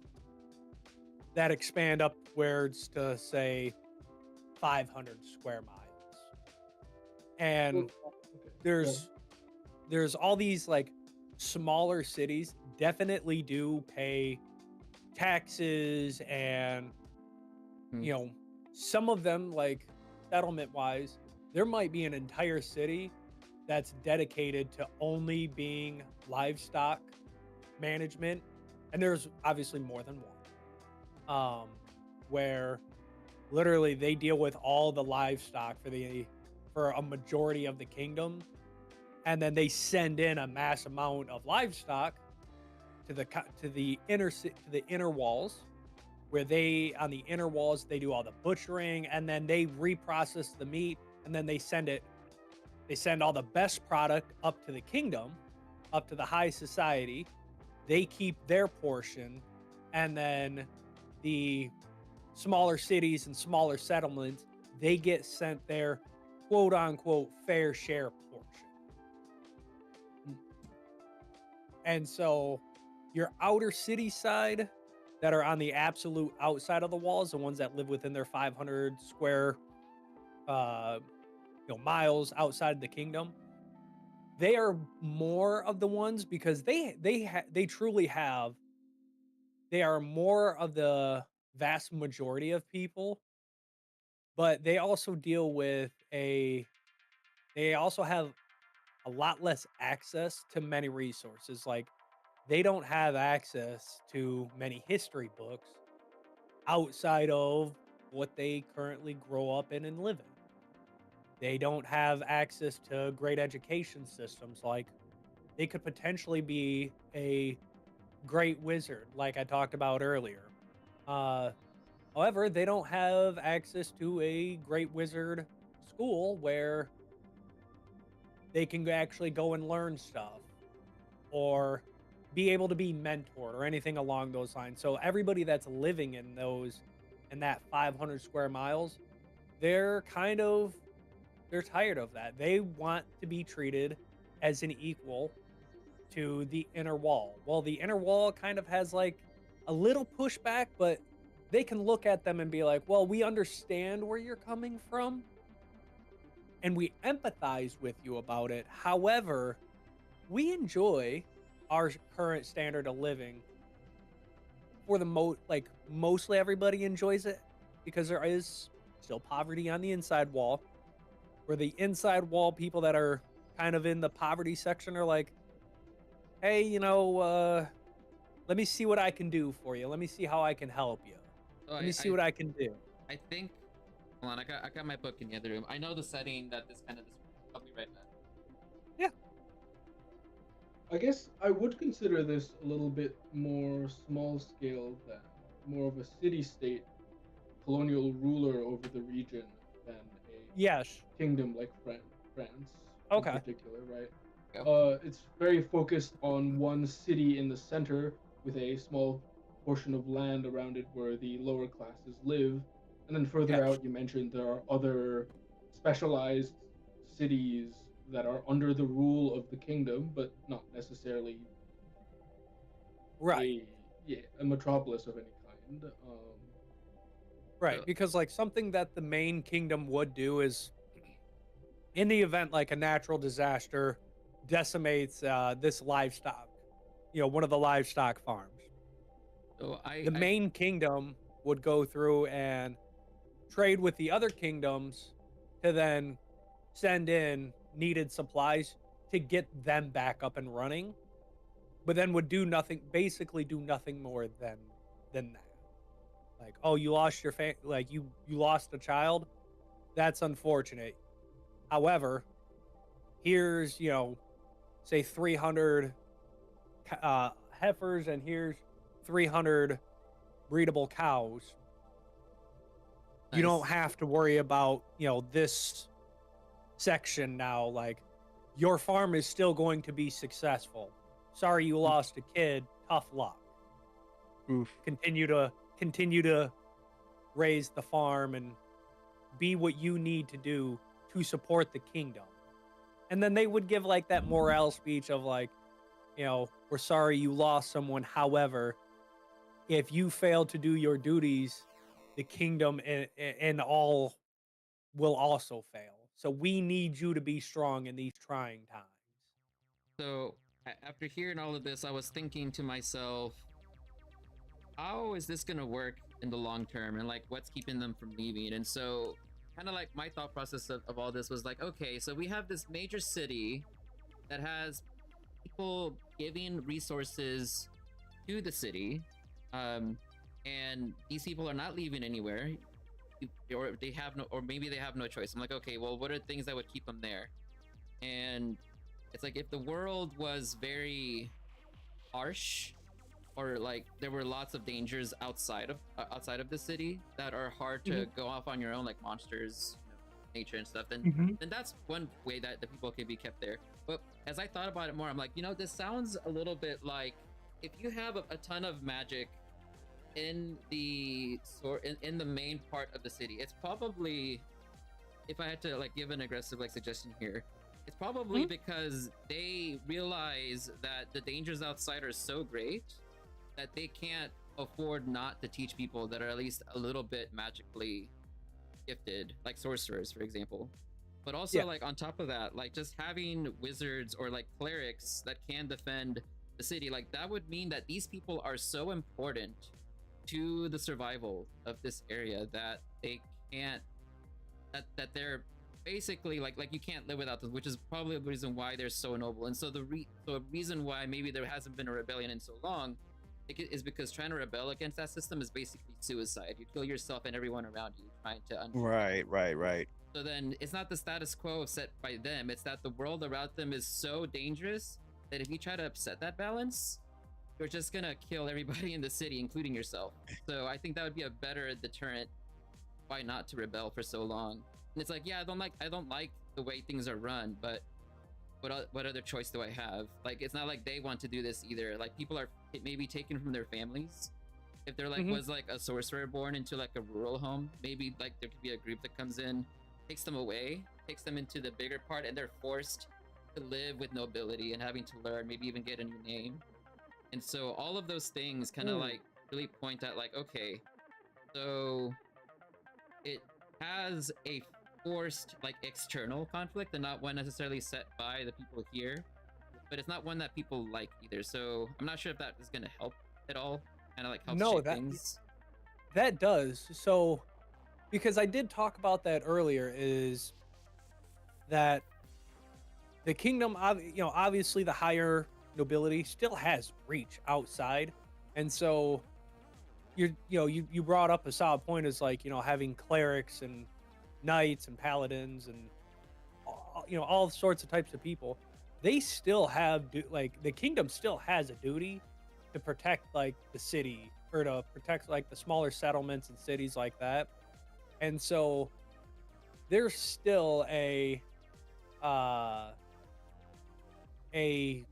that expand upwards to, say, 500 square miles. And Okay. there's all these like smaller cities definitely do pay taxes, and some of them, like settlement wise, there might be an entire city that's dedicated to only being livestock management, and there's obviously more than one, where literally they deal with all the livestock for a majority of the kingdom, and then they send in a mass amount of livestock to the inner walls, where they, on the inner walls, they do all the butchering, and then they reprocess the meat, and then they send all the best product up to the kingdom, up to the high society. They keep their portion, and then the smaller cities and smaller settlements, they get sent their quote unquote fair share portion. And so your outer city side that are on the absolute outside of the walls, the ones that live within their 500 square miles outside the kingdom, they are more of the ones because they truly have, they are more of the vast majority of people, but they also deal with they also have a lot less access to many resources. Like, they don't have access to many history books outside of what they currently grow up in and live in. They don't have access to great education systems. Like, they could potentially be a great wizard, like I talked about earlier. Uh, However, they don't have access to a great wizard school where they can actually go and learn stuff or be able to be mentored or anything along those lines. So everybody that's living in that 500 square miles, they're kind of they're tired of that. They want to be treated as an equal to the inner wall. Well, the inner wall kind of has like a little pushback, but they can look at them and be like, well, we understand where you're coming from and we empathize with you about it. However, we enjoy our current standard of living for the mostly everybody enjoys it because there is still poverty on the inside wall, where the inside wall people that are kind of in the poverty section are like, hey, let me see what I can do for you. Let me see how I can help you. So Let me see what I can do. I think. Hold on, I got my book in the other room. I know the setting that this I'll be right back. Yeah. I guess I would consider this a little bit more small scale than more of a city state colonial ruler over the region than a Yes. kingdom like France in Okay. particular, right? Go. It's very focused on one city in the center with a small portion of land around it where the lower classes live. And then further Yes. out, you mentioned there are other specialized cities that are under the rule of the kingdom, but not necessarily Right. a metropolis of any kind. Right. Because like something that the main kingdom would do is in the event like a natural disaster decimates this livestock, one of the livestock farms. So The main kingdom would go through and trade with the other kingdoms to then send in needed supplies to get them back up and running, but then would basically do nothing more than that. Like, oh, you lost your like you lost a child. That's unfortunate. However, here's, say 300 heifers and here's 300 breedable cows. You don't Nice. have to worry about, this section now. Like, your farm is still going to be successful. Sorry you lost a kid. Tough luck. Oof. Continue to raise the farm and be what you need to do to support the kingdom. And then they would give like that morale speech of like, we're sorry you lost someone. However, if you fail to do your duties, the kingdom and all will also fail. So we need you to be strong in these trying times. So after hearing all of this, I was thinking to myself, how is this gonna work in the long term, and like what's keeping them from leaving? And so kind of like my thought process of all this was like, okay, so we have this major city that has people giving resources to the city, and these people are not leaving anywhere, or they have no, or maybe they have no choice. I'm like, okay, well, what are things that would keep them there? And it's like if the world was very harsh, or like there were lots of dangers outside of the city that are hard to go off on your own, like monsters, nature and stuff, then that's one way that the people can be kept there. But as I thought about it more, I'm like, this sounds a little bit like if you have a ton of magic in the in the main part of the city, it's probably, if I had to like give an aggressive like suggestion here, it's probably because they realize that the dangers outside are so great that they can't afford not to teach people that are at least a little bit magically gifted, like sorcerers, for example. But also, like on top of that, like just having wizards or like clerics that can defend the city, like that would mean that these people are so important to the survival of this area that they can't, that they're basically like you can't live without them, which is probably the reason why they're so noble. And so the reason why maybe there hasn't been a rebellion in so long is because trying to rebel against that system is basically suicide. You kill yourself and everyone around you trying to Right. So then it's not the status quo set by them, it's that the world around them is so dangerous that if you try to upset that balance, you're just gonna kill everybody in the city, including yourself. So I think that would be a better deterrent why not to rebel for so long. And it's like, yeah, I don't like the way things are run, but what other choice do I have? Like, it's not like they want to do this either. Like, people are maybe taken from their families. If they're like was like a sorcerer born into like a rural home, maybe like there could be a group that comes in, takes them away, takes them into the bigger part, and they're forced to live with nobility and having to learn, maybe even get a new name. And so all of those things kind of like really point at like, okay, so it has a forced like external conflict and not one necessarily set by the people here, but it's not one that people like either. So I'm not sure if that is going to help at all, kind of like help shape things. That does. So because I did talk about that earlier, is that the kingdom, obviously the higher nobility still has reach outside, and so you brought up a solid point, is like, having clerics and knights and paladins and all sorts of types of people. They still have like the kingdom still has a duty to protect like the city, or to protect like the smaller settlements and cities like that. And so there's still uh a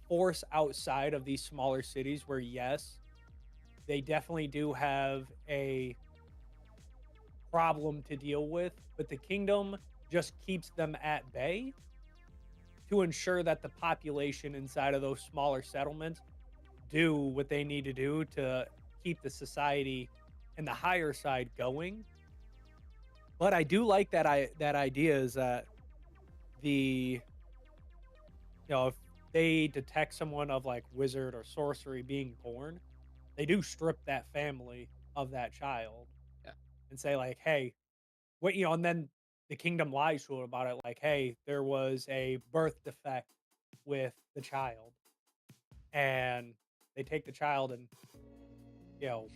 force outside of these smaller cities where, yes, they definitely do have a problem to deal with, but the kingdom just keeps them at bay to ensure that the population inside of those smaller settlements do what they need to do to keep the society and the higher side going. But I do like that idea, is that the if they detect someone of like wizard or sorcery being born, they do strip that family of that child Yeah. and say like, hey, and then the kingdom lies to it about it, like, hey, there was a birth defect with the child, and they take the child and you know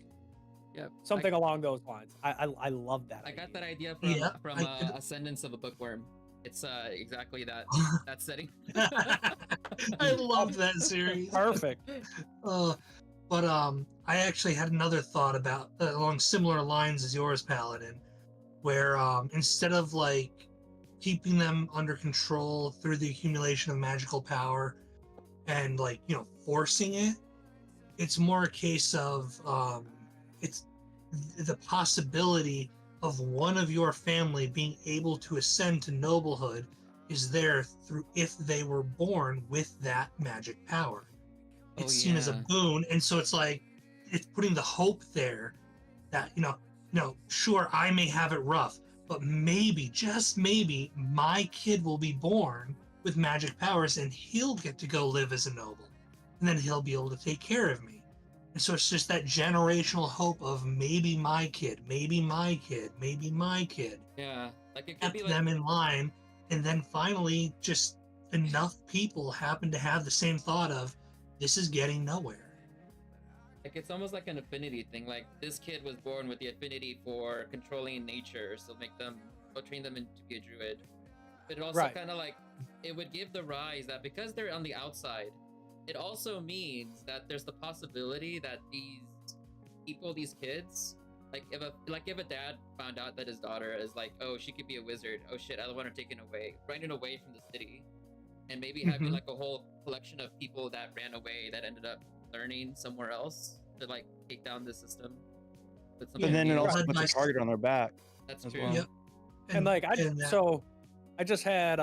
Yeah. something along those lines. I love that I idea. got that idea Yeah, from I could. Ascendance of a Bookworm. It's exactly that setting. I love that series. Perfect. But I actually had another thought about along similar lines as yours, Paladin, where instead of like keeping them under control through the accumulation of magical power and like forcing it, it's more a case of it's the possibility of one of your family being able to ascend to noblehood is there through if they were born with that magic power. Oh It's seen as a yeah. boon, and so it's like it's putting the hope there that no, sure, I may have it rough, but maybe, just maybe, my kid will be born with magic powers and he'll get to go live as a noble, and then he'll be able to take care of me. And so it's just that generational hope of maybe my kid, maybe my kid, maybe my kid, Yeah. Like it could be kept like them in line, and then finally just enough people happen to have the same thought of this is getting nowhere. it's almost like an affinity thing. Like this kid was born with the affinity for controlling nature, so make them or train them to be a druid. But it also Right. kind of like it would give the rise that because they're on the outside, it also means that there's the possibility that these people, these kids, like if a dad found out that his daughter is like, oh, she could be a wizard. Oh shit, I don't want her taken away, running away from the city, and maybe having like a whole collection of people that ran away that ended up learning somewhere else to like take down the system. With But then it new. also Right. puts a target on their back. That's as true. well. Yep. And like and that- I just had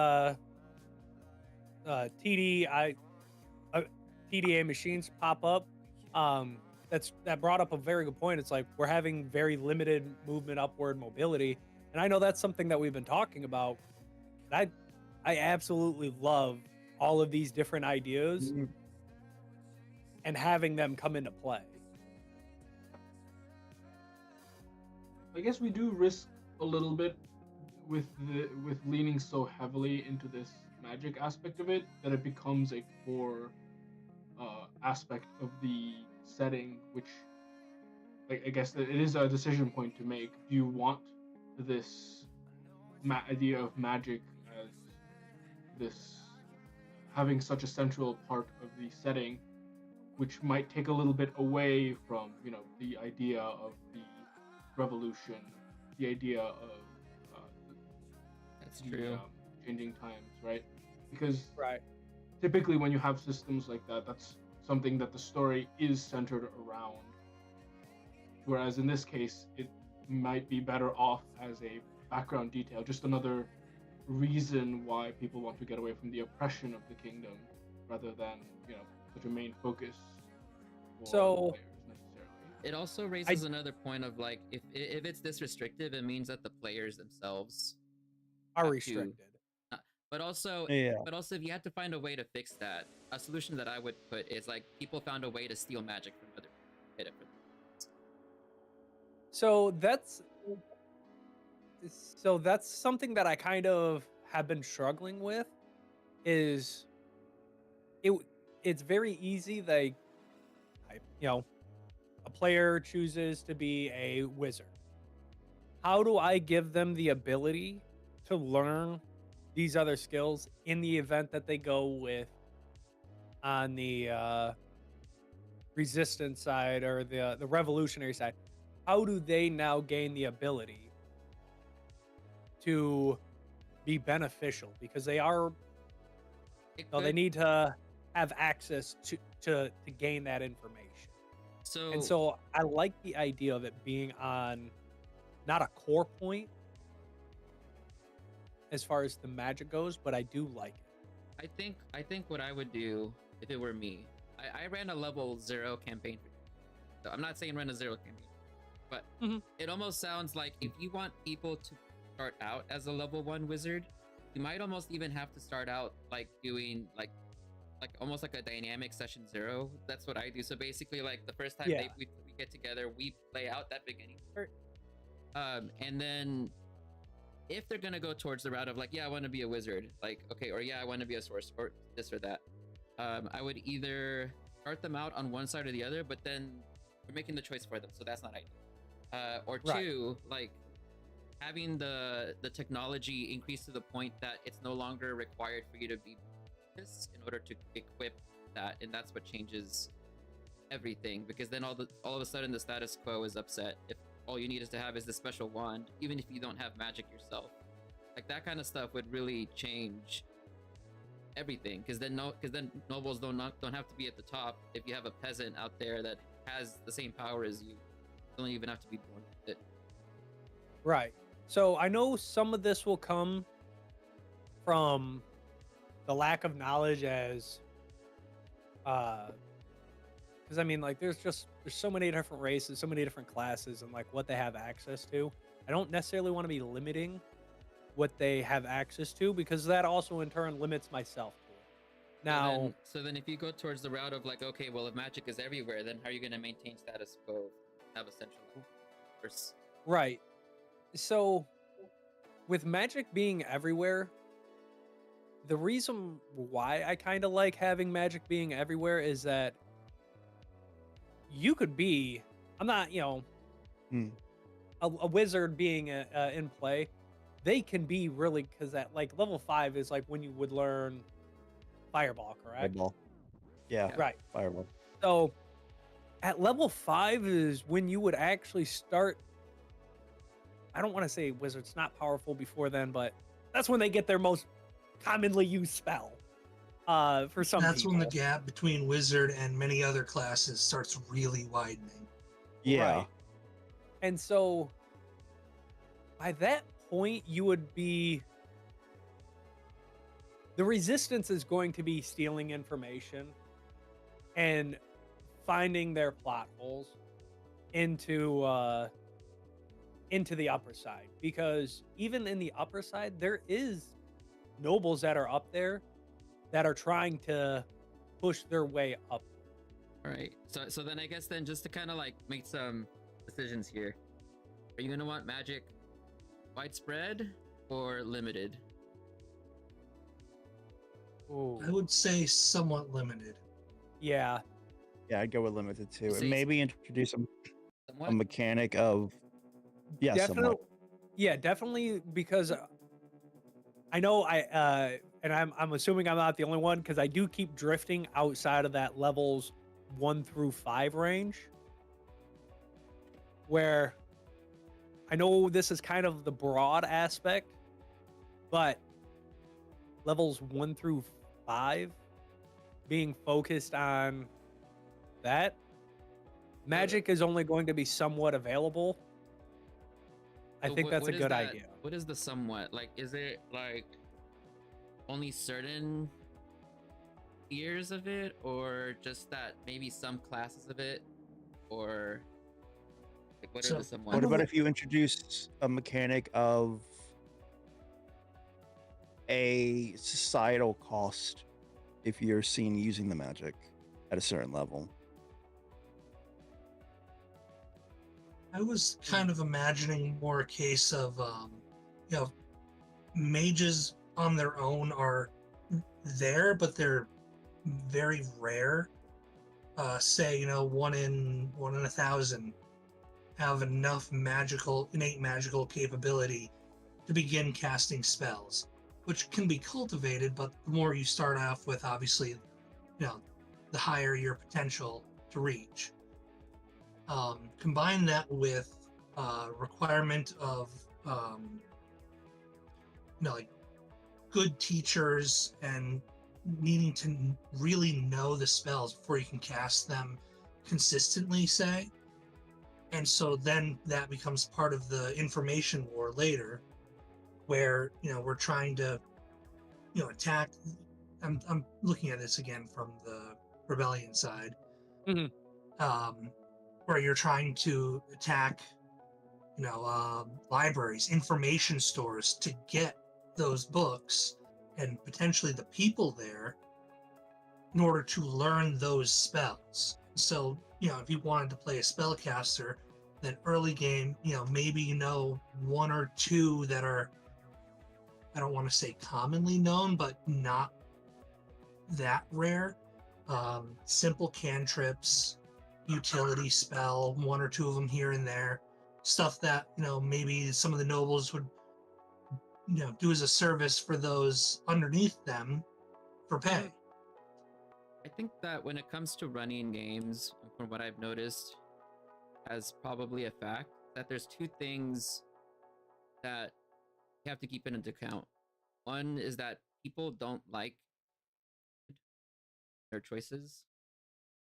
TD TDA machines pop up. That brought up a very good point. It's like we're having very limited movement, upward mobility, and I know that's something that we've been talking about. And I absolutely love all of these different ideas Mhm. and having them come into play. I guess we do risk a little bit with leaning so heavily into this magic aspect of it that it becomes a core aspect of the setting, which I guess that it is a decision point to make. Do you want this idea of magic as this having such a central part of the setting, which might take a little bit away from the idea of the revolution, the idea of That's the true. changing times, right? Because Right. typically when you have systems like that, that's something that the story is centered around. Whereas in this case, it might be better off as a background detail, just another reason why people want to get away from the oppression of the kingdom, rather than such a main focus for So- the players necessarily. It also raises another point of like if it's this restrictive, it means that the players themselves Are have to- restricted. but also Yeah. if you had to find a way to fix that, a solution that I would put is like people found a way to steal magic from other people, hit it for them. So that's something that I kind of have been struggling with. Is it? It's very easy. Like, I, a player chooses to be a wizard. How do I give them the ability to learn these other skills in the event that they go with on the resistance side or the revolutionary side? How do they now gain the ability to be beneficial? Because they are, they need to have access to gain that information. And so I like the idea of it being on not a core point as far as the magic goes, but I do like it. I think what I would do if it were me, I ran a level 0 campaign. So I'm not saying run a 0 campaign, but it almost sounds like if you want people to start out as a level 1 wizard, you might almost even have to start out like doing like almost like a dynamic session 0. That's what I do. So basically, like the first time we get together, we play out that beginning part, and then if they're gonna go towards the route of like, yeah, I want to be a wizard, like, okay, or yeah, I want to be a sorcerer, or this or that, I would either start them out on one side or the other, but then we're making the choice for them, so that's not ideal. Or two, like having the technology increase to the point that it's no longer required for you to be this in order to equip that, and that's what changes everything, because then all of a sudden the status quo is upset if all you need is to have is the special wand, even if you don't have magic yourself. Like that kind of stuff would really change everything, because then nobles don't have to be at the top. If you have a peasant out there that has the same power as you don't even have to be born with it. Right. So I know some of this will come from the lack of knowledge, as because I mean, like there's so many different races, so many different classes, and like what they have access to. I don't necessarily want to be limiting what they have access to, because that also in turn limits myself to it. Now, so then if you go towards the route of like, okay, well, if magic is everywhere, then how are you going to maintain status quo? Have a central force. Right. So with magic being everywhere, the reason why I kind of like having magic being everywhere is that you could be, I'm not, a wizard being in play. They can be really, because at like level 5 is like when you would learn Fireball, correct? Fireball. Yeah. Right. Fireball. So at level 5 is when you would actually start. I don't want to say wizard's not powerful before then, but that's when they get their most commonly used spell. For some that's people. When the gap between wizard and many other classes starts really widening. Yeah. Right. And so by that point, you would be, the resistance is going to be stealing information and finding their plot holes into the upper side, because even in the upper side, there is nobles that are up there that are trying to push their way up. All right. So then I guess then just to kind of like make some decisions here, are you going to want magic widespread or limited? Ooh. I would say somewhat limited. Yeah. Yeah, I'd go with limited too. So And maybe introduce a mechanic of Definitely. Yeah, definitely, because I know and I'm assuming I'm not the only one, because I do keep drifting outside of that levels 1 through 5 range, where I know this is kind of the broad aspect, but levels 1 through 5 being focused on that, magic is only going to be somewhat available. I think that's a good idea. What is the somewhat? Like, is it like only certain tiers of it, or just that maybe some classes of it, or like what are the somewhat? What about if you introduce a mechanic of a societal cost if you're seen using the magic at a certain level? I was kind of imagining more a case of, mages on their own are there, but they're very rare. say, one in 1,000 have enough innate magical capability to begin casting spells, which can be cultivated, but the more you start off with, obviously, the higher your potential to reach. Combine that with requirement of like good teachers and needing to really know the spells before you can cast them consistently, say. And so then that becomes part of the information war later, where we're trying to attack. I'm looking at this again from the rebellion side. Mm-hmm. Where you're trying to attack libraries, information stores, to get those books and potentially the people there in order to learn those spells. So if you wanted to play a spellcaster, then early game, maybe one or two that are, I don't want to say commonly known, but not that rare. Simple cantrips, utility spell, one or two of them here and there, stuff that maybe some of the nobles would do as a service for those underneath them for pay. I think that when it comes to running games, from what I've noticed, as probably a fact, that there's two things that you have to keep into account. One is that people don't like their choices.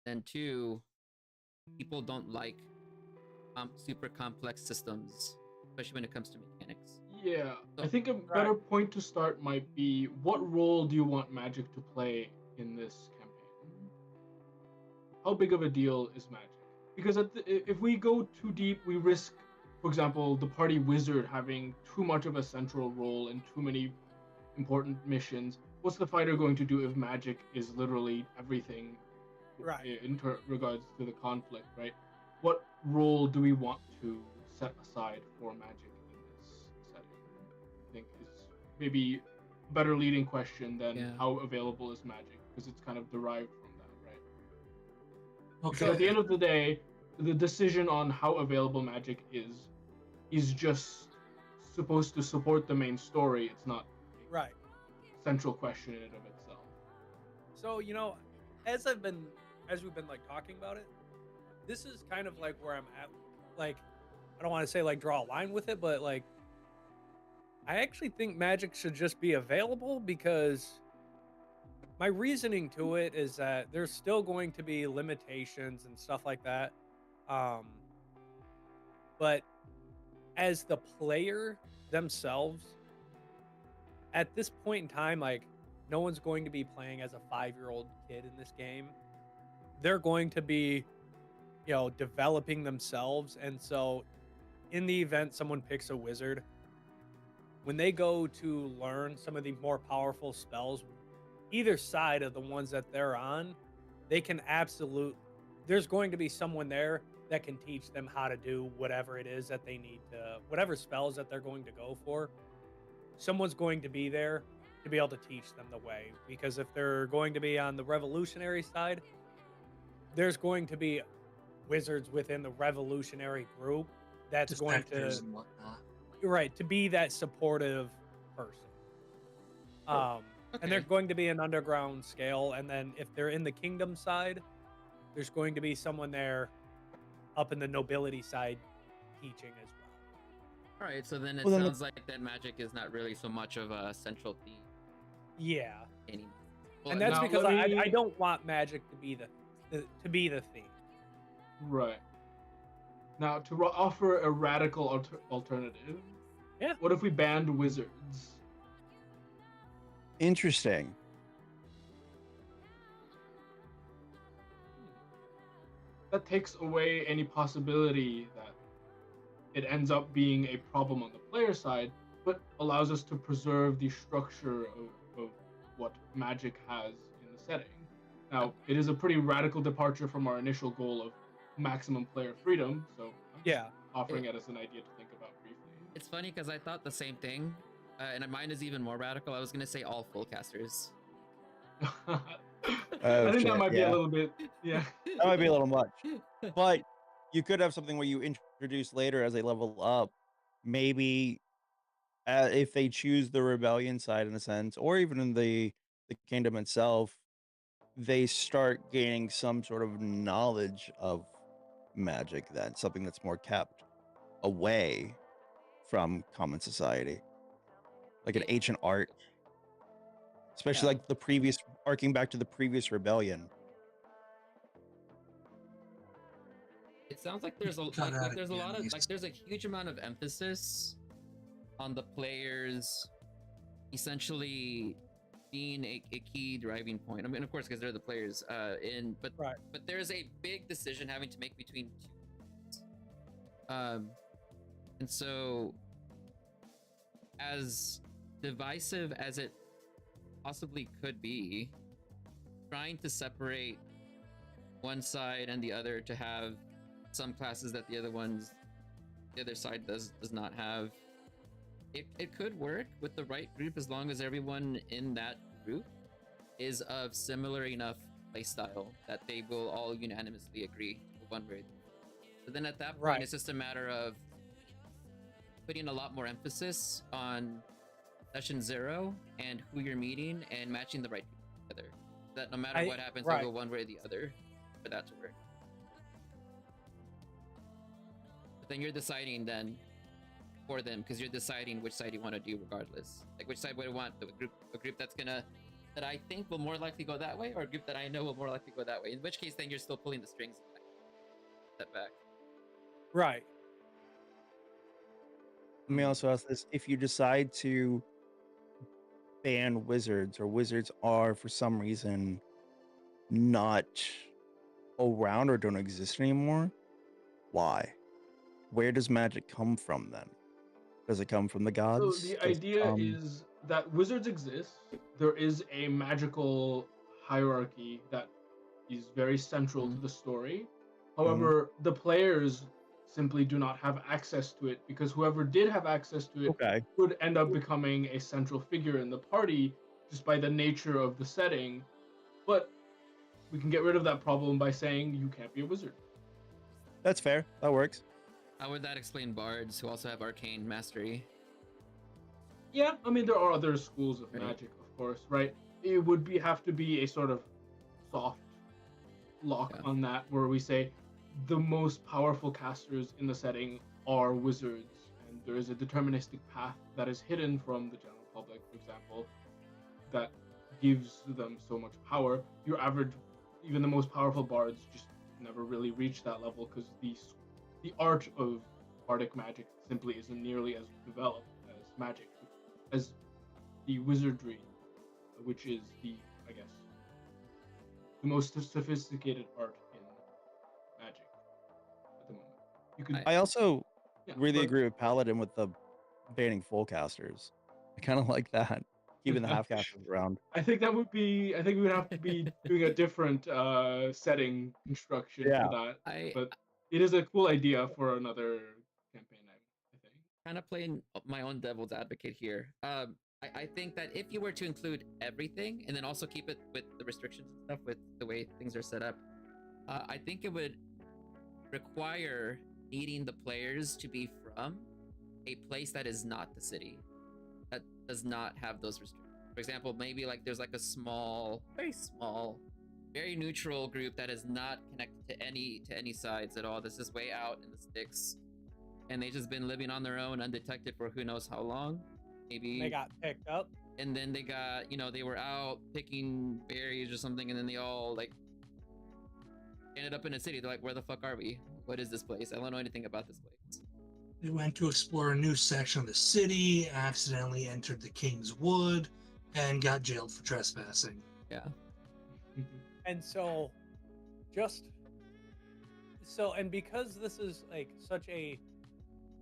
Then two, people don't like super complex systems, especially when it comes to mechanics. Yeah, So, I think a better point to start might be, what role do you want magic to play in this campaign? How big of a deal is magic? Because if we go too deep, we risk, for example, the party wizard having too much of a central role in too many important missions. What's the fighter going to do if magic is literally everything, Right, in regards to the conflict, right? What role do we want to set aside for magic in this setting? I think is maybe a better leading question than how available is magic, because it's kind of derived from that, right? Okay. Because at the end of the day, the decision on how available magic is just supposed to support the main story. It's not right. central question in and of itself. So as we've been like talking about it, this is kind of like where I'm at. Like, I don't want to say like draw a line with it, but like, I actually think magic should just be available, because my reasoning to it is that there's still going to be limitations and stuff like that. But as the player themselves, at this point in time, like, no one's going to be playing as a 5-year-old kid in this game. They're going to be, developing themselves. And so in the event someone picks a wizard, when they go to learn some of the more powerful spells, either side of the ones that they're on, there's going to be someone there that can teach them how to do whatever it is that they need to, whatever spells that they're going to go for. Someone's going to be there to be able to teach them the way. Because if they're going to be on the revolutionary side, there's going to be wizards within the revolutionary group that's going to, and whatnot. right, to be that supportive person. And they're going to be an underground scale. And then if they're in the kingdom side, there's going to be someone there up in the nobility side teaching as well. All right, so then it sounds like that magic is not really so much of a central theme. Yeah. Anymore. Well, and that's because I don't want magic to be the theme. Right. Now, to offer a radical alternative, what if we banned wizards? Interesting. That takes away any possibility that it ends up being a problem on the player side, but allows us to preserve the structure of what magic has in the setting. Now, it is a pretty radical departure from our initial goal of maximum player freedom, so I'm just offering it as an idea to think about briefly. It's funny because I thought the same thing, and mine is even more radical. I was going to say all full casters. I think that shit, might be a yeah. little bit, yeah. That might be a little much. But you could have something where you introduce later as they level up. Maybe if they choose the rebellion side in a sense, or even in the kingdom itself, they start gaining some sort of knowledge of magic. That's something that's more kept away from common society, like an ancient art, especially Yeah. like the previous, arcing back to the previous rebellion. It sounds like there's a Cut out there's a lot of again, there's a huge amount of emphasis on the players essentially being a key driving point. I mean, of course, because they're the players. Right. But there's a big decision having to make between two. And so, as divisive as it possibly could be, trying to separate one side and the other to have some classes that the other side does not have. It could work with the right group as long as everyone in that group is of similar enough playstyle that they will all unanimously agree one way. But then at that point, Right. it's just a matter of putting a lot more emphasis on session 0 and who you're meeting and matching the right people together. That no matter what happens, right. they'll go one way or the other for that to work. But then you're deciding then for them, because you're deciding which side you want to do regardless. Like which side would I want, a group that's gonna, that I think will more likely go that way, or a group that I know will more likely go that way. In which case, then you're still pulling the strings back. Step back. Right. Let me also ask this: if you decide to ban wizards, or wizards are for some reason not around or don't exist anymore, why? Where does magic come from then? Does it come from the gods? So the idea is that wizards exist. There is a magical hierarchy that is very central to the story. However, the players simply do not have access to it, because whoever did have access to it would end up becoming a central figure in the party just by the nature of the setting. But we can get rid of that problem by saying you can't be a wizard. That's fair. That works. How would that explain bards who also have arcane mastery? Yeah, I mean, there are other schools of magic, of course, right? It would have to be a sort of soft lock on that, where we say the most powerful casters in the setting are wizards, and there is a deterministic path that is hidden from the general public, for example, that gives them so much power. Your average, even the most powerful bards, just never really reach that level, because the art of bardic magic simply isn't nearly as developed as magic, as the wizardry, which is the most sophisticated art in magic at the moment. I also really agree with Paladin with the banning full casters. I kind of like that, keeping the half casters around. I think we would have to be doing a different setting construction for that. But it is a cool idea for another campaign, I think. Kind of playing my own devil's advocate here. I think that if you were to include everything and then also keep it with the restrictions and stuff, with the way things are set up, I think it would require needing the players to be from a place that is not the city, that does not have those restrictions. For example, maybe like there's like a small, very small, very neutral group that is not connected to any sides at all. This is way out in the sticks, and they've just been living on their own, undetected for who knows how long. Maybe they got picked up, and then they got, they were out picking berries or something, and then they all like ended up in a city. They're like, where the fuck are we? What is this place? I don't know anything about this place. They went to explore a new section of the city, accidentally entered the King's Wood, and got jailed for trespassing. Yeah. And so, and because this is like such a,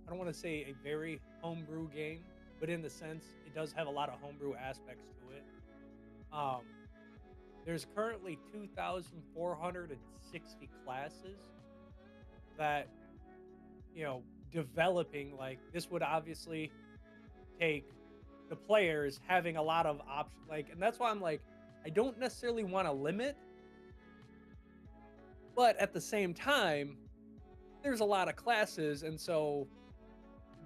I don't want to say a very homebrew game, but in the sense it does have a lot of homebrew aspects to it. There's currently 2,460 classes that, developing. Like, this would obviously take the players having a lot of options. Like, and that's why I'm like, I don't necessarily want to limit But at the same time, there's a lot of classes, and so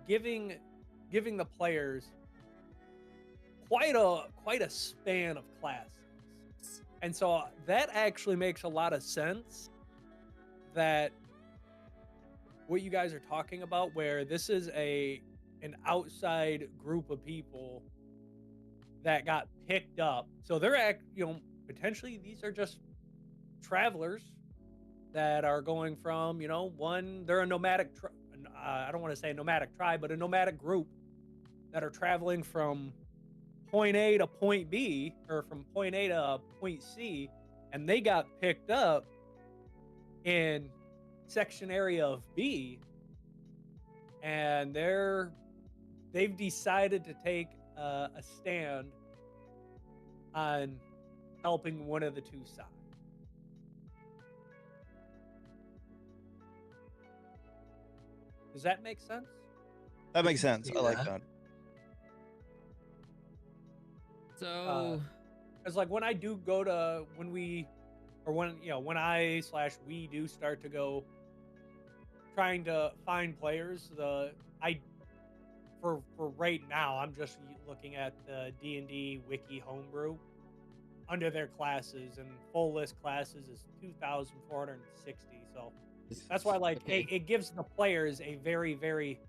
giving the players quite a span of classes. And so that actually makes a lot of sense, that what you guys are talking about, where this is an outside group of people that got picked up. So they're potentially these are just travelers that are going from, they're a nomadic I don't want to say nomadic tribe, but a nomadic group that are traveling from point A to point B, or from point A to point C, and they got picked up in section area of B, and they've decided to take a stand on helping one of the two sides. Does that make sense? That makes sense. I like that. that. So, it's like when I do go to when I/we do start to go trying to find players, for right now I'm just looking at the D&D wiki homebrew. Under their classes, and full list classes is 2,460. So that's why, like, okay. it gives the players a very, very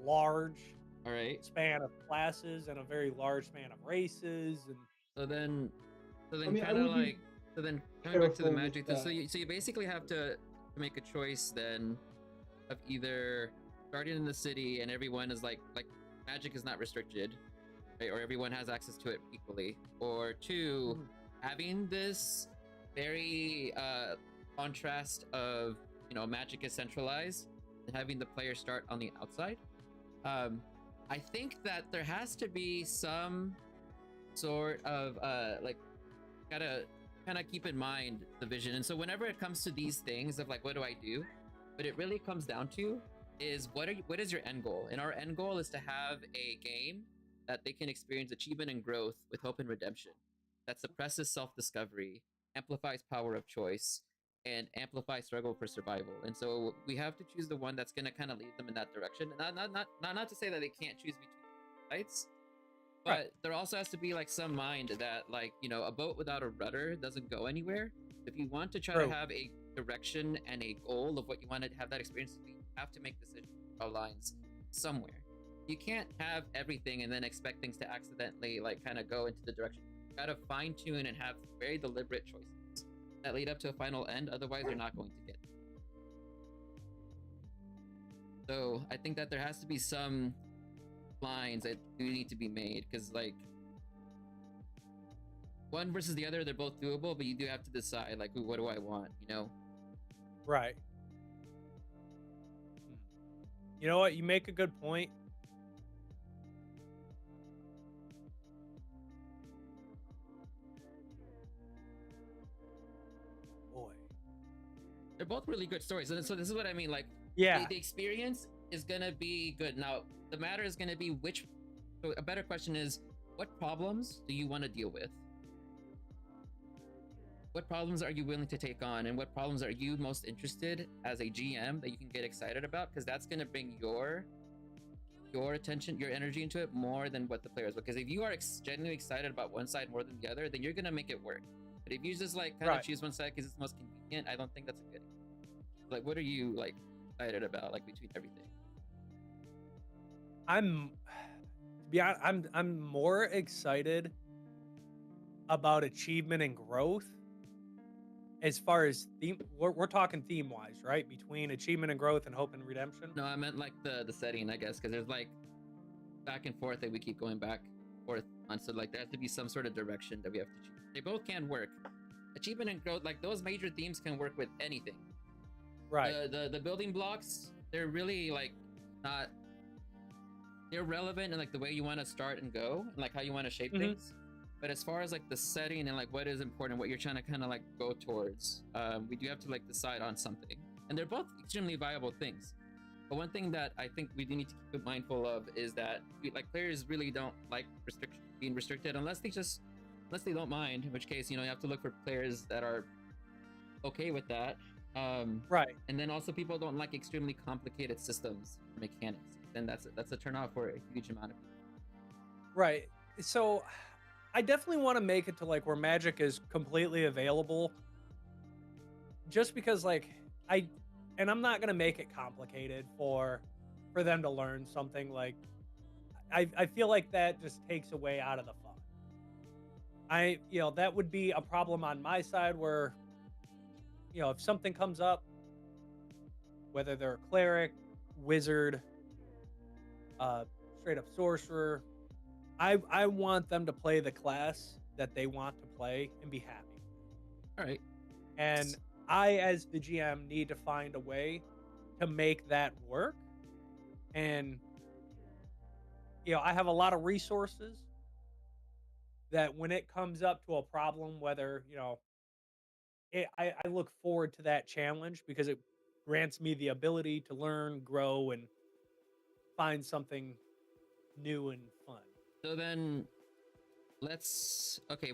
large All right. span of classes and a very large span of races. And So then I mean, I kind of would be like, so then coming back to the careful with magic, so that. you basically have to make a choice then of either starting in the city and everyone is like magic is not restricted, right? Or everyone has access to it equally, or two, having this very contrast of, magic is centralized and having the player start on the outside. I think that there has to be some sort of gotta kind of keep in mind the vision. And so whenever it comes to these things of like, what do I do? What it really comes down to is what is your end goal? And our end goal is to have a game that they can experience achievement and growth with hope and redemption, that suppresses self-discovery, amplifies power of choice, and amplifies struggle for survival. And so we have to choose the one that's going to kind of lead them in that direction. Not to say that they can't choose between sides, but right. There also has to be like some mind that, like, a boat without a rudder doesn't go anywhere. If you want to try to have a direction and a goal of what you want to have that experience to be, you have to make decisions, draw lines somewhere. You can't have everything and then expect things to accidentally like kind of go into the direction. You gotta fine tune and have very deliberate choices that lead up to a final end. Otherwise, you're not going to get there. So I think that there has to be some lines that do need to be made, because like one versus the other, they're both doable, but you do have to decide like, what do I want? Right. You know what? You make a good point. Boy. They're both really good stories. And so this is what I mean. Like, yeah, the experience is going to be good. Now, the matter is going to be so a better question is, what problems do you want to deal with? What problems are you willing to take on? And what problems are you most interested as a GM that you can get excited about? Because that's going to bring your attention, your energy into it more than what the players. Because if you are genuinely excited about one side more than the other, then you're going to make it work. But if you just like kind of choose one side because it's most convenient, I don't think that's a good. Like, what are you like excited about, like between everything? I'm more excited about achievement and growth. As far as theme, we're talking theme wise, right? Between achievement and growth and hope and redemption. No, I meant like the setting, I guess, because there's like back and forth that we keep going back and forth on. So like there has to be some sort of direction that we have to choose. They both can work. Achievement and growth, like those major themes can work with anything. Right. The building blocks, they're really like not. They're relevant in like the way you want to start and go, and like how you want to shape things. But as far as like the setting and like what is important, what you're trying to kind of like go towards, we do have to like decide on something. And they're both extremely viable things. But one thing that I think we do need to keep mindful of is that players really don't like being restricted unless they don't mind, in which case, you have to look for players that are okay with that. Right. And then also people don't like extremely complicated systems or mechanics. Then that's a turnoff for a huge amount of people. Right. So I definitely want to make it to like where magic is completely available. Just because like I'm not gonna make it complicated for them to learn something like I feel like that just takes away out of the fun. That would be a problem on my side where, if something comes up, whether they're a cleric, wizard, uh, straight up sorcerer, I want them to play the class that they want to play and be happy. All right. And I, as the GM, need to find a way to make that work. And, I have a lot of resources that when it comes up to a problem, whether, I look forward to that challenge because it grants me the ability to learn, grow, and find something new and fun. So then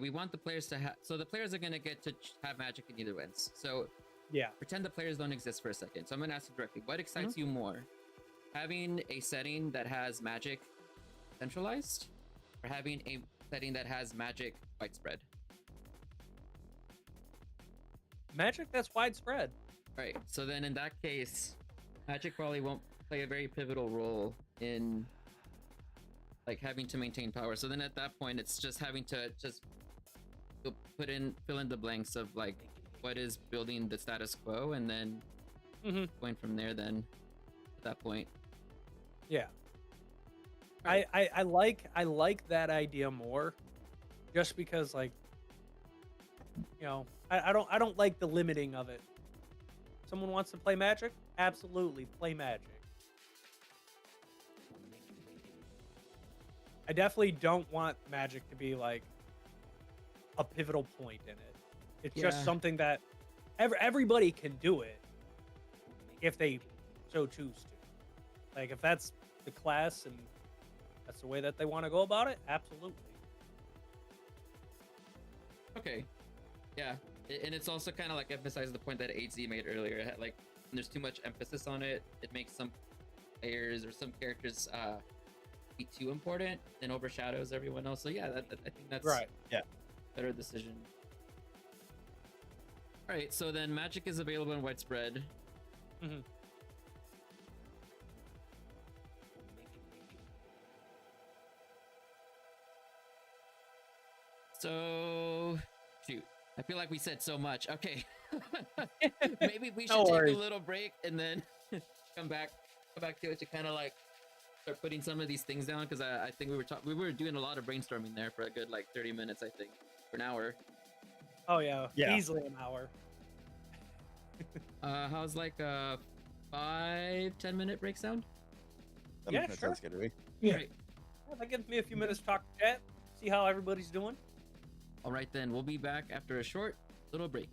we want the players to have, so the players are going to get to have magic in either ends. So Yeah. pretend the players don't exist for a second. So I'm going to ask you directly, what excites you more? Having a setting that has magic centralized, or having a setting that has magic widespread? Magic that's widespread. All right. So then in that case, magic probably won't play a very pivotal role in like having to maintain power. So then at that point, it's just having to just fill in the blanks of like what is building the status quo, and then going from there. Then at that point, Yeah. Right. I like that idea more, just because like, I don't like the limiting of it. Someone wants to play magic? Absolutely, play magic. I definitely don't want magic to be like a pivotal point in it. It's just Yeah. something that everybody can do it if they so choose to. Like if that's the class and that's the way that they want to go about it, absolutely. okay, yeah, and it's also kind of like emphasizes the point that AZ made earlier. Like when there's too much emphasis on it, it makes some players or some characters be too important and overshadows everyone else. So yeah, I think that's Right. Yeah. better decision. All right, so then magic is available in widespread. Mhm. So shoot, I feel like we said so much. Okay, maybe we should No take worries. a little break and then come back to it to kind of like start putting some of these things down, because I think we were doing a lot of brainstorming there for a good like 30 minutes, I think, for an hour. Oh yeah, Yeah. easily an hour. How's like a 5-10 minute break sound? Yeah, That sure. sounds good to me. Yeah. Right. Yeah, that gives me a few minutes to talk to chat, see how everybody's doing. All right, then we'll be back after a short little break.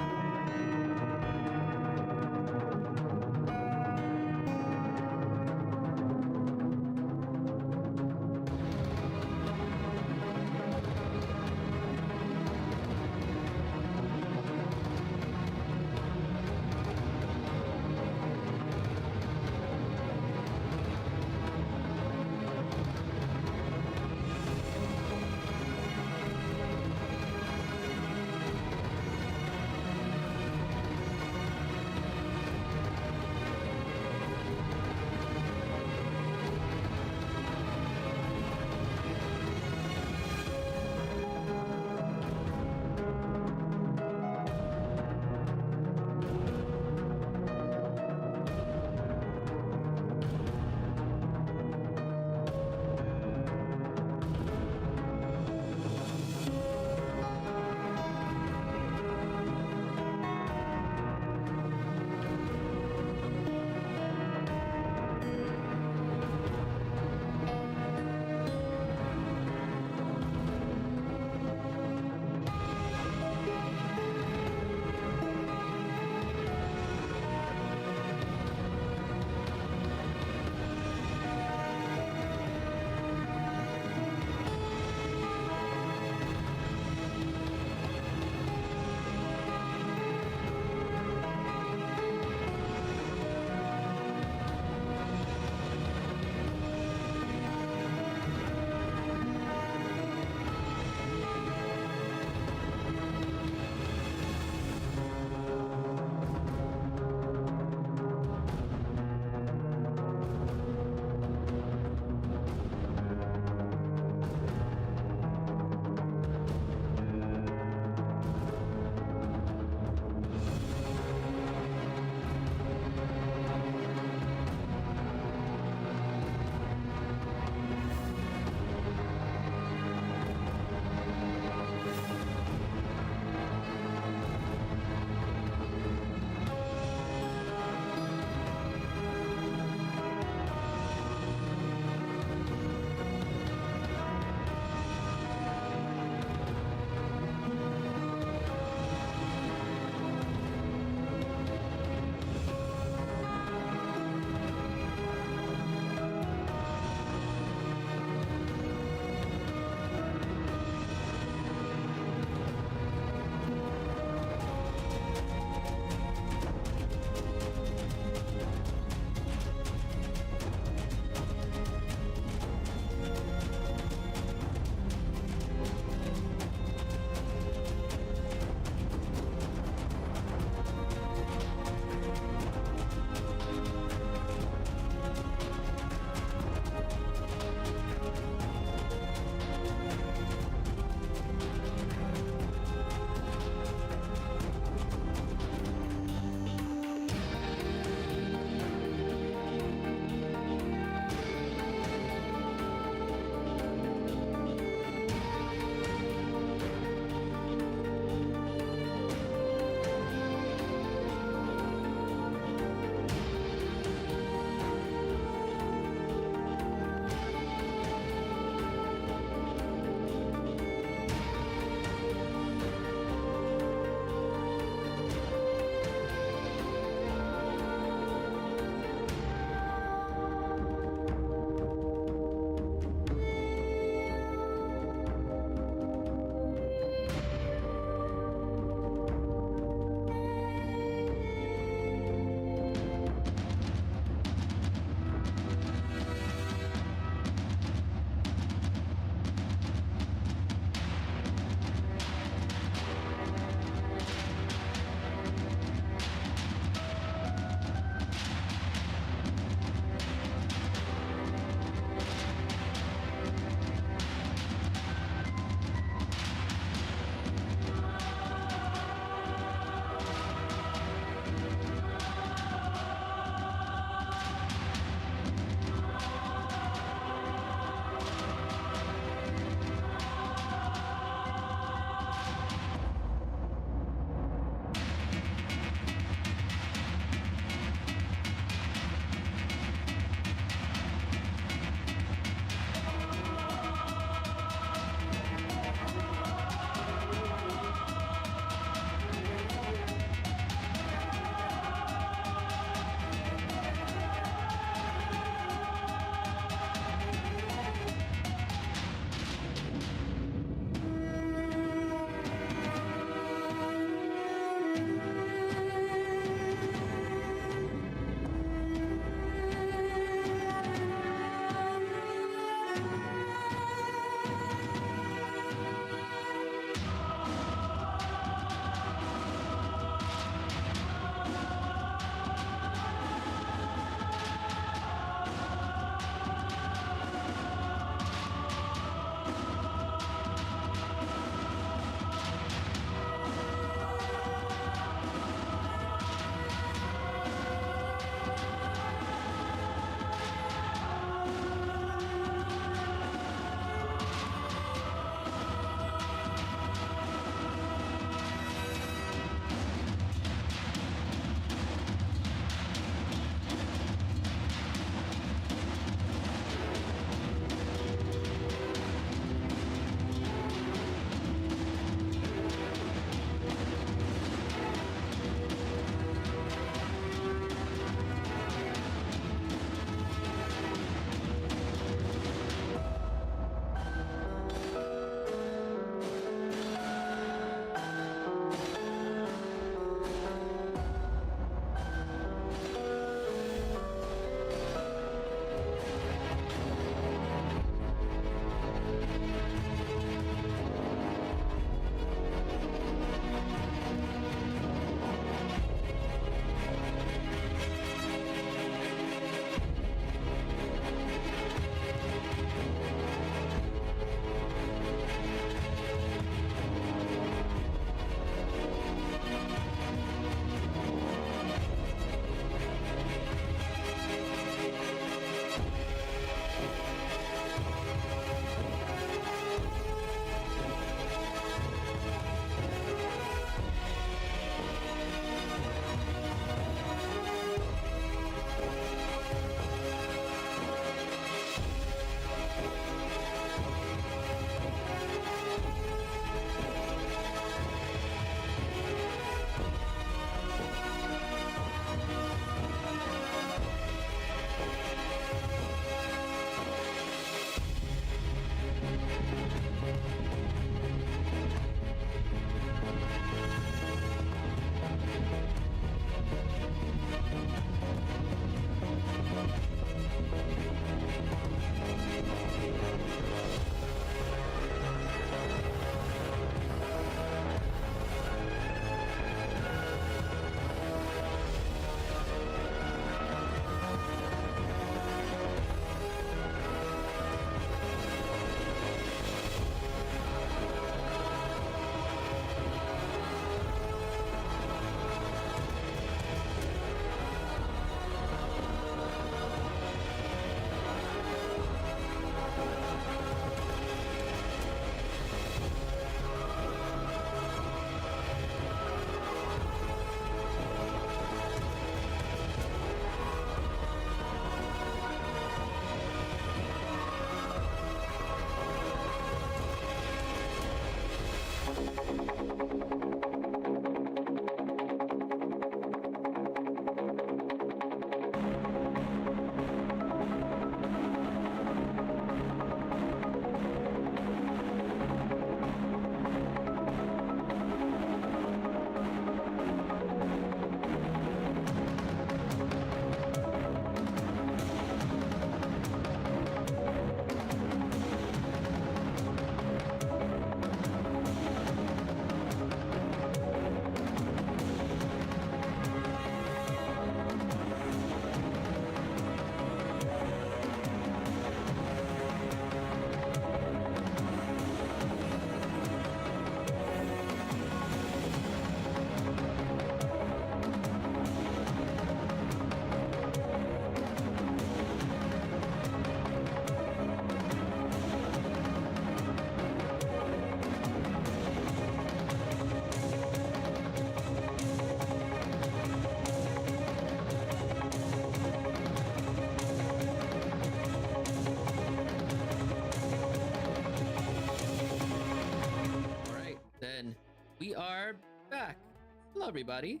Hello, everybody.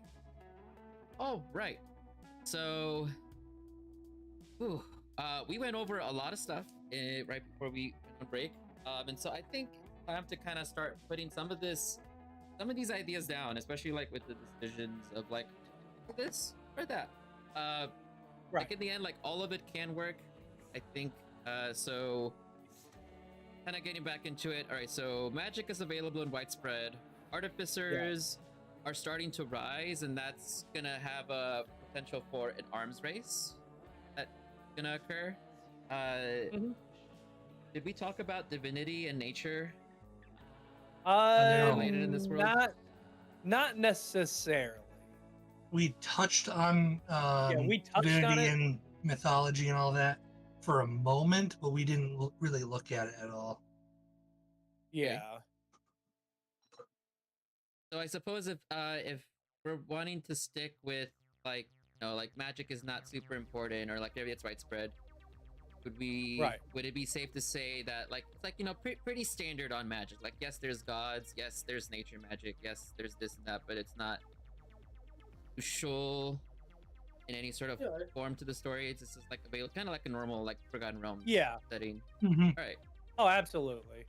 All right. So, we went over a lot of stuff right before we went on break. And so I think I have to kind of start putting some of these ideas down, especially like with the decisions of like this or that. Like in the end, like all of it can work. I think. So kind of getting back into it. All right. So magic is available in widespread. Artificers are starting to rise, and that's gonna have a potential for an arms race that's gonna occur. Did we talk about divinity and nature related in this world? Not necessarily. We touched on we touched divinity on it. and mythology and all that for a moment, but we didn't really look at it at all. Yeah. So I suppose if we're wanting to stick with like like magic is not super important or like maybe it's widespread, would it be safe to say that like it's like pretty standard on magic? Like yes, there's gods, yes, there's nature magic, yes, there's this and that, but it's not crucial in any sort of form to the story. It's just like available, kind of like a normal like Forgotten Realms setting. Mm-hmm. All right. Oh, absolutely.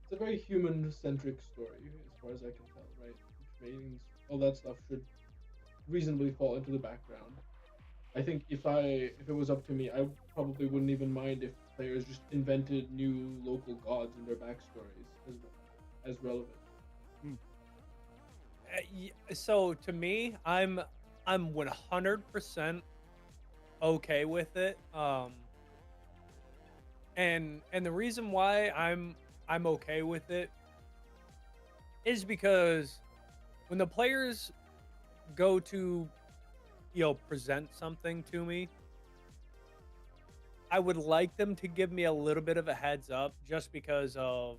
It's a very human-centric story, as far as I can tell, right? Which means all that stuff should reasonably fall into the background. I think if it was up to me, I probably wouldn't even mind if players just invented new local gods in their backstories as relevant. So to me, I'm 100% okay with it. And the reason why I'm okay with it is because when the players go to present something to me, I would like them to give me a little bit of a heads up just because of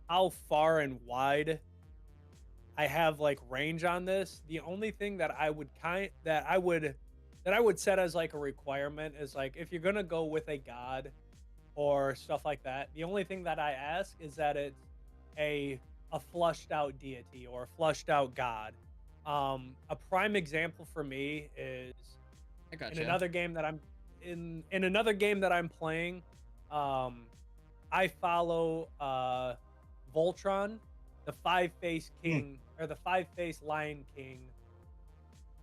how far and wide I have like range on this. The only thing that I would set as like a requirement is like if you're gonna go with a god or stuff like that, the only thing that I ask is that it's a flushed out deity or a flushed out god. A prime example for me is in another game that I'm in another game that I'm playing. I follow Voltron, the five-faced king or the five-faced lion king,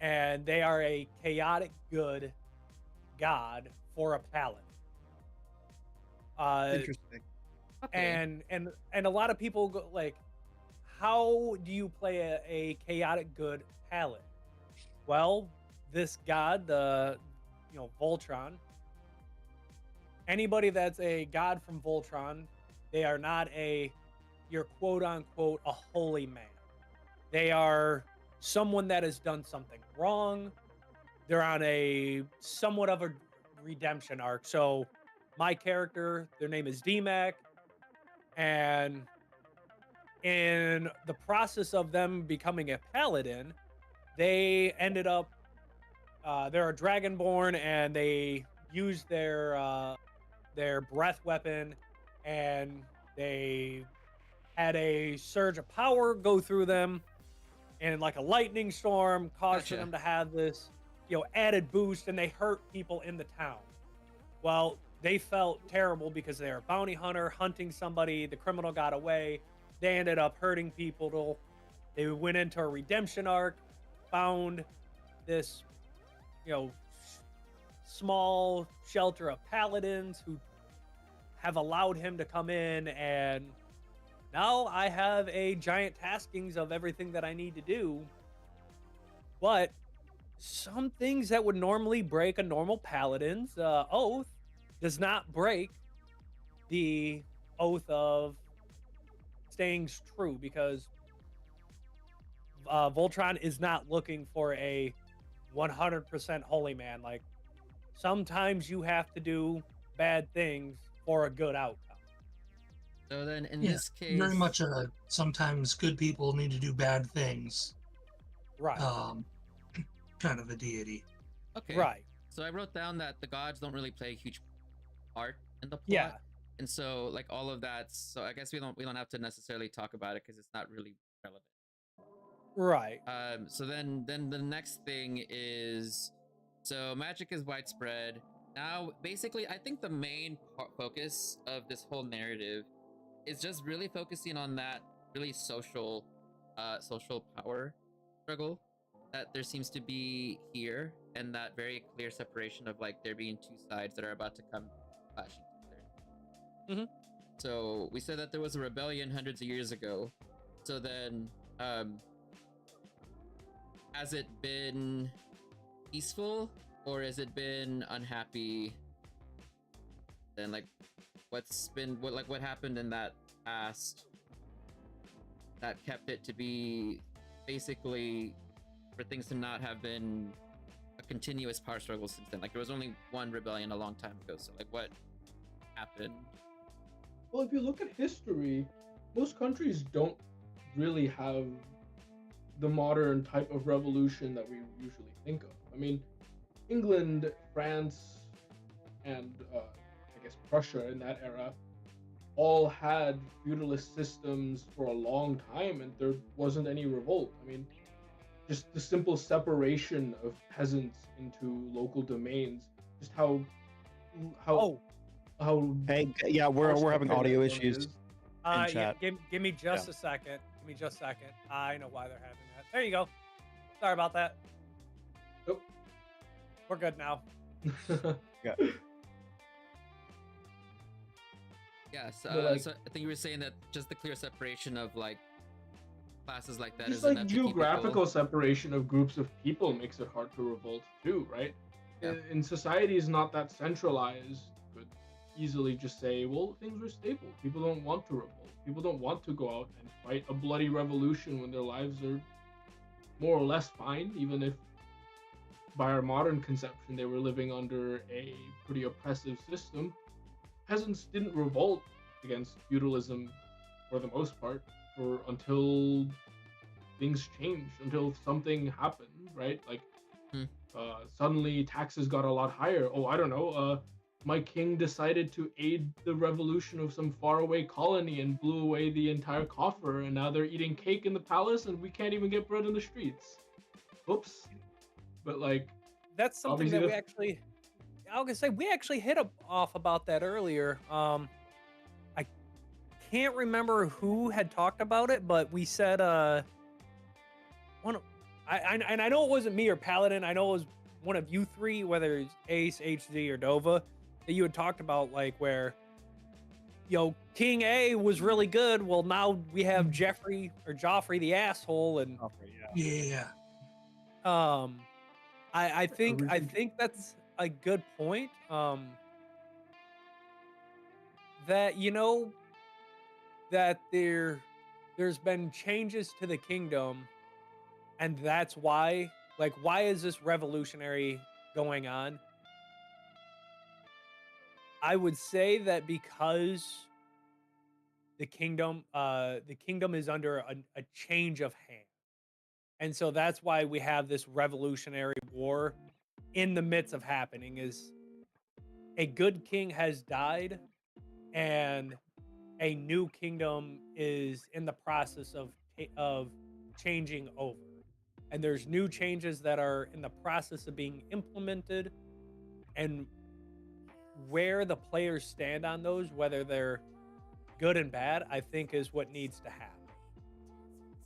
and they are a chaotic good god for a paladin. Interesting. Okay. And a lot of people go like, how do you play a chaotic good paladin? Well, this god, the Voltron. Anybody that's a god from Voltron, they are not your quote unquote a holy man. They are someone that has done something wrong. They're on a somewhat of a redemption arc. So my character, their name is DMAC, and in the process of them becoming a paladin, they ended up they're a dragonborn, and they used their breath weapon, and they had a surge of power go through them, and like a lightning storm caused for them to have this added boost, and they hurt people in the town. Well, they felt terrible because they were a bounty hunter hunting somebody. The criminal got away. They ended up hurting people. They went into a redemption arc, found this small shelter of paladins who have allowed him to come in, and now I have a giant taskings of everything that I need to do. But some things that would normally break a normal paladin's oath does not break the oath of staying true, because Voltron is not looking for a 100% holy man. Like, sometimes you have to do bad things for a good outcome. So then in this case, very much sometimes good people need to do bad things. Right. Kind of a deity. Okay. Right. So I wrote down that the gods don't really play a huge part in the plot. Yeah. And so like all of that, so I guess we don't have to necessarily talk about it because it's not really relevant. Right. So then the next thing is, so magic is widespread. Now, basically, I think the main focus of this whole narrative is just really focusing on that really social power struggle that there seems to be here, and that very clear separation of like there being two sides that are about to come clashing together. So we said that there was a rebellion hundreds of years ago. So then, has it been peaceful or has it been unhappy? Then like, what happened in that past that kept it to be basically for things to not have been a continuous power struggle since then? Like there was only one rebellion a long time ago. So like what happened? Well, if you look at history, most countries don't really have the modern type of revolution that we usually think of. I mean, England, France, and I guess Prussia in that era all had feudalist systems for a long time, and there wasn't any revolt. I mean, just the simple separation of peasants into local domains, just how Oh, Hey, yeah, we're having audio issues. yeah. chat. Give me just a second. Give me just a second. I know why they're having that. There you go. Sorry about that. Oh. We're good now. Yeah. Yeah, so, But, like- so I think you were saying that just the clear separation of like classes like that Just is like enough to keep geographical people... separation of groups of people makes it hard to revolt too, right? Yeah. In societies not that centralized, could easily just say, well, things are stable. People don't want to revolt. People don't want to go out and fight a bloody revolution when their lives are more or less fine, even if by our modern conception they were living under a pretty oppressive system. Peasants didn't revolt against feudalism for the most part until things changed, until something happened, right? Like suddenly taxes got a lot higher. Oh, I don't know. My king decided to aid the revolution of some faraway colony and blew away the entire coffer, and now they're eating cake in the palace, and we can't even get bread in the streets. Oops. But like, that's something obviously that we actually, I was gonna say, we actually hit off about that earlier. I can't remember who had talked about it, but we said and I know it wasn't me or Paladin. I know it was one of you three, whether it's Ace, HD, or Dova, that you had talked about, like where, King A was really good. Well, now we have Jeffrey or Joffrey the asshole, and Yeah. I think that's a good point. That that there's been changes to the kingdom, and that's why, like, why is this revolutionary going on? I would say that because the kingdom is under a change of hand. And so that's why we have this revolutionary war in the midst of happening. Is a good king has died, and a new kingdom is in the process of changing over. And there's new changes that are in the process of being implemented, and where the players stand on those, whether they're good and bad, I think is what needs to happen.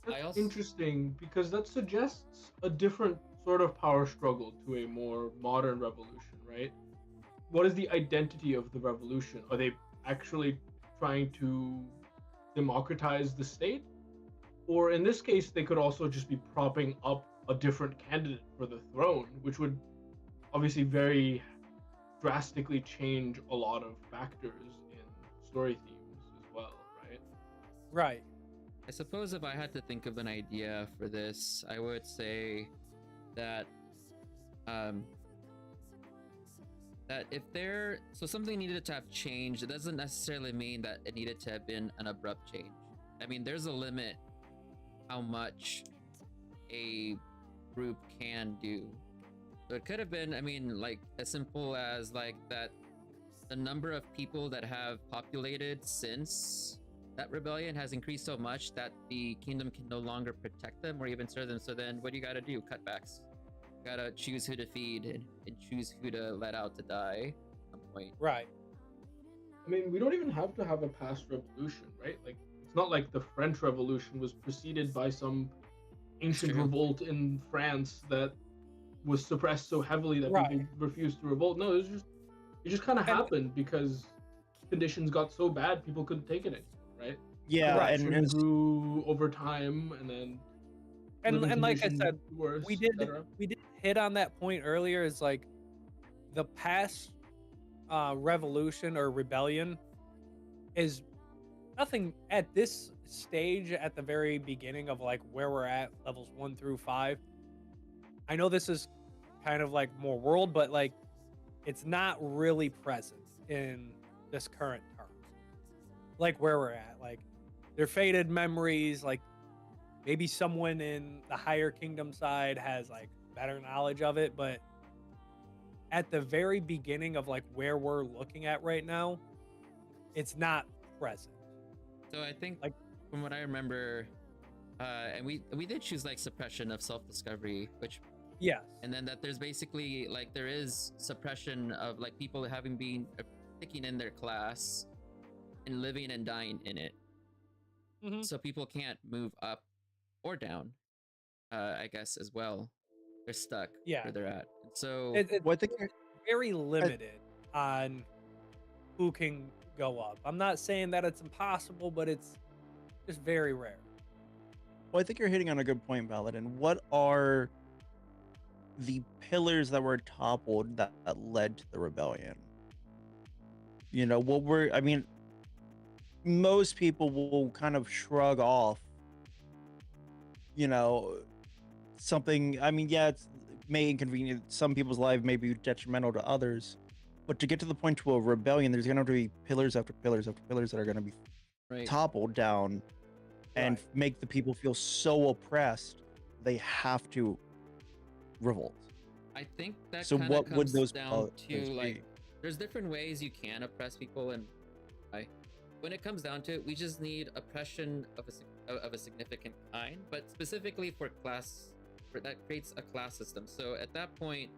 That's interesting because that suggests a different sort of power struggle to a more modern revolution, right? What is the identity of the revolution? Are they actually trying to democratize the state? Or in this case, they could also just be propping up a different candidate for the throne, which would obviously very drastically change a lot of factors in story themes as well, right? Right. I suppose if I had to think of an idea for this, I would say that that if something needed to have changed, it doesn't necessarily mean that it needed to have been an abrupt change. I mean, there's a limit how much a group can do. So it could have been, I mean, like as simple as like that the number of people that have populated since that rebellion has increased so much that the kingdom can no longer protect them or even serve them. So then what do you got to do? Cutbacks. You got to choose who to feed and choose who to let out to die at some point. Right. I mean, we don't even have to have a past revolution, right? Like, it's not like the French Revolution was preceded by some ancient revolt in France that was suppressed so heavily that Right. people refused to revolt. No, it just kind of happened because conditions got so bad people couldn't take it anymore, right? Yeah, Right. and grew over time, and then and like I said, worse, we did hit on that point earlier. Is like the past revolution or rebellion is nothing at this stage at the very beginning of like where we're at, levels 1 through 5. I know this is kind of like more world, but like it's not really present in this current term. Like where we're at, like they're faded memories. Like maybe someone in the higher kingdom side has like better knowledge of it, but at the very beginning of like where we're looking at right now, it's not present. So I think, like, from what I remember, and we did choose like suppression of self-discovery, which yes, and then that there's basically like there is suppression of like people having been sticking in their class and living and dying in it. So people can't move up or down, I guess, as well. They're stuck where they're at. And so it's very limited on who can go up. I'm not saying that it's impossible, but it's just very rare. Well, I think you're hitting on a good point, Paladin. What are the pillars that were toppled that led to the rebellion? You know, I mean, most people will kind of shrug off, you know, something. I mean, yeah, it may inconvenience some people's life, may be detrimental to others, but to get to the point to a rebellion, there's going to have to be pillars after pillars after pillars that are going to be toppled down and make the people feel so oppressed they have to revolt. I think that so kind of what comes would those down to be? like there's different ways you can oppress people, and when it comes down to it, we just need oppression of a significant kind, but specifically for class, that creates a class system. So at that point,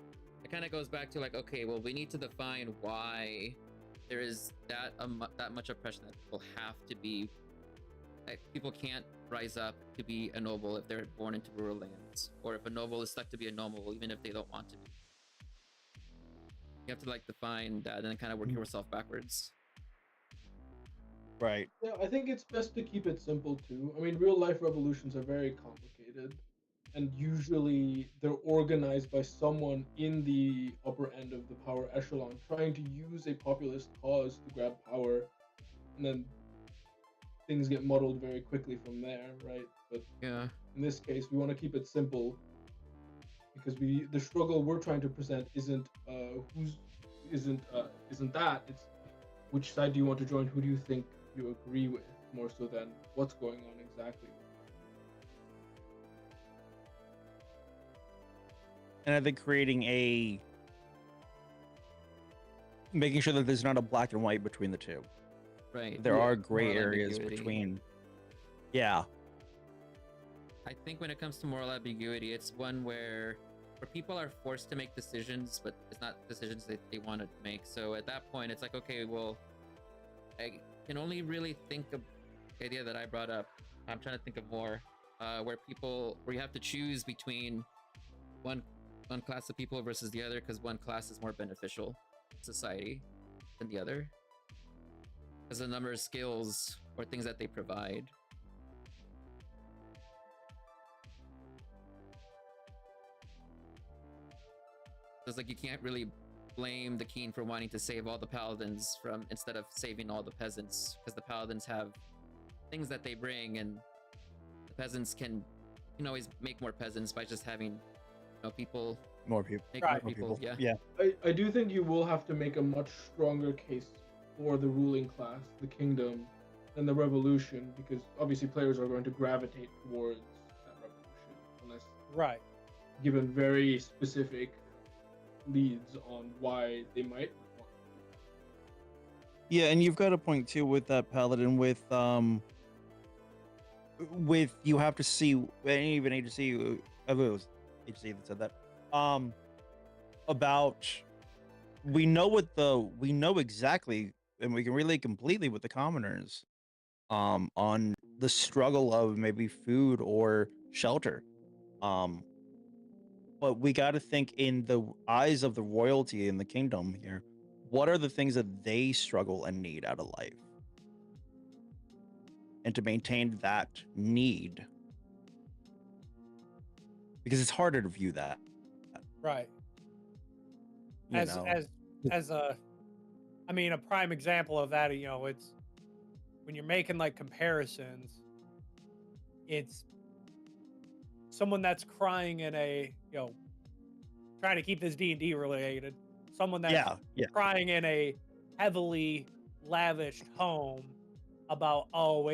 it kind of goes back to like, okay, well, we need to define why there is that much oppression that people have to be. Like, people can't rise up to be a noble if they're born into rural lands, or if a noble is stuck to be a noble even if they don't want to be. You have to like define that and then kind of work yourself backwards. Right. Yeah, I think it's best to keep it simple too. I mean, real life revolutions are very complicated, and usually they're organized by someone in the upper end of the power echelon trying to use a populist cause to grab power, and then things get muddled very quickly from there, right? But yeah, in this case, we want to keep it simple because the struggle we're trying to present isn't that. It's which side do you want to join? Who do you think you agree with more so than what's going on exactly? And I think making sure that there's not a black and white between the two. Right. There are gray areas between. Yeah. I think when it comes to moral ambiguity, it's one where people are forced to make decisions, but it's not decisions that they want to make. So at that point, it's like, okay, well, I can only really think of the idea that I brought up. I'm trying to think of more, where you have to choose between one class of people versus the other, because one class is more beneficial to society than the other, as the number of skills or things that they provide. It's like you can't really blame the king for wanting to save all the paladins instead of saving all the peasants, because the paladins have things that they bring, and the peasants can always make more peasants by just having more people. More people. Yeah. I do think you will have to make a much stronger case for the ruling class, the kingdom, than the revolution, because obviously players are going to gravitate towards that revolution unless given very specific leads on why they might want Yeah, and you've got a point too with that paladin with you have to see, and even agency, I believe it was agency that said that, about we know exactly, and we can relate completely with the commoners, on the struggle of maybe food or shelter, um, but we got to think in the eyes of the royalty in the kingdom here, what are the things that they struggle and need out of life, and to maintain that need, because it's harder to view that, Right. you As know. as as a, I mean, a prime example of that, it's when you're making like comparisons, it's someone that's crying in a, trying to keep this D&D related, someone that's Yeah, yeah. crying in a heavily lavished home about, oh,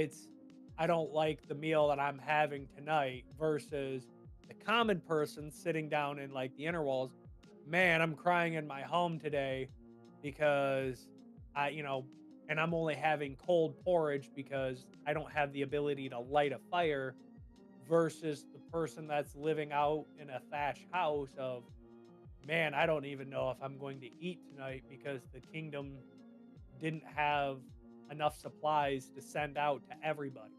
I don't like the meal that I'm having tonight, versus the common person sitting down in like the inner walls, man, I'm crying in my home today because and I'm only having cold porridge because I don't have the ability to light a fire, versus the person that's living out in a thatched house of, man, I don't even know if I'm going to eat tonight because the kingdom didn't have enough supplies to send out to everybody.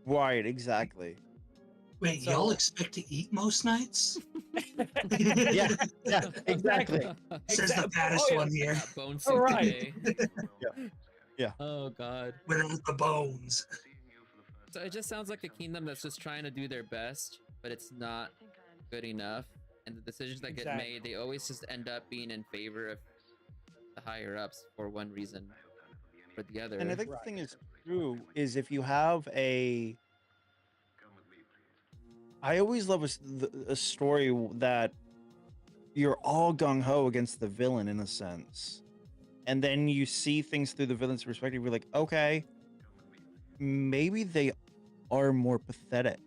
Right, exactly. Wait, So y'all expect to eat most nights? Yeah, yeah, exactly. Says the fattest Oh, yeah. one here. Bone All soup right. today. Yeah. Oh god. Without the bones. So it just sounds like a kingdom that's just trying to do their best, but it's not good enough. And the decisions that get Exactly. made, they always just end up being in favor of the higher ups for one reason or the other. And I think Right. the thing is true is if you have I always love a story that you're all gung ho against the villain in a sense, and then you see things through the villain's perspective. You're like, okay, maybe they are more pathetic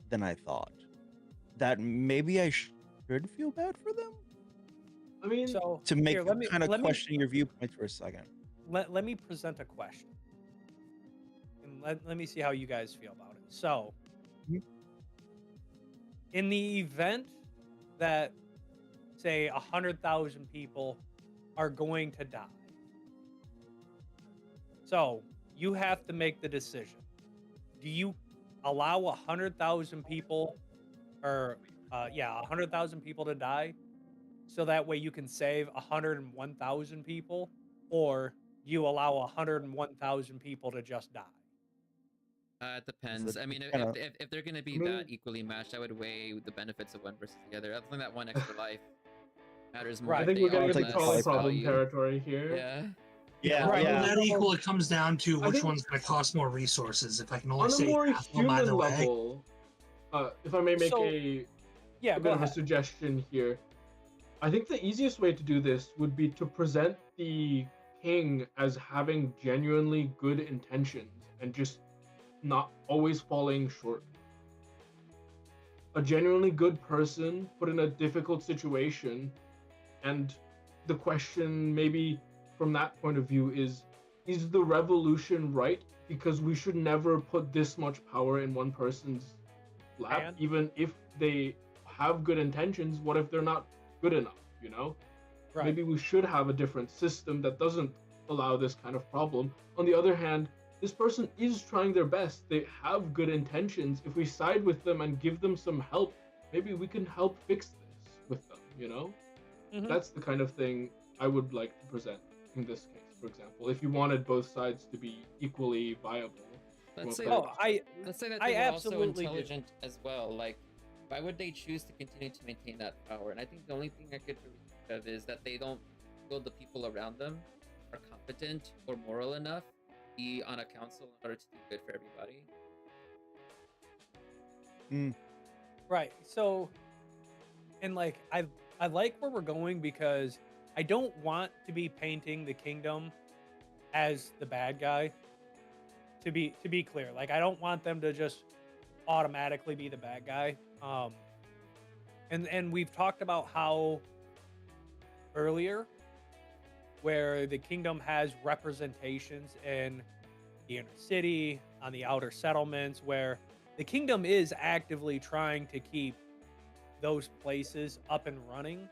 than I thought. That maybe I should feel bad for them, I mean, So to make here, you kind of question your viewpoints for a second. let me present a question, and let me see how you guys feel about it. So, Mhm. in the event that, say, 100,000 people are going to die, so you have to make the decision: do you allow 100,000 people, or 100,000 people to die, so that way you can save 101,000 people, or you allow 101,000 people to just die? It depends. I mean, Kind of if they're gonna be I mean- that equally matched, I would weigh the benefits of one versus the other. I think that one extra life matters more. Right. I if think they we're getting are into take the trolley less problem value. territory here. Yeah. yeah, Right. Well, yeah. that equal, it comes down to I which think- one's going to cost more resources. If I can only On a save more half of them human either way. level, if I may make So, a Yeah, bit go of a ahead. suggestion here, I think the easiest way to do this would be to present the king as having genuinely good intentions and just not always falling short. A genuinely good person put in a difficult situation, and the question maybe from that point of view is the revolution right? Because we should never put this much power in one person's lap, And even if they have good intentions. What if they're not good enough, you know? right. Maybe we should have a different system that doesn't allow this kind of problem. On the other hand, this person is trying their best. They have good intentions. If we side with them and give them some help, maybe we can help fix this with them, you know? Mhm. That's the kind of thing I would like to present in this case, for example. If you wanted both sides to be equally viable. Let's say Oh, let's say that I they were also absolutely do. intelligent as well. Like, why would they choose to continue to maintain that power? And I think the only thing I could really think of is that they don't feel the people around them are competent or moral enough to be on a council in order to do good for everybody. Right. So, and like I like where we're going, because I don't want to be painting the kingdom as the bad guy. To be clear, like, I don't want them to just automatically be the bad guy. And we've talked about how earlier where the kingdom has representations in the inner city, on the outer settlements, where the kingdom is actively trying to keep those places up and running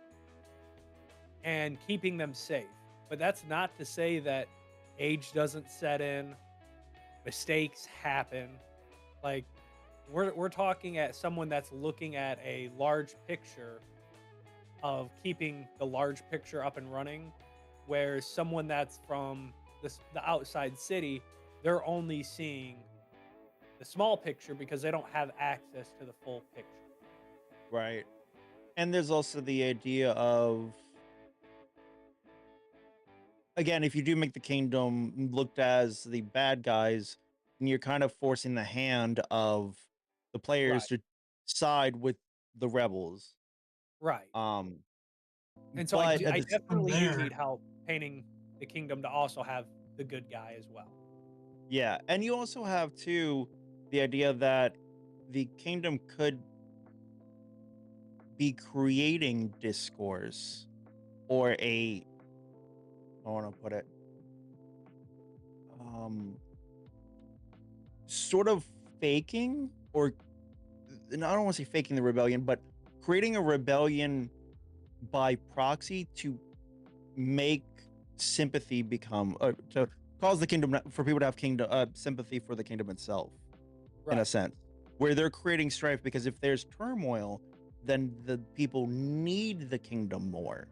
and keeping them safe. But that's not to say that age doesn't set in, mistakes happen. Like we're talking at someone that's looking at a large picture of keeping the large picture up and running, whereas someone that's from the outside city, they're only seeing the small picture because they don't have access to the full picture. Right. And there's also the idea of, again, if you do make the kingdom looked as the bad guys, then you're kind of forcing the hand of the players Right. to side with the rebels. Right. Um, And so but at I the from definitely do there, need help painting the kingdom to also have the good guy as well. Yeah, and you also have too the idea that the kingdom could be creating discourse or I want to put it, um, sort of faking or no, I don't want to say faking the rebellion, but creating a rebellion by proxy to make sympathy become to cause the kingdom for people to have kingdom sympathy for the kingdom itself. In a Right. sense, where they're creating strife because if there's turmoil, then the people need the kingdom more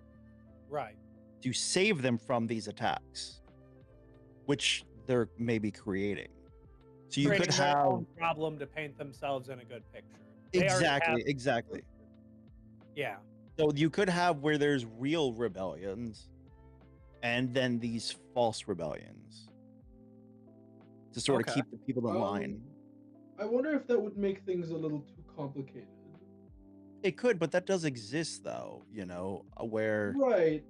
Right. to save them from these attacks, which they're maybe creating. So you could Creating their have own problem to paint themselves in a good picture. They already have. exactly. Yeah. So you could have where there's real rebellions and then these false rebellions to sort of Okay. keep the people in line. I wonder if that would make things a little too complicated. It could, but that does exist though, you know, where Right.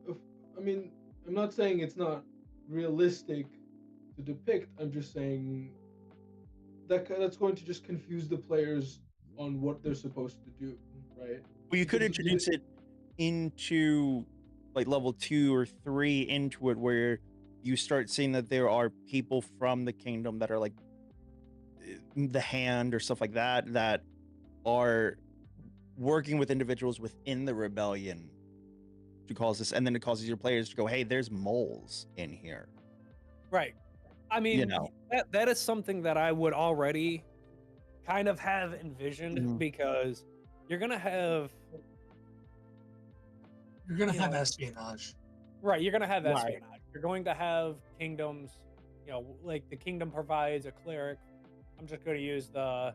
I mean, I'm not saying it's not realistic to depict. I'm just saying that's going to just confuse the players on what they're supposed to do, right? well, you could Because introduce it into like level 2 or 3 into it where you start seeing that there are people from the kingdom that are like the hand or stuff like that that are working with individuals within the rebellion to cause this, and then it causes your players to go, hey, there's moles in here, Right. I you mean, know. that is something that I would already kind of have envisioned Mhm. because you're gonna have, you're gonna you have know, espionage. right, you're gonna have Right. espionage. You're going to have kingdoms, like the kingdom provides a cleric. I'm just going to use the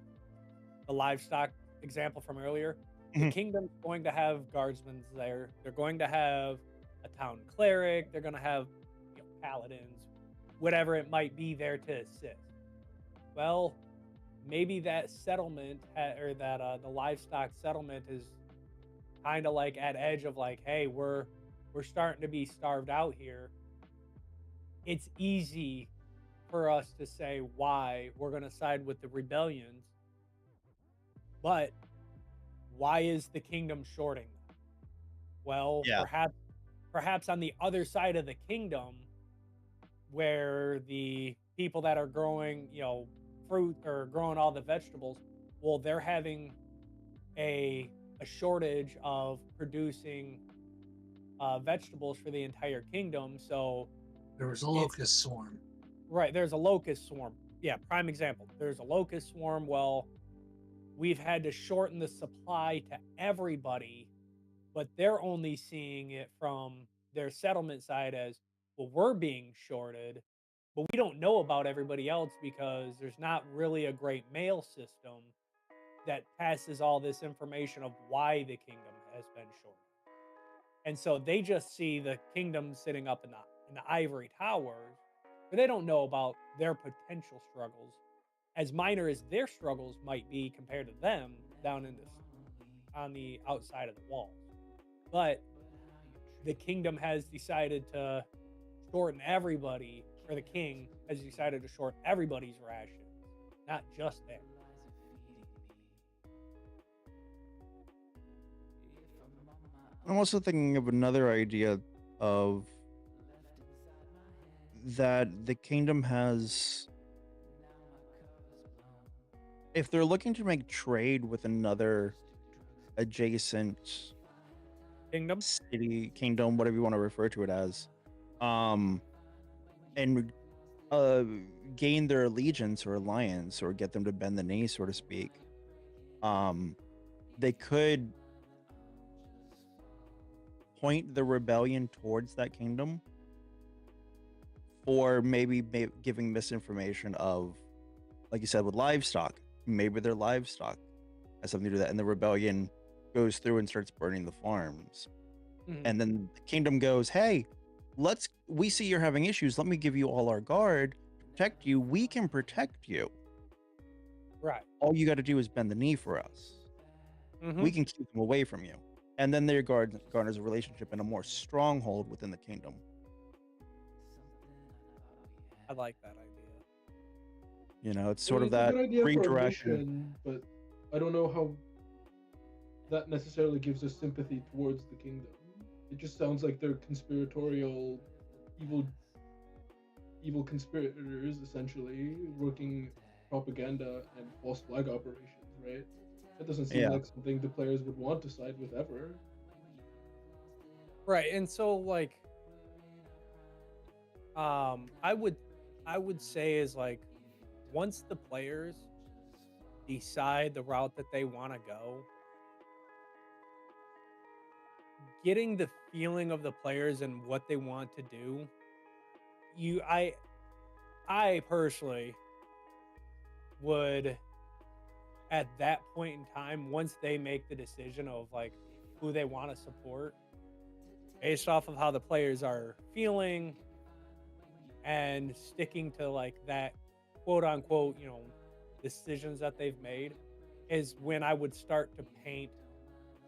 livestock example from earlier. The Mhm. kingdom's going to have guardsmen there. They're going to have a town cleric. They're going to have paladins, whatever it might be there to assist. Well, maybe that settlement or that the livestock settlement is kind of like at edge of like, hey, we're starting to be starved out here. It's easy for us to say why we're going to side with the rebellions, but why is the kingdom shorting them? Well, Yeah. perhaps on the other side of the kingdom where the people that are growing, fruit or growing all the vegetables, well, they're having a shortage of producing vegetables for the entire kingdom. So There was a it's locust swarm. right. There's a locust swarm. Yeah, prime example. There's a locust swarm. Well, we've had to shorten the supply to everybody, but they're only seeing it from their settlement side as, well, we're being shorted, but we don't know about everybody else because there's not really a great mail system that passes all this information of why the kingdom has been shorted. And so they just see the kingdom sitting up in the ivory towers, but they don't know about their potential struggles, as minor as their struggles might be compared to them down in this on the outside of the walls. But the kingdom has decided to shorten everybody, or the king has decided to short everybody's rations, not just theirs. I'm also thinking of another idea of that the kingdom has, if they're looking to make trade with another adjacent Kingdom. city, kingdom, whatever you want to refer to it as, and gain their allegiance or alliance or get them to bend the knee, so to speak, they could point the rebellion towards that kingdom, or maybe giving misinformation of, like you said, with livestock. Maybe their livestock has something to do with that, and the rebellion goes through and starts burning the farms. And then the kingdom goes, hey, we see you're having issues. Let me give you all our guard to protect you. We can protect you. Right. All you got to do is bend the knee for us. We can keep them away from you. And then their garners a relationship and a more stronghold within the kingdom. I like that idea. You know, it's I sort mean, of that it's a good idea for a redirection. mission, but I don't know how that necessarily gives us sympathy towards the kingdom. It just sounds like they're conspiratorial, evil conspirators, essentially working propaganda and false flag operations, right? That doesn't seem like something the players would want to side with ever. Right, and so like, I would say is like, once the players decide the route that they want to go, getting the feeling of the players and what they want to do, I personally would, at that point in time, once they make the decision of like who they want to support based off of how the players are feeling and sticking to like that quote unquote, decisions that they've made, is when I would start to paint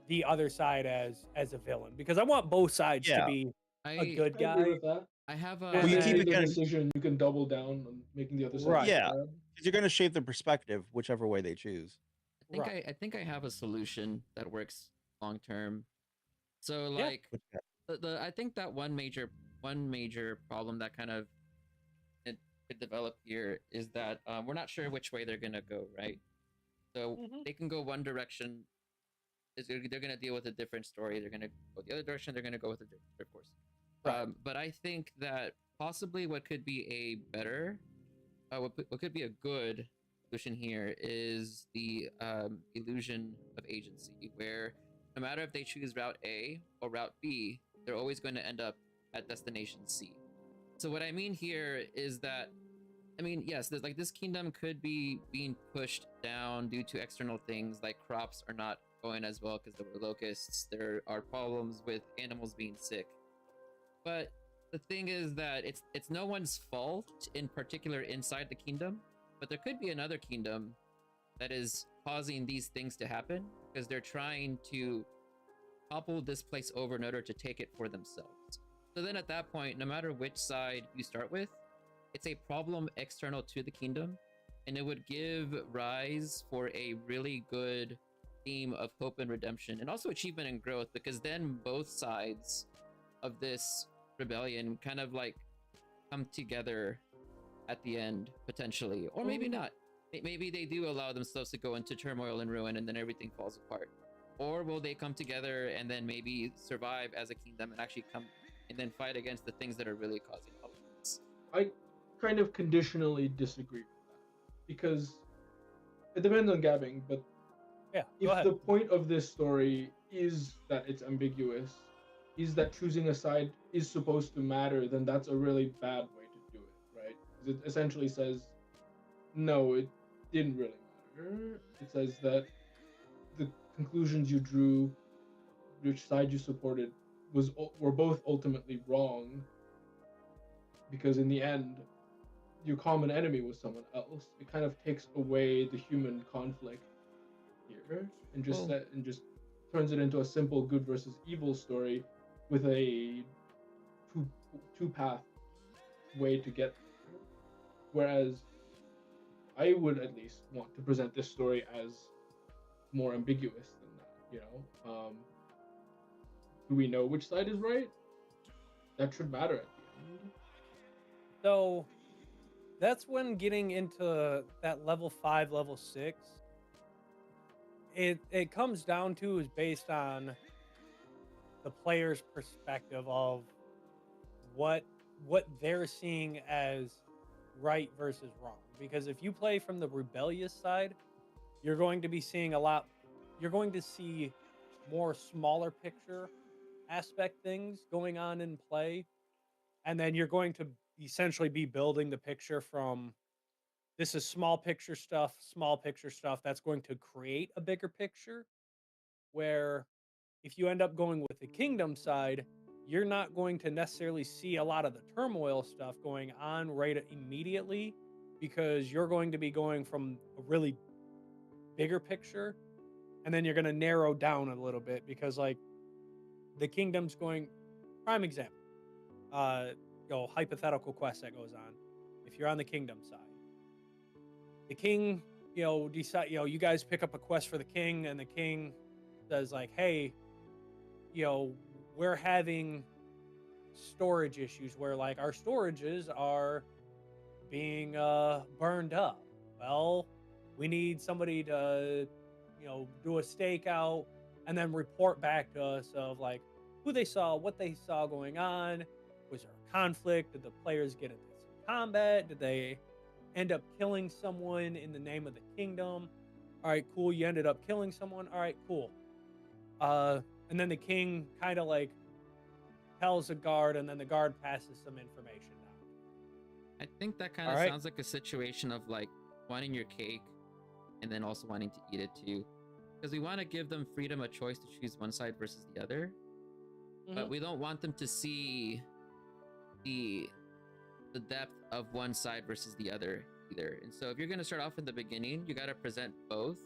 the other side as a villain, because I want both sides to be a good I agree guy. with that. I have a. Once you they keep made it their kind of, decision, you can double down on making the other side. Right. yeah, because you're going to shape the perspective whichever way they choose. I think I have a solution that works long term. So Yeah. like I think that one major problem that kind of it could develop here is that we're not sure which way they're gonna go, right? So they can go one direction. They're gonna deal with a different story. They're gonna go the other direction. They're gonna go with a different course. Right. But I think that possibly what could be a better, what could be a good solution here is the illusion of agency, where no matter if they choose route A or route B, they're always going to end up at destination C. So what I mean here is that, I mean, yes, there's like this kingdom could be being pushed down due to external things, like crops are not going as well because there were locusts. There are problems with animals being sick. But the thing is that it's no one's fault in particular inside the kingdom, but there could be another kingdom that is causing these things to happen because they're trying to topple this place over in order to take it for themselves. So then at that point, no matter which side you start with, it's a problem external to the kingdom, and it would give rise for a really good theme of hope and redemption, and also achievement and growth, because then both sides of this rebellion kind of like come together at the end, potentially, or maybe not. Maybe they do allow themselves to go into turmoil and ruin, and then everything falls apart. Or will they come together and then maybe survive as a kingdom and actually come and then fight against the things that are really causing problems? I kind of conditionally disagree with that, because it depends on gabbing, but if the point of this story is that it's ambiguous, is that choosing a side is supposed to matter, then that's a really bad way to do it, right? Because it essentially says, no, it didn't really matter. It says that the conclusions you drew, which side you supported, were both ultimately wrong, because in the end, your common enemy was someone else. It kind of takes away the human conflict here, and just turns it into a simple good versus evil story with a two path way to get there. Whereas I would at least want to present this story as more ambiguous than that. Do we know which side is right? That should matter at the end. So that's when getting into that level 5, level 6, it comes down to is based on the player's perspective of what what they're seeing as right versus wrong. Because if you play from the rebellious side, you're going to be seeing a lot you're going to see more smaller picture aspect things going on in play, and then you're going to essentially be building the picture from this is small picture stuff that's going to create a bigger picture. Where if you end up going with the kingdom side, you're not going to necessarily see a lot of the turmoil stuff going on right immediately, because you're going to be going from a really bigger picture, and then you're going to narrow down a little bit, because like the kingdom's going prime example, uh hypothetical quest that goes on. If you're on the kingdom side, the king, decide, you guys pick up a quest for the king, and the king says like, hey, you know, we're having storage issues where like our storages are being burned up. Well, we need somebody to, do a stakeout and then report back to us of like who they saw, what they saw going on. Was there a conflict? Did the players get into some combat? Did they end up killing someone in the name of the kingdom? All right, cool. You ended up killing someone. All right, cool. Uh, and then the king kind of like tells a guard, and then the guard passes some information down. I think that kind All of right. sounds like a situation of like wanting your cake and then also wanting to eat it too. Because we want to give them freedom of choice to choose one side versus the other. But we don't want them to see the depth of one side versus the other either. And so if you're going to start off in the beginning, you got to present both,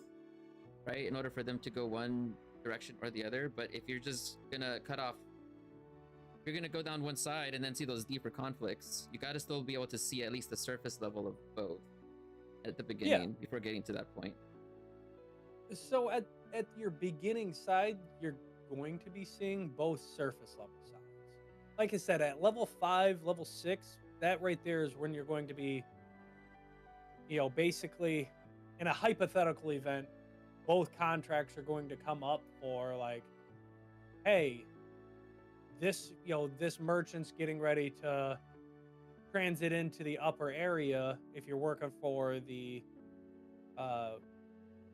right, in order for them to go one direction or the other. But if you're just going to cut off, you're going to go down one side and then see those deeper conflicts, you got to still be able to see at least the surface level of both at the beginning before getting to that point. So at your beginning side, you're going to be seeing both surface level sides. Like I said, at level 5, level 6, that right there is when you're going to be, basically in a hypothetical event, both contracts are going to come up for like, hey, this merchant's getting ready to transit into the upper area. If you're working for the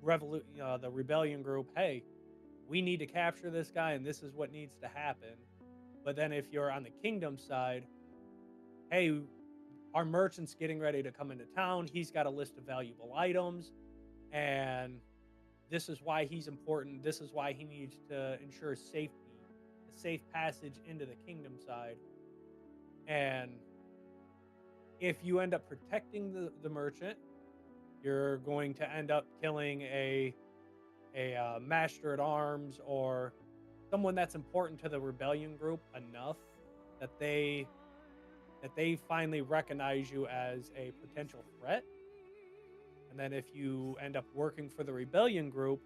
the rebellion group, hey, we need to capture this guy, and this is what needs to happen. But then if you're on the kingdom side, hey, our merchant's getting ready to come into town. He's got a list of valuable items, and this is why he's important. This is why he needs to ensure safety, a safe passage into the kingdom side. And if you end up protecting the merchant, you're going to end up killing a master at arms or someone that's important to the rebellion group enough that they finally recognize you as a potential threat. And then if you end up working for the rebellion group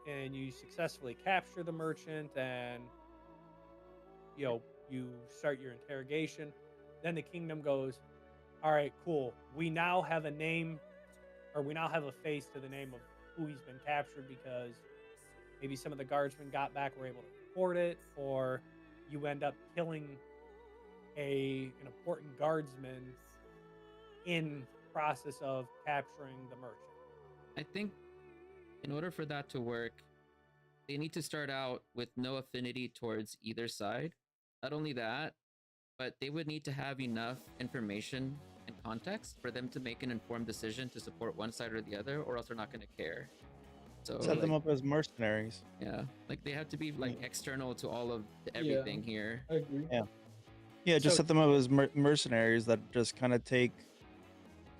and you successfully capture the merchant, and you start your interrogation, then the kingdom goes, all right, cool, we now have a name, or we now have a face to the name of who he's been captured, because maybe some of the guardsmen got back, were able to report it, or you end up killing an important guardsman in process of capturing the merchant. I think in order for that to work, they need to start out with no affinity towards either side. Not only that, but they would need to have enough information and context for them to make an informed decision to support one side or the other, or else they're not going to care. So set them up as mercenaries. Yeah, like they have to be like external to all of everything here. I agree. Yeah, just set them up as mercenaries that just kind of take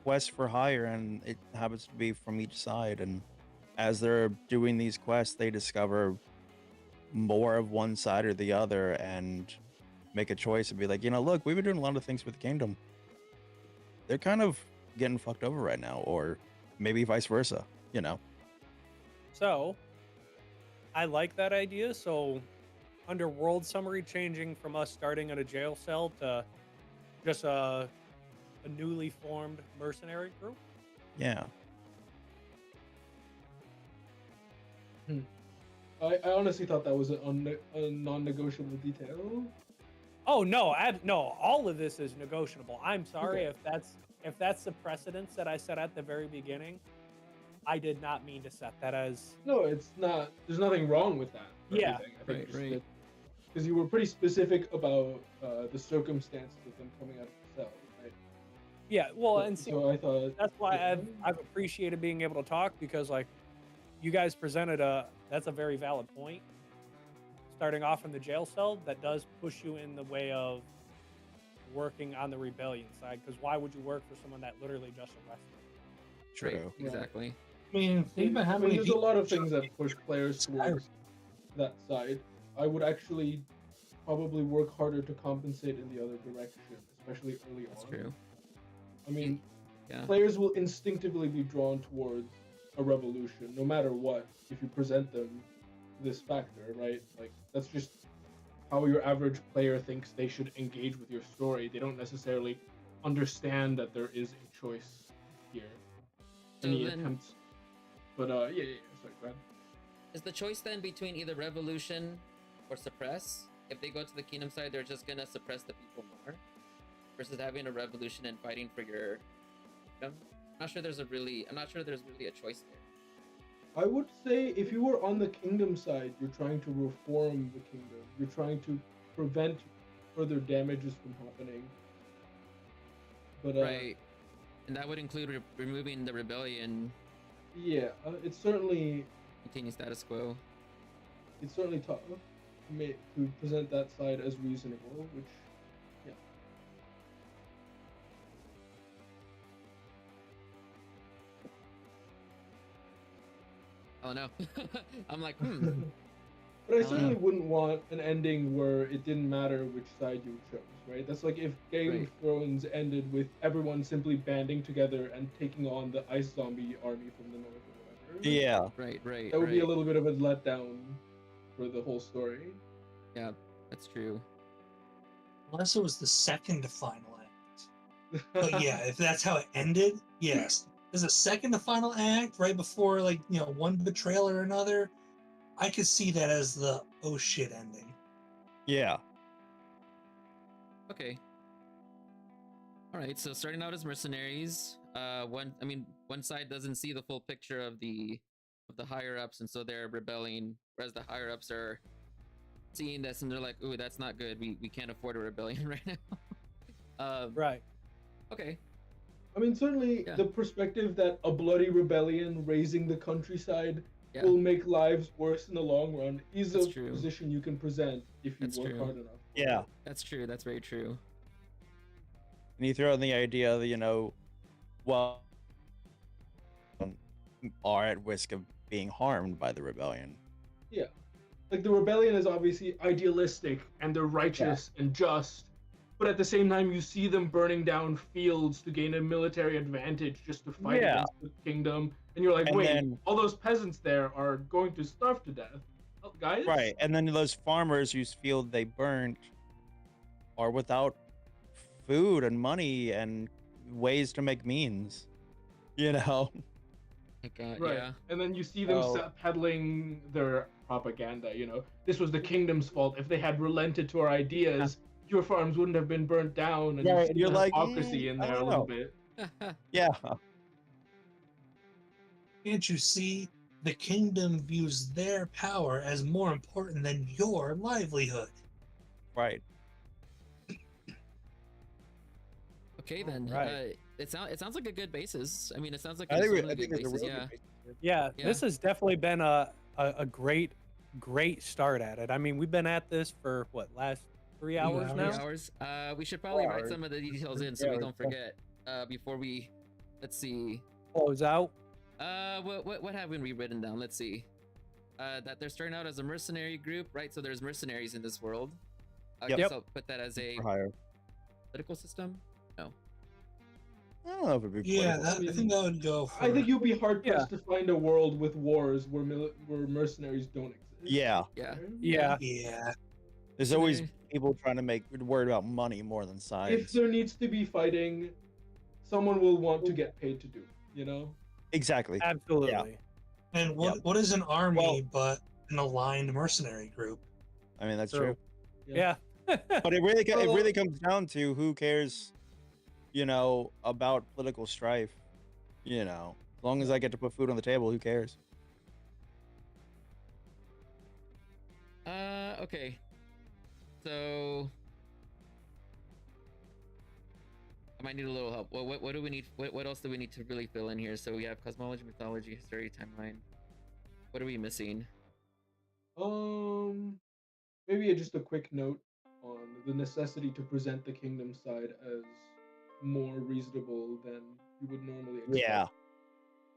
quests for hire, and it happens to be from each side. And as they're doing these quests, they discover more of one side or the other and make a choice and be like, look, we've been doing a lot of things with the kingdom. They're kind of getting fucked over right now, or maybe vice versa, So I like that idea. So under world summary, changing from us starting in a jail cell to just a newly formed mercenary group. Yeah. I honestly thought that was a non-negotiable detail. Oh no, no, all of this is negotiable. I'm sorry Okay. if that's the precedence that I set at the very beginning. I did not mean to set that as. No, it's not. There's nothing wrong with that. Yeah. Everything. I think Right, just right. that because you were pretty specific about the circumstances of them coming out of the cell, right? Yeah, well, So, and see, so I thought that's why yeah. I've appreciated being able to talk, because like you guys presented that's a very valid point. Starting off in the jail cell, that does push you in the way of working on the rebellion side, because why would you work for someone that literally just arrested? True. Right, exactly. I mean, think about how many there's a people lot of things that push players Skyrim. towards that side. I would actually probably work harder to compensate in the other direction, especially early That's on. true. I mean, Yeah. players will instinctively be drawn towards a revolution, no matter what, if you present them this factor, right? Like, that's just how your average player thinks they should engage with your story. They don't necessarily understand that there is a choice here. So Any then- attempts. But, yeah, sorry, go ahead. Is the choice then between either revolution or suppress? If they go to the kingdom side, they're just gonna suppress the people more, versus having a revolution and fighting for your kingdom. I'm not sure there's really a choice there. I would say if you were on the kingdom side, you're trying to reform the kingdom. You're trying to prevent further damages from happening. But Right, and that would include removing the rebellion, yeah, it's certainly maintaining status quo. tough to present that side as reasonable, which yeah. Oh no, I'm like, But I I don't certainly know. wouldn't want an ending where it didn't matter which side you chose, right? That's like if Game Right. of Thrones ended with everyone simply banding together and taking on the ice zombie army from the north or whatever. Yeah. right. That would be a little bit of a letdown for the whole story. Yeah, that's true. Unless it was the second to final act. But yeah, if that's how it ended, yes. There's a second to final act right before, like, one betrayal or another. I could see that as the oh shit ending. Yeah. Okay. All right. So starting out as mercenaries, one side doesn't see the full picture of the higher ups, and so they're rebelling, whereas the higher ups are seeing this and they're like, "Ooh, that's not good. We can't afford a rebellion right now." Right. Okay. I mean, certainly Yeah. the perspective that a bloody rebellion raising the countryside Yeah. will make lives worse in the long run is That's a true. position you can present if you That's work true. hard enough. Yeah. That's true. That's very true. And you throw in the idea that, well, are at risk of being harmed by the rebellion. Yeah. Like the rebellion is obviously idealistic and they're righteous and just, but at the same time you see them burning down fields to gain a military advantage just to fight Yeah. against the kingdom, and you're like, And wait, then- all those peasants there are going to starve to death. Oh, guys? Right. And then those farmers whose field they burnt are without food and money and ways to make means. My God, Right. yeah. And then you see them Oh. peddling their propaganda, this was the kingdom's fault. If they had relented to our ideas, your farms wouldn't have been burnt down. And Yeah, you and see you're the like, hypocrisy in I there a don't little know. bit. Yeah. Can't you see? The kingdom views their power as more important than your livelihood. Right. Okay then. Right. It sounds like a good basis. I mean, it sounds like I it's think, a I really think good there's a basis. real Yeah. good basis here. Yeah, Yeah. this has definitely been a great start at it. I mean, we've been at this for last 3 hours hours. now. 3 hours. We should probably 4 write hours. some of the details in so Yeah, we we're don't forget. Before we, let's see. Close out. What haven't we written down? Let's see. That they're starting out as a mercenary group, right? So there's mercenaries in this world. I Yep. guess I'll put that as a For hire. political system. No. I don't know if it'd be Yeah, political. I think that would go for. I think you'd be hard pressed to find a world with wars where mercenaries don't exist. Yeah. Yeah. Yeah. Yeah. There's always people trying to make worried about money more than If sides. there needs to be fighting, someone will want to get paid to do it, you know? Exactly. Absolutely. And what is an army but an aligned mercenary group? I mean, that's True. true. Yeah. But it really comes down to who cares, about political strife. As long as I get to put food on the table, who cares? Okay. So I might need a little help. What do we need? What else do we need to really fill in here? So we have cosmology, mythology, history, timeline. What are we missing? Maybe just a quick note on the necessity to present the kingdom side as more reasonable than you would normally expect. Yeah.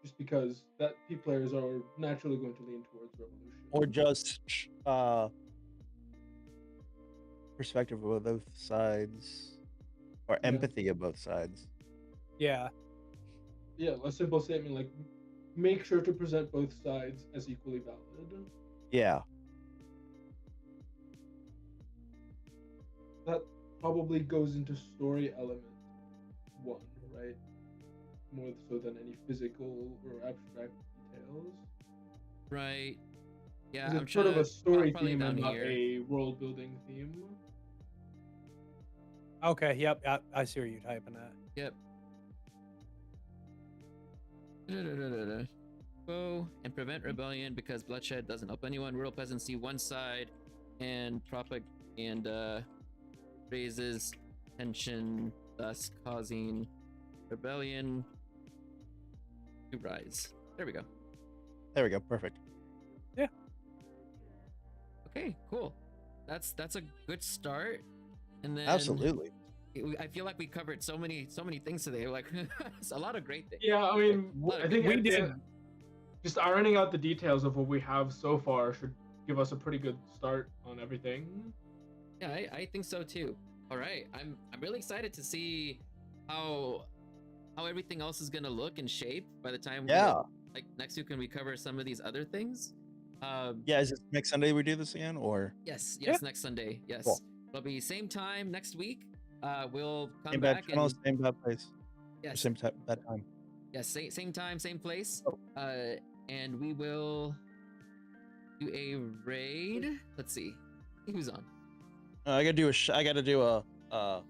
Just because that players are naturally going to lean towards revolution. Or just perspective of both sides, or empathy of both sides. Yeah. Yeah, a simple statement like make sure to present both sides as equally valid. Yeah. That probably goes into story element 1, right? More so than any physical or abstract details. Right. Yeah, it's sort of a story theme and not a world building theme. Okay, yep, I see where you're typing at. Yep. Go and prevent rebellion because bloodshed doesn't help anyone. Rural peasants see one side, and propaganda raises tension, thus causing rebellion to rise. There we go. There we go. Perfect. Yeah. Okay, cool. That's a good start. And then absolutely. I feel like we covered so many things today. Like it's a lot of great things. Yeah, I mean, I think we did. Just ironing out the details of what we have so far should give us a pretty good start on everything. Yeah, I think so too. All right, I'm really excited to see how everything else is gonna look and shape by the time like next week when we cover some of these other things. Is it next Sunday we do this again, or? Yes, next Sunday. Yes, cool. It'll be same time next week. We'll come same back channel, and same bad place. yes, same bad time. Yes, same time, same place. And we will do a raid. Let's see, who's on. I gotta do I gotta do a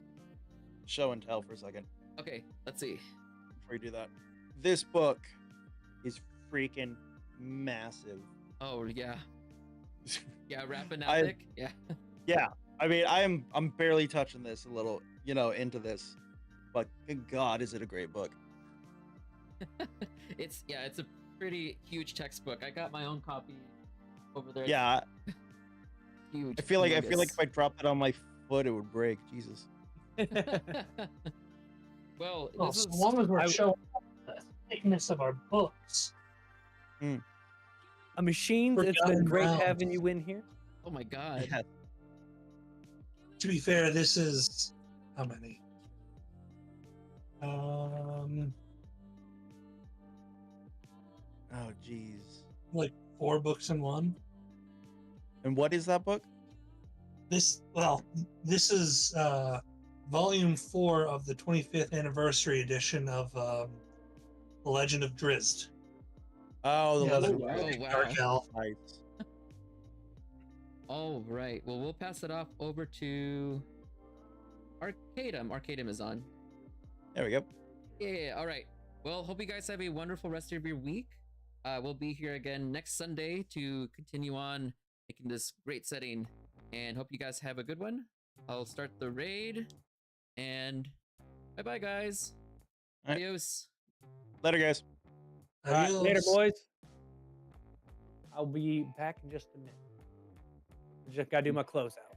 show and tell for a second. Okay, let's see. Before you do that, this book is freaking massive. Oh yeah, yeah, Rappanathic. Yeah. Yeah, I mean, I'm barely touching this a little, into this, but good God, is it a great book? It's a pretty huge textbook. I got my own copy over there. Yeah. Huge. I feel like if I dropped it on my foot, it would break. Jesus. Well, as long as we're showing the thickness of our books. Machines, it's been great having you in here. Oh my God. Yeah. To be fair, this is how many? Oh, geez. Like 4 books in one. And what is that book? This is volume 4 of the 25th anniversary edition of The Legend of Drizzt. Oh, the Legend of Drizzt. Dark Elf. Nice. All right. Well, we'll pass it off over to Arcadum. Arcadum is on. There we go. Yeah. All right. Well, hope you guys have a wonderful rest of your week. We'll be here again next Sunday to continue on making this great setting, and hope you guys have a good one. I'll start the raid, and bye guys. Right. Adios. Later, guys. Adios. Later, boys. I'll be back in just a minute. Just gotta do my closeout.